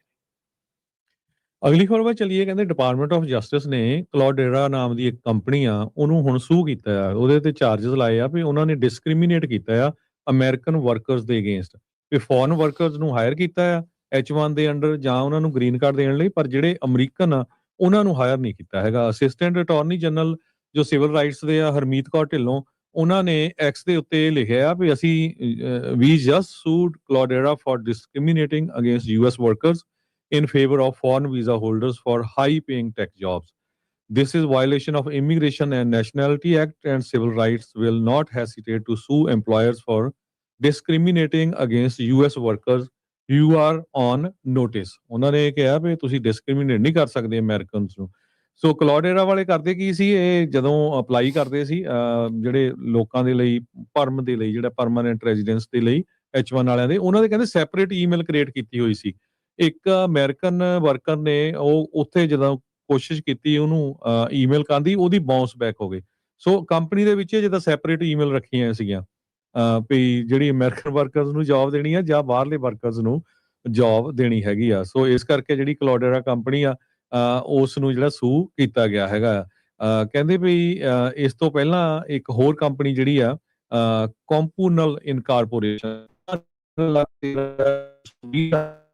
ਅਗਲੀ ਖਬਰ ਵੱਲ ਚੱਲੀਏ। ਕਹਿੰਦੇ ਡਿਪਾਰਟਮੈਂਟ ਆਫ ਜਸਟਿਸ ਨੇ ਕਲੌਡੇਰਾ ਨਾਮ ਦੀ ਇੱਕ ਕੰਪਨੀ ਆ, ਉਹਨੂੰ ਹੁਣ ਸੂ ਕੀਤਾ ਆ। ਉਹਦੇ ਤੇ ਚਾਰजेस ਲਾਏ ਆ ਵੀ ਉਹਨਾਂ ਨੇ ਡਿਸਕ੍ਰਿਮੀਨੇਟ ਕੀਤਾ ਆ ਅਮਰੀਕਨ ਵਰਕਰਸ ਦੇ ਅਗੇਂਸਟ, ਵੀ ਫੋਰਨ ਵਰਕਰਸ ਨੂੰ ਹਾਇਰ ਕੀਤਾ ਆ H1 ਦੇ ਅੰਡਰ ਜਾਂ ਉਹਨਾਂ ਨੂੰ ਗ੍ਰੀਨ ਕਾਰਡ ਦੇਣ ਲਈ, ਪਰ ਜਿਹੜੇ ਅਮਰੀਕਨ ਆ ਉਹਨਾਂ ਨੂੰ ਹਾਇਰ ਨਹੀਂ ਕੀਤਾ ਹੈਗਾ। ਅਸਿਸਟੈਂਟ ਅਟਾਰਨੀ ਜਨਰਲ ਜੋ ਸਿਵਲ ਰਾਈਟਸ ਦੇ ਆ ਹਰਮੀਤ ਕੌਰ ਢਿੱਲੋਂ, ਉਹਨਾਂ ਨੇ ਐਕਸ ਦੇ ਉੱਤੇ ਲਿਖਿਆ ਵੀ ਅਸੀਂ ਵੀ just sued Cloudera for discriminating against US workers in favor of foreign visa holders for high-paying tech jobs. This is violation of Immigration and Nationality Act, and civil rights will not hesitate to sue employers for discriminating against US workers. You are on notice. ਉਹਨਾਂ ਨੇ ਕਿਹਾ ਵੀ ਤੁਸੀਂ discriminate ਨਹੀਂ ਕਰ ਸਕਦੇ Americans ਨੂੰ। ਸੋ ਕਲੌਡੇਰਾ ਵਾਲੇ ਕਰਦੇ ਕੀ ਸੀ, ਇਹ ਜਦੋਂ ਅਪਲਾਈ ਕਰਦੇ ਸੀ ਜਿਹੜੇ ਲੋਕਾਂ ਦੇ ਲਈ ਪਰਮ ਦੇ ਲਈ, ਜਿਹੜਾ ਪਰਮਾਨੈਂਟ ਰੈਜ਼ੀਡੈਂਸ ਦੇ ਲਈ H1 ਵਾਲਿਆਂ ਦੇ, ਉਹਨਾਂ ਦੇ ਕਹਿੰਦੇ ਸੈਪਰੇਟ ਈਮੇਲ ਕ੍ਰੀਏਟ ਕੀਤੀ ਹੋਈ ਸੀ। ਇੱਕ ਅਮਰੀਕਨ ਵਰਕਰ ਨੇ ਉਹ ਉੱਥੇ ਜਦੋਂ ਕੋਸ਼ਿਸ਼ ਕੀਤੀ ਉਹਨੂੰ ਈਮੇਲ ਕਰਨ ਦੀ, ਉਹਦੀ ਬਾਉਂਸ ਬੈਕ ਹੋ ਗਈ। ਸੋ ਕੰਪਨੀ ਦੇ ਵਿੱਚ ਜਿੱਦਾਂ ਸੈਪਰੇਟ ਈਮੇਲ ਰੱਖੀਆਂ ਸੀਗੀਆਂ ਵੀ ਜਿਹੜੀ ਅਮਰੀਕਨ ਵਰਕਰਸ ਨੂੰ ਜੌਬ ਦੇਣੀ ਆ ਜਾਂ ਬਾਹਰਲੇ ਵਰਕਰਸ ਨੂੰ ਜੌਬ ਦੇਣੀ ਹੈਗੀ ਆ। ਸੋ ਇਸ ਕਰਕੇ ਜਿਹੜੀ ਕਲੌਡੇਰਾ ਕੰਪਨੀ ਆ ਉਸ ਨੂੰ ਜਿਹੜਾ ਸੂ ਕੀਤਾ ਗਿਆ ਹੈਗਾ। ਕਹਿੰਦੇ ਵੀ ਇਸ ਤੋਂ ਪਹਿਲਾਂ ਇੱਕ ਹੋਰ ਕੰਪਨੀ ਜਿਹੜੀ ਆ ਕੰਪੂਨਲ ਇਨਕਾਰਪੋਰੇਸ਼ਨ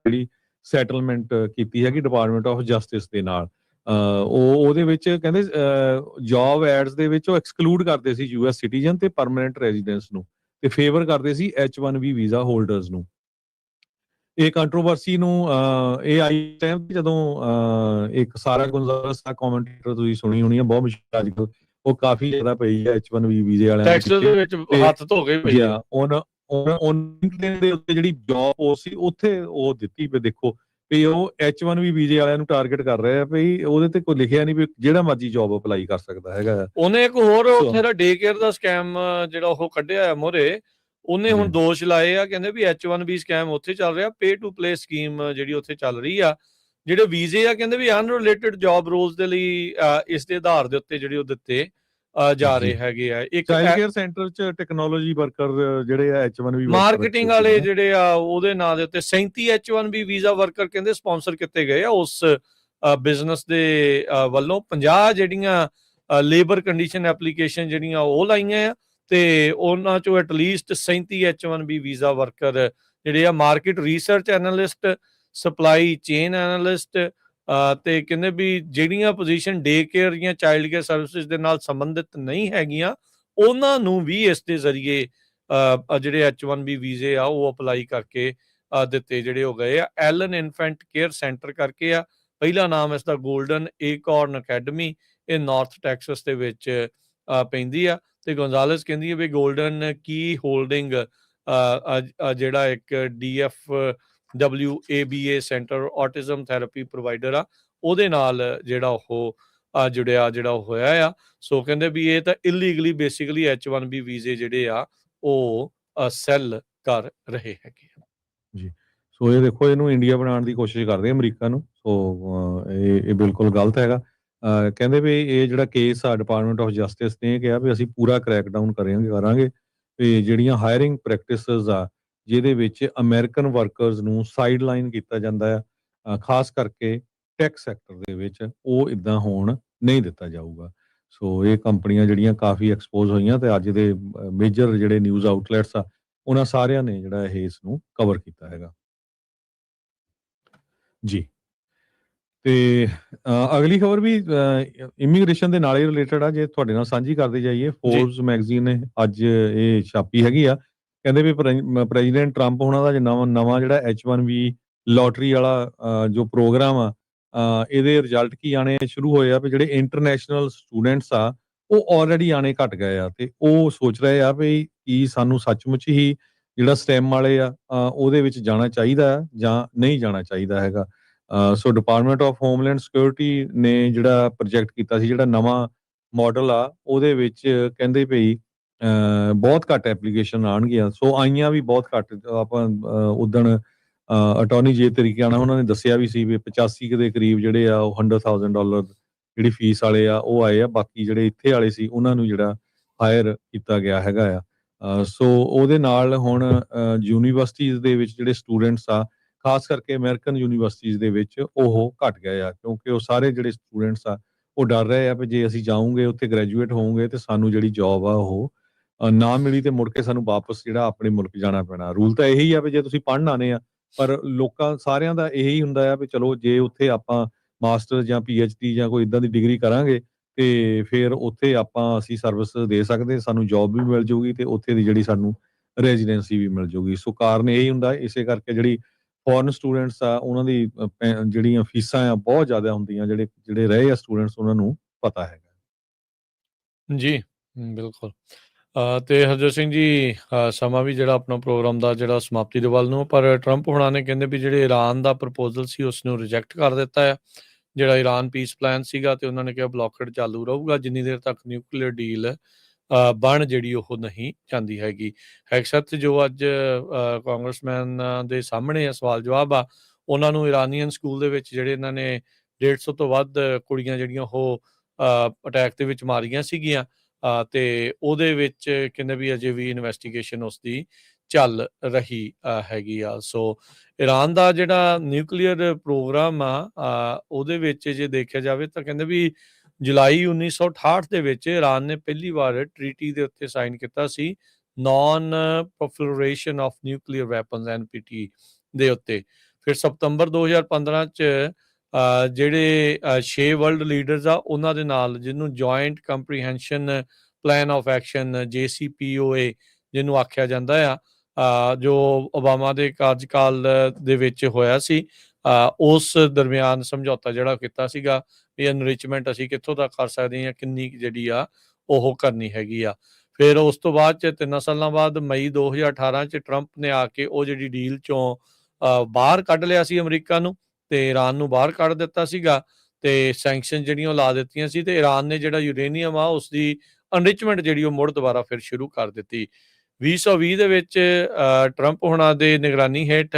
ਜਿਹੜੀ ਸੈਟਲਮੈਂਟ ਕੀਤੀ ਹੈਗੀ ਡਿਪਾਰਟਮੈਂਟ ਆਫ ਜਸਟਿਸ ਦੇ ਨਾਲ, ਉਹਦੇ ਵਿੱਚ ਕਹਿੰਦੇ ਜੌਬ ਐਡਸ ਦੇ ਵਿੱਚ ਉਹ ਐਕਸਕਲੂਡ ਕਰਦੇ ਸੀ US ਸਿਟੀਜ਼ਨ ਤੇ ਪਰਮਾਨੈਂਟ ਰੈਜ਼ੀਡੈਂਸ ਨੂੰ, ਤੇ ਫੇਵਰ ਕਰਦੇ ਸੀ H1B ਵੀਜ਼ਾ ਹੋਲਡਰਸ ਨੂੰ। ਇਹ ਕੰਟਰੋਵਰਸੀ ਨੂੰ ਇਹ ਆਈ ਟਾਈਮ ਜਦੋਂ ਇੱਕ ਸਾਰਾ ਗੁੰਜ਼ਾਰਸ ਦਾ ਕਮੈਂਟੇਟਰ ਤੁਸੀਂ ਸੁਣੀ ਹੋਣੀ ਆ, ਬਹੁਤ ਮਸ਼ਹੂਰ ਅੱਜ ਕੱਲ੍ਹ, ਉਹ ਕਾਫੀ ਜ਼ਿਆਦਾ ਪਈ ਹੈ H1B ਵੀਜ਼ੇ ਵਾਲਿਆਂ ਟੈਕਸਟ ਦੇ ਵਿੱਚ ਹੱਥ ਧੋ ਕੇ ਪਈ ਆ। ਉਹਨਾਂ ਦੇ ਉੱਤੇ ਜਿਹੜੀ ਜੌਬ ਉਹ ਸੀ ਉੱਥੇ ਉਹ ਦਿੱਤੀ ਵੀ ਦੇਖੋ ਵੀ ਉਹ H1B ਵੀਜ਼ੇ ਵਾਲਿਆਂ ਨੂੰ ਟਾਰਗੇਟ ਕਰ ਰਹੇ ਆ, ਵੀ ਉਹਦੇ ਤੇ ਕੋਈ ਲਿਖਿਆ ਨਹੀਂ ਵੀ ਜਿਹੜਾ ਮਰਜ਼ੀ ਜੌਬ ਅਪਲਾਈ ਕਰ ਸਕਦਾ ਹੈਗਾ। ਉਹਨੇ ਇੱਕ ਹੋਰ ਉੱਥੇ ਦਾ ਡੇ ਕੇਅਰ ਦਾ ਸਕੈਮ ਜਿਹੜਾ ਉਹ ਕੱਢਿਆ ਆ ਮੋਰੇ, ਉਹਨੇ ਹੁਣ ਦੋਸ਼ ਲਾਏ ਆ, ਕਹਿੰਦੇ ਵੀ H1B ਸਕੈਮ ਉੱਥੇ ਚੱਲ ਰਿਹਾ, ਪੇ ਟੂ ਪਲੇ ਸਕੀਮ ਜਿਹੜੀ ਉੱਥੇ ਚੱਲ ਰਹੀ ਆ। ਜਿਹੜੇ ਵੀਜ਼ੇ ਆ ਕਹਿੰਦੇ ਵੀ ਅਨਰਿਲੇਟਡ ਜੌਬ ਰੋਲਸ ਦੇ ਲਈ ਇਸ ਦੇ ਆਧਾਰ ਦੇ ਉੱਤੇ ਜਿਹੜੇ ਉਹ ਦਿੱਤੇ ਜਾ ਰਹੇ ਹੈਗੇ ਆ। ਇੱਕ ਚਾਈਲਡ ਕੇਅਰ ਸੈਂਟਰ ਚ ਟੈਕਨੋਲੋਜੀ ਵਰਕਰ ਜਿਹੜੇ ਆ H1B ਮਾਰਕੀਟਿੰਗ ਵਾਲੇ ਜਿਹੜੇ ਆ ਉਹਦੇ ਨਾਂ ਦੇ ਉੱਤੇ 37 H1B ਵੀਜ਼ਾ ਵਰਕਰ ਕਹਿੰਦੇ ਸਪਾਂਸਰ ਕੀਤੇ ਗਏ ਆ ਉਸ ਬਿਜ਼ਨਸ ਦੇ ਵੱਲੋਂ। 50 ਜਿਹੜੀਆਂ ਲੇਬਰ ਕੰਡੀਸ਼ਨ ਐਪਲੀਕੇਸ਼ਨ ਜਿਹੜੀਆਂ ਉਹ ਲਾਈਆਂ ਆ, ਤੇ ਉਹਨਾਂ ਚੋਂ ਐਟਲੀਸਟ 37 H1B ਵੀਜ਼ਾ ਵਰਕਰ ਜਿਹੜੇ ਆ market research analyst, supply chain analyst, ਤੇ ਕਹਿੰਦੇ ਵੀ ਜਿਹੜੀਆਂ ਪੋਜੀਸ਼ਨ ਡੇ ਕੇਅਰ ਜਾਂ ਚਾਈਲਡ ਕੇਅਰ ਸਰਵਿਸਿਜ਼ ਦੇ ਨਾਲ ਸੰਬੰਧਿਤ ਨਹੀਂ ਹੈਗੀਆਂ, ਉਹਨਾਂ ਨੂੰ ਵੀ ਇਸ ਦੇ ਜ਼ਰੀਏ ਜਿਹੜੇ H1B ਵੀਜ਼ੇ ਆ ਉਹ ਅਪਲਾਈ ਕਰਕੇ ਦਿੱਤੇ ਜਿਹੜੇ ਹੋ ਗਏ ਆ। ਐਲਨ ਇਨਫੈਂਟ ਕੇਅਰ ਸੈਂਟਰ ਕਰਕੇ ਆ, ਪਹਿਲਾ ਨਾਮ ਇਸ ਦਾ ਗੋਲਡਨ ਏਕੋਰਨ ਅਕੈਡਮੀ, ਇਹ ਨਾਰਥ ਟੈਕਸਸ ਦੇ ਵਿੱਚ ਪੈਂਦੀ ਆ। ਤੇ ਗੋਂਜ਼ਾਲਸ ਕਹਿੰਦੀ ਹੈ ਵੀ ਗੋਲਡਨ ਕੀ ਹੋਲਡਿੰਗ ਜਿਹੜਾ ਇੱਕ DFWABA centre autism therapy provider ਆ, ਉਹਦੇ ਨਾਲ ਜਿਹੜਾ ਉਹ ਜੁੜਿਆ ਜਿਹੜਾ ਹੋਇਆ ਆ। ਸੋ ਕਹਿੰਦੇ ਵੀ ਇਹ ਤਾਂ ਇਲੀਗਲੀ ਬੇਸਿਕਲੀ H1B ਵੀਜ਼ੇ ਜਿਹੜੇ ਆ ਉਹ ਸੈੱਲ ਕਰ ਰਹੇ ਹੈਗੇ ਆ ਜੀ। ਸੋ ਇਹ ਦੇਖੋ, ਇਹਨੂੰ ਇੰਡੀਆ ਬਣਾਉਣ ਦੀ ਕੋਸ਼ਿਸ਼ ਕਰਦੇ ਅਮਰੀਕਾ ਨੂੰ। ਸੋ ਇਹ ਬਿਲਕੁਲ ਗਲਤ ਹੈਗਾ। ਕਹਿੰਦੇ ਵੀ ਇਹ ਜਿਹੜਾ ਕੇਸ ਆ ਡਿਪਾਰਟਮੈਂਟ ਆਫ ਜਸਟਿਸ ਨੇ ਕਿਹਾ ਵੀ ਅਸੀਂ ਪੂਰਾ ਕ੍ਰੈਕ ਡਾਊਨ ਕਰਾਂਗੇ ਵੀ ਜਿਹੜੀਆਂ ਹਾਇਰਿੰਗ ਪ੍ਰੈਕਟਿਸਿਸ ਆ ਜਿਹਦੇ ਵਿੱਚ ਅਮਰੀਕਨ ਵਰਕਰਸ ਨੂੰ ਸਾਈਡ ਲਾਈਨ ਕੀਤਾ ਜਾਂਦਾ ਆ, ਖਾਸ ਕਰਕੇ ਟੈਕ ਸੈਕਟਰ ਦੇ ਵਿੱਚ ਉਹ ਇਦਾਂ ਹੋਣ ਨਹੀਂ ਦਿੱਤਾ ਜਾਊਗਾ। ਸੋ ਇਹ ਕੰਪਨੀਆਂ ਜਿਹੜੀਆਂ ਕਾਫੀ ਐਕਸਪੋਜ਼ ਹੋਈਆਂ ਤੇ ਅੱਜ ਦੇ ਮੇਜਰ ਜਿਹੜੇ ਨਿਊਜ਼ ਆਊਟਲੈਟਸ ਆ ਉਹਨਾਂ ਸਾਰਿਆਂ ਨੇ ਜਿਹੜਾ ਇਹ ਇਸ ਨੂੰ ਕਵਰ ਕੀਤਾ ਹੈਗਾ ਜੀ। ਤੇ ਅਗਲੀ ਖਬਰ ਵੀ ਇਮੀਗ੍ਰੇਸ਼ਨ ਦੇ ਨਾਲ ਹੀ ਰਿਲੇਟਡ ਆ, ਜੇ ਤੁਹਾਡੇ ਨਾਲ ਸਾਂਝੀ ਕਰਦੇ ਜਾਈਏ। ਫੋਰਬਸ ਮੈਗਜ਼ੀਨ ਨੇ ਅੱਜ ਇਹ ਛਾਪੀ ਹੈਗੀ ਆ, ਕਹਿੰਦੇ ਵੀ ਪ੍ਰੈਜ਼ੀਡੈਂਟ ਟਰੰਪ ਹੋਣਾ ਦਾ ਨਵਾਂ ਜਿਹੜਾ H1B ਲੋਟਰੀ ਵਾਲਾ ਜੋ ਪ੍ਰੋਗਰਾਮ ਆ, ਇਹਦੇ ਰਿਜ਼ਲਟ ਕੀ ਆਣੇ ਸ਼ੁਰੂ ਹੋਏ ਆ ਵੀ ਜਿਹੜੇ ਇੰਟਰਨੈਸ਼ਨਲ ਸਟੂਡੈਂਟਸ ਆ ਉਹ ਆਲਰੇਡੀ ਆਣੇ ਘਟ ਗਏ ਆ ਤੇ ਉਹ ਸੋਚ ਰਹੇ ਆ ਵੀ ਕੀ ਸਾਨੂੰ ਸੱਚਮੁੱਚ ਹੀ ਜਿਹੜਾ ਸਟੈਮ ਵਾਲੇ ਆ ਉਹਦੇ ਵਿੱਚ ਜਾਣਾ ਚਾਹੀਦਾ ਜਾਂ ਨਹੀਂ ਜਾਣਾ ਚਾਹੀਦਾ ਹੈਗਾ। ਸੋ ਡਿਪਾਰਟਮੈਂਟ ਆਫ ਹੋਮਲੈਂਡ ਸਿਕਿਉਰਿਟੀ ਨੇ ਜਿਹੜਾ ਪ੍ਰੋਜੈਕਟ ਕੀਤਾ ਸੀ, ਜਿਹੜਾ ਨਵਾਂ ਮਾਡਲ ਆ ਉਹਦੇ ਵਿੱਚ ਕਹਿੰਦੇ ਭਈ ਬਹੁਤ ਘੱਟ ਐਪਲੀਕੇਸ਼ਨ ਆਉਣਗੀਆਂ। ਸੋ ਆਈਆਂ ਵੀ ਬਹੁਤ ਘੱਟ। ਆਪਾਂ ਉਦਣ ਅਟਾਰਨੀ ਜੇ ਤਰੀਕੇ ਨਾਲ ਉਹਨਾਂ ਨੇ ਦੱਸਿਆ ਵੀ ਸੀ ਵੀ 85 ਦੇ ਕਰੀਬ ਜਿਹੜੇ ਆ ਉਹ $100,000 ਜਿਹੜੀ ਫੀਸ ਵਾਲੇ ਆ ਉਹ ਆਏ ਆ, ਬਾਕੀ ਜਿਹੜੇ ਇੱਥੇ ਵਾਲੇ ਸੀ ਉਹਨਾਂ ਨੂੰ ਜਿਹੜਾ ਹਾਇਰ ਕੀਤਾ ਗਿਆ ਹੈਗਾ ਆ। ਸੋ ਉਹਦੇ ਨਾਲ ਹੁਣ ਯੂਨੀਵਰਸਿਟੀਜ਼ ਦੇ ਵਿੱਚ ਜਿਹੜੇ ਸਟੂਡੈਂਟਸ ਆ, ਖਾਸ ਕਰਕੇ ਅਮਰੀਕਨ ਯੂਨੀਵਰਸਿਟੀਜ਼ ਦੇ ਵਿੱਚ ਉਹ ਘਟ ਗਏ ਆ, ਕਿਉਂਕਿ ਉਹ ਸਾਰੇ ਜਿਹੜੇ ਸਟੂਡੈਂਟਸ ਆ ਉਹ ਡਰ ਰਹੇ ਆ ਵੀ ਜੇ ਅਸੀਂ ਜਾਊਂਗੇ ਉੱਥੇ ਗ੍ਰੈਜੂਏਟ ਹੋਵਾਂਗੇ ਤੇ ਸਾਨੂੰ ਜਿਹੜੀ ਜੌਬ ਆ ਉਹ ਨਾ ਮਿਲੀ ਤੇ ਮੁੜ ਕੇ ਸਾਨੂੰ ਵਾਪਸ ਜਿਹੜਾ ਆਪਣੇ ਮੁਲਕ ਜਾਣਾ ਪੈਣਾ। ਰੂਲ ਤਾਂ ਇਹੀ ਆ ਵੀ ਜੇ ਤੁਸੀਂ ਪੜ੍ਹਨ ਆਨੇ ਆ, ਪਰ ਲੋਕਾਂ ਸਾਰਿਆਂ ਦਾ ਇਹੀ ਹੁੰਦਾ ਆ ਵੀ ਚਲੋ ਜੇ ਉੱਥੇ ਆਪਾਂ ਮਾਸਟਰ ਜਾਂ PhD ਜਾਂ ਕੋਈ ਇਦਾਂ ਦੀ ਡਿਗਰੀ ਕਰਾਂਗੇ ਤੇ ਫਿਰ ਉੱਥੇ ਅਸੀਂ ਸਰਵਿਸ ਦੇ ਸਕਦੇ, ਸਾਨੂੰ ਜੌਬ ਵੀ ਮਿਲ ਜੂਗੀ ਤੇ ਉੱਥੇ ਦੀ ਜਿਹੜੀ ਸਾਨੂੰ ਰੈਜ਼ੀਡੈਂਸੀ ਵੀ ਮਿਲ ਜੂਗੀ। ਸੋ ਕਾਰਨ ਇਹੀ ਹੁੰਦਾ, ਇਸੇ ਕਰਕੇ ਜਿਹੜੀ ਫੋਰਨ ਸਟੂਡੈਂਟਸ ਆ ਉਹਨਾਂ ਦੀ ਜਿਹੜੀਆਂ ਫੀਸਾਂ ਆ ਬਹੁਤ ਜ਼ਿਆਦਾ ਹੁੰਦੀਆਂ, ਜਿਹੜੇ ਰਹੇ ਆ ਸਟੂਡੈਂਟਸ ਉਹਨਾਂ ਨੂੰ ਪਤਾ ਹੈਗਾ ਜੀ। ਬਿਲਕੁਲ। ਤੇ ਹਰਜੋਤ ਸਿੰਘ ਜੀ, ਸਮਾਂ ਵੀ ਜਿਹੜਾ ਆਪਣਾ ਪ੍ਰੋਗਰਾਮ ਦਾ ਜਿਹੜਾ ਸਮਾਪਤੀ ਦੇ ਵੱਲ ਨੂੰ, ਪਰ ਟਰੰਪ ਹੁਣਾਂ ਨੇ ਕਹਿੰਦੇ ਵੀ ਜਿਹੜੇ ਈਰਾਨ ਦਾ ਪ੍ਰਪੋਜ਼ਲ ਸੀ ਉਸ ਨੂੰ ਰਿਜੈਕਟ ਕਰ ਦਿੱਤਾ ਆ, ਜਿਹੜਾ ਈਰਾਨ ਪੀਸ ਪਲਾਨ ਸੀਗਾ, ਤੇ ਉਹਨਾਂ ਨੇ ਕਿਹਾ ਬਲੌਕੇਡ ਚਾਲੂ ਰਹੂਗਾ ਜਿੰਨੀ ਦੇਰ ਤੱਕ ਨਿਊਕਲੀਅਰ ਡੀਲ ਬਣ ਜਿਹੜੀ ਉਹ ਨਹੀਂ ਜਾਂਦੀ ਹੈਗੀ। ਹੈਕਸਤ ਜੋ ਅੱਜ ਕਾਂਗਰਸਮੈਨ ਦੇ ਸਾਹਮਣੇ ਆ ਸਵਾਲ ਜਵਾਬ ਆ, ਉਹਨਾਂ ਨੂੰ ਇਰਾਨੀਅਨ ਸਕੂਲ ਦੇ ਵਿੱਚ ਜਿਹੜੇ ਇਹਨਾਂ ਨੇ 150 ਤੋਂ ਵੱਧ ਕੁੜੀਆਂ ਜਿਹੜੀਆਂ ਉਹ ਅਟੈਕ ਦੇ ਵਿੱਚ ਮਾਰੀਆਂ ਸੀਗੀਆਂ, ਤੇ ਉਹਦੇ ਵਿੱਚ ਕਹਿੰਦੇ ਵੀ ਅਜੇ ਵੀ ਇਨਵੈਸਟੀਗੇਸ਼ਨ ਉਸ ਦੀ ਚੱਲ ਰਹੀ ਹੈਗੀ ਆ। ਸੋ ਈਰਾਨ ਦਾ ਜਿਹੜਾ ਨਿਊਕਲੀਅਰ ਪ੍ਰੋਗਰਾਮ ਆ ਉਹਦੇ ਵਿੱਚ ਜੇ ਦੇਖਿਆ ਜਾਵੇ ਤਾਂ ਕਹਿੰਦੇ ਵੀ ਜੁਲਾਈ 1968 ਦੇ ਵਿੱਚ ਈਰਾਨ ਨੇ ਪਹਿਲੀ ਵਾਰ ਟ੍ਰੀਟੀ ਦੇ ਉੱਤੇ ਸਾਈਨ ਕੀਤਾ ਸੀ, non proliferation of nuclear weapons NPT ਦੇ ਉੱਤੇ। ਫਿਰ ਸਤੰਬਰ 2015 ਚ ਜਿਹੜੇ 6 ਵਰਲਡ ਲੀਡਰਸ ਆ ਉਹਨਾਂ ਦੇ ਨਾਲ, ਜਿਹਨੂੰ joint comprehension plan of action JCPOA ਜਿਹਨੂੰ ਆਖਿਆ ਜਾਂਦਾ ਆ, ਜੋ ਓਬਾਮਾ ਦੇ ਕਾਰਜਕਾਲ ਦੇ ਵਿੱਚ ਹੋਇਆ ਸੀ, ਉਸ ਦਰਮਿਆਨ ਸਮਝੌਤਾ ਜਿਹੜਾ ਕੀਤਾ ਸੀਗਾ ਵੀ ਐਨਰਿਚਮੈਂਟ ਅਸੀਂ ਕਿੱਥੋਂ ਤੱਕ ਕਰ ਸਕਦੇ ਹਾਂ, ਕਿੰਨੀ ਜਿਹੜੀ ਆ ਉਹ ਕਰਨੀ ਹੈਗੀ ਆ। ਫਿਰ ਉਸ ਤੋਂ ਬਾਅਦ ਚ 3 ਸਾਲਾਂ ਬਾਅਦ ਮਈ 2018 ਚ ਟਰੰਪ ਨੇ ਆ ਕੇ ਉਹ ਜਿਹੜੀ ਡੀਲ ਚੋਂ ਬਾਹਰ ਕੱਢ ਲਿਆ ਸੀ ਅਮਰੀਕਾ ਨੂੰ, ਤੇ ਈਰਾਨ ਨੂੰ ਬਾਹਰ ਕੱਢ ਦਿੱਤਾ ਸੀਗਾ, ਤੇ ਸੈਂਕਸ਼ਨ ਜਿਹੜੀਆਂ ਲਾ ਦਿੱਤੀਆਂ ਸੀ, ਤੇ ਈਰਾਨ ਨੇ ਜਿਹੜਾ ਯੂਰੇਨੀਅਮ ਆ ਉਸ ਦੀ ਐਨਰਿਚਮੈਂਟ ਜਿਹੜੀ ਉਹ ਮੁੜ ਦੁਬਾਰਾ ਫਿਰ ਸ਼ੁਰੂ ਕਰ ਦਿੱਤੀ। 2020 ਦੇ ਵਿੱਚ ਟਰੰਪ ਹੁਣਾਂ ਦੇ ਨਿਗਰਾਨੀ ਹੇਠ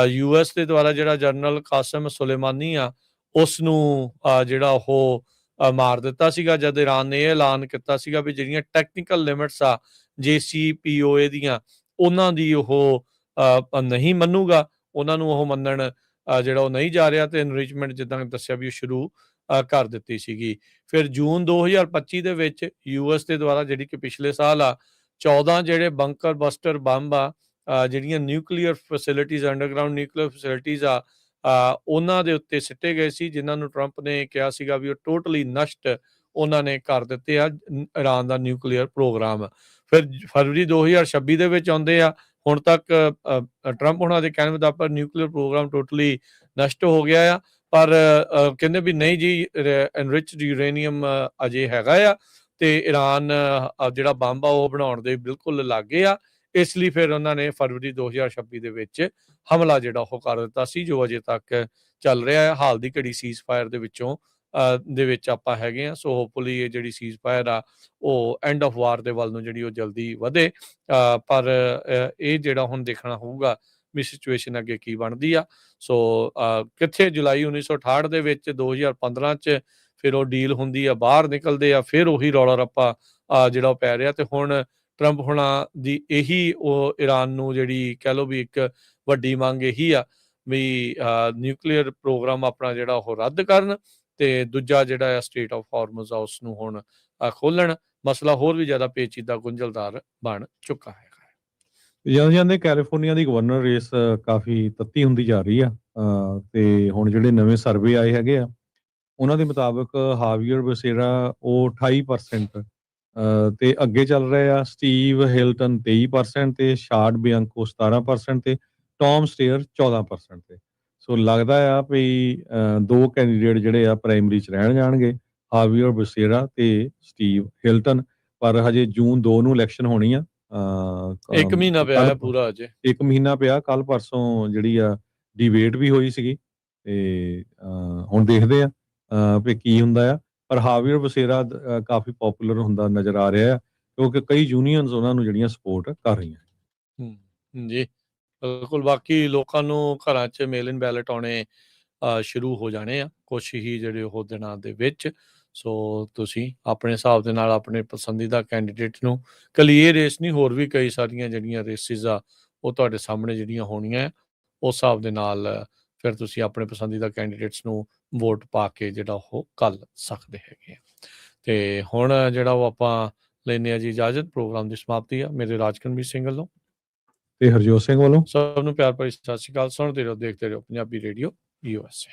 US ਦੇ ਦੁਆਰਾ ਜਿਹੜਾ ਜਨਰਲ ਕਾਸਮ ਸੁਲੇਮਾਨੀ ਆ ਉਸ ਨੂੰ ਜਿਹੜਾ ਉਹ ਮਾਰ ਦਿੱਤਾ ਸੀਗਾ, ਜਦ ਈਰਾਨ ਨੇ ਇਹ ਐਲਾਨ ਕੀਤਾ ਸੀਗਾ ਵੀ ਜਿਹੜੀਆਂ ਟੈਕਨੀਕਲ ਲਿਮਿਟਸ ਆ JCPOA ਦੀਆਂ ਉਹਨਾਂ ਦੀ ਉਹ ਨਹੀਂ ਮੰਨੂਗਾ, ਉਹਨਾਂ ਨੂੰ ਉਹ ਮੰਨਣ ਜਿਹੜਾ ਉਹ ਨਹੀਂ ਜਾ ਰਿਹਾ, ਤੇ ਐਨਰਿਚਮੈਂਟ ਜਿੱਦਾਂ ਦੱਸਿਆ ਵੀ ਉਹ ਸ਼ੁਰੂ ਕਰ ਦਿੱਤੀ ਸੀਗੀ। ਫਿਰ ਜੂਨ 2025 ਦੇ ਵਿੱਚ US ਦੇ ਦੁਆਰਾ ਜਿਹੜੀ ਕਿ ਪਿਛਲੇ ਸਾਲ 14 ਜਿਹੜੇ ਬੰਕਰ ਬਸਟਰ ਬੰਬ ਜਿਹੜੀਆਂ nuclear facilities, underground nuclear facilities ਉਹਨਾਂ ਦੇ ਉੱਤੇ ਸਿੱਟੇ ਗਏ ਸੀ, ਜਿਨ੍ਹਾਂ ਨੂੰ ਟਰੰਪ ਨੇ ਕਿਹਾ ਸੀਗਾ ਵੀ ਉਹ ਟੋਟਲੀ ਨਸ਼ਟ ਉਹਨਾਂ ਨੇ ਕਰ ਦਿੱਤੇ ਆ ਈਰਾਨ ਦਾ ਨਿਊਕਲੀਅਰ ਪ੍ਰੋਗਰਾਮ। ਫਿਰ ਫਰਵਰੀ 2026 ਦੇ ਵਿੱਚ ਆਉਂਦੇ ਆ, ਹੁਣ ਤੱਕ ਟਰੰਪ ਉਹਨਾਂ ਦੇ ਕਹਿਣ ਮੁਤਾਬਕ ਨਿਊਕਲੀਅਰ ਪ੍ਰੋਗਰਾਮ ਟੋਟਲੀ ਨਸ਼ਟ ਹੋ ਗਿਆ ਆ, ਪਰ ਕਹਿੰਦੇ ਵੀ ਨਹੀਂ ਜੀ, ਐਨਰਿਚਡ ਯੂਰੇਨੀਅਮ ਅਜੇ ਹੈਗਾ ਆ, ਤੇ ਈਰਾਨ ਜਿਹੜਾ ਬੰਬ ਆ ਉਹ ਬਣਾਉਣ ਦੇ ਬਿਲਕੁਲ ਲਾਗੇ ਆ। ਇਸ ਲਈ ਫਿਰ ਉਹਨਾਂ ਨੇ ਫਰਵਰੀ 2026 ਦੇ ਵਿੱਚ ਹਮਲਾ ਜਿਹੜਾ ਉਹ ਕਰ ਦਿੱਤਾ ਸੀ, ਜੋ ਅਜੇ ਤੱਕ ਚੱਲ ਰਿਹਾ ਹੈ। ਹਾਲ ਦੀ ਘੜੀ ਸੀਜ਼ ਫਾਇਰ ਦੇ ਵਿੱਚੋਂ ਦੇ ਵਿੱਚ ਆਪਾਂ ਹੈਗੇ ਆ। ਸੋ ਹੋਪਫੁਲੀ ਇਹ ਜਿਹੜੀ ਸੀਜ਼ ਫਾਇਰ ਆ ਉਹ ਐਂਡ ਆਫ ਵਾਰ ਦੇ ਵੱਲ ਨੂੰ ਜਿਹੜੀ ਉਹ ਜਲਦੀ ਵਧੇ, ਪਰ ਇਹ ਜਿਹੜਾ ਹੁਣ ਦੇਖਣਾ ਹੋਊਗਾ ਵੀ ਸਿਚੁਏਸ਼ਨ ਅੱਗੇ ਕੀ ਬਣਦੀ ਆ। ਸੋ ਕਿੱਥੇ ਜੁਲਾਈ 1968 ਦੇ ਵਿੱਚ 2015 ਚ ਫਿਰ ਉਹ ਡੀਲ ਹੁੰਦੀ ਆ, ਬਾਹਰ ਨਿਕਲਦੇ ਆ, ਫਿਰ ਉਹੀ ਰੌਲਾ ਰੱਪਾ ਜਿਹੜਾ ਉਹ ਪੈ ਰਿਹਾ, ਤੇ ਹੁਣ ਟਰੰਪ ਹੁਣਾਂ ਦੀ ਇਹੀ ਉਹ ਈਰਾਨ ਨੂੰ ਜਿਹੜੀ ਕਹਿ ਲਓ ਵੀ ਇੱਕ ਵੱਡੀ ਮੰਗ ਇਹੀ ਆ ਵੀ ਨਿਊਕਲੀਅਰ ਪ੍ਰੋਗਰਾਮ ਆਪਣਾ ਜਿਹੜਾ ਉਹ ਰੱਦ ਕਰਨ ਤੇ ਦੂਜਾ ਜਿਹੜਾ ਆ ਸਟੇਟ ਆਫ ਹਾਰਮਜ਼ ਆ ਉਸ ਨੂੰ ਹੁਣ ਖੋਲਣ। ਮਸਲਾ ਹੋਰ ਵੀ ਜ਼ਿਆਦਾ ਪੇਚੀਦਾ ਗੁੰਝਲਦਾਰ ਬਣ ਚੁੱਕਾ ਹੈਗਾ। ਜਾਂਦੇ ਜਾਂਦੇ ਕੈਲੀਫੋਰਨੀਆ ਦੀ ਗਵਰਨਰ ਰੇਸ ਕਾਫੀ ਤੱਤੀ ਹੁੰਦੀ ਜਾ ਰਹੀ ਆ ਤੇ ਹੁਣ ਜਿਹੜੇ ਨਵੇਂ ਸਰਵੇ ਆਏ ਹੈਗੇ ਆ ਉਹਨਾਂ ਦੇ ਮੁਤਾਬਕ ਹਾਵੀਅਰ ਬਸੇਰਾ ਉਹ 28% ਤੇ ਅੱਗੇ ਚੱਲ ਰਹੇ ਆ ਸਟੀਵ ਹਿਲਟਨ 23% ਤੇ ਸ਼ਾਰਡ ਬਿਆੰਕੋ 17% ਤੇ ਟੌਮ ਸਟੇਅਰ 14% ਤੇ। ਸੋ ਲੱਗਦਾ ਆ ਵੀ ਦੋ ਕੈਂਡੀਡੇਟ ਜਿਹੜੇ ਆ ਪ੍ਰਾਇਮਰੀ 'ਚ ਰਹਿਣ ਜਾਣਗੇ, ਹਾਵੀਅਰ ਬਸੇਰਾ ਤੇ ਸਟੀਵ ਹਿਲਟਨ। ਪਰ ਹਜੇ ਜੂਨ 2 ਨੂੰ ਇਲੈਕਸ਼ਨ ਹੋਣੀ ਆ। 1 ਮਹੀਨਾ ਪਿਆ ਹੈ ਪੂਰਾ ਅਜੇ। 1 ਮਹੀਨਾ ਪਿਆ। ਕੱਲ ਪਰਸੋਂ ਜਿਹੜੀ ਆ ਡਿਬੇਟ ਵੀ ਹੋਈ ਸੀਗੀ ਤੇ ਹੁਣ ਦੇਖਦੇ ਆ ਵੀ ਕੀ ਹੁੰਦਾ ਆ। ਪਰ ਹਾਵੀਅਰ ਬਸੇਰਾ ਕਾਫੀ ਪੋਪੂਲਰ ਹੁੰਦਾ ਨਜ਼ਰ ਆ ਰਿਹਾ ਆ ਕਿਉਂਕਿ ਕਈ ਯੂਨੀਅਨਸ ਉਹਨਾਂ ਨੂੰ ਜਿਹੜੀਆਂ ਸਪੋਰਟ ਕਰ ਰਹੀਆਂ। ਜੀ ਬਿਲਕੁਲ। ਬਾਕੀ ਲੋਕਾਂ ਨੂੰ ਘਰਾਂ 'ਚ ਮੇਲ ਇਨ ਬੈਲਟ ਆਉਣੇ ਸ਼ੁਰੂ ਹੋ ਜਾਣੇ ਆ ਕੁਛ ਹੀ ਜਿਹੜੇ ਉਹ ਦਿਨਾਂ ਦੇ ਵਿੱਚ। ਸੋ ਤੁਸੀਂ ਆਪਣੇ ਹਿਸਾਬ ਦੇ ਨਾਲ ਆਪਣੇ ਪਸੰਦੀਦਾ ਕੈਂਡੀਡੇਟ ਨੂੰ ਇਹ ਰੇਸ ਨਹੀਂ, ਹੋਰ ਵੀ ਕਈ ਸਾਰੀਆਂ ਜਿਹੜੀਆਂ ਰੇਸਿਸ ਆ ਉਹ ਤੁਹਾਡੇ ਸਾਹਮਣੇ ਜਿਹੜੀਆਂ ਹੋਣੀਆਂ ਉਸ ਹਿਸਾਬ ਦੇ ਨਾਲ ਫਿਰ ਤੁਸੀਂ ਆਪਣੇ ਪਸੰਦੀਦਾ ਕੈਂਡੀਡੇਟਸ ਨੂੰ ਵੋਟ ਪਾ ਕੇ ਜਿਹੜਾ ਉਹ ਕਰ ਸਕਦੇ ਹੈਗੇ ਆ। ਤੇ ਹੁਣ ਜਿਹੜਾ ਉਹ ਆਪਾਂ ਲੈਂਦੇ ਆ ਜੀ ਇਜਾਜ਼ਤ। ਪ੍ਰੋਗਰਾਮ ਦੀ ਸਮਾਪਤੀ ਆ। ਮੇਰੇ ਰਾਜਕਨਵੀਰ ਸਿੰਘ ਵੱਲੋਂ ਤੇ ਹਰਜੋਤ ਸਿੰਘ ਵੱਲੋਂ ਸਭ ਨੂੰ ਪਿਆਰ ਭਰੀ ਸਤਿ ਸ਼੍ਰੀ ਅਕਾਲ। ਸੁਣਦੇ ਰਹੋ, ਦੇਖਦੇ ਰਹੋ ਪੰਜਾਬੀ ਰੇਡੀਓ US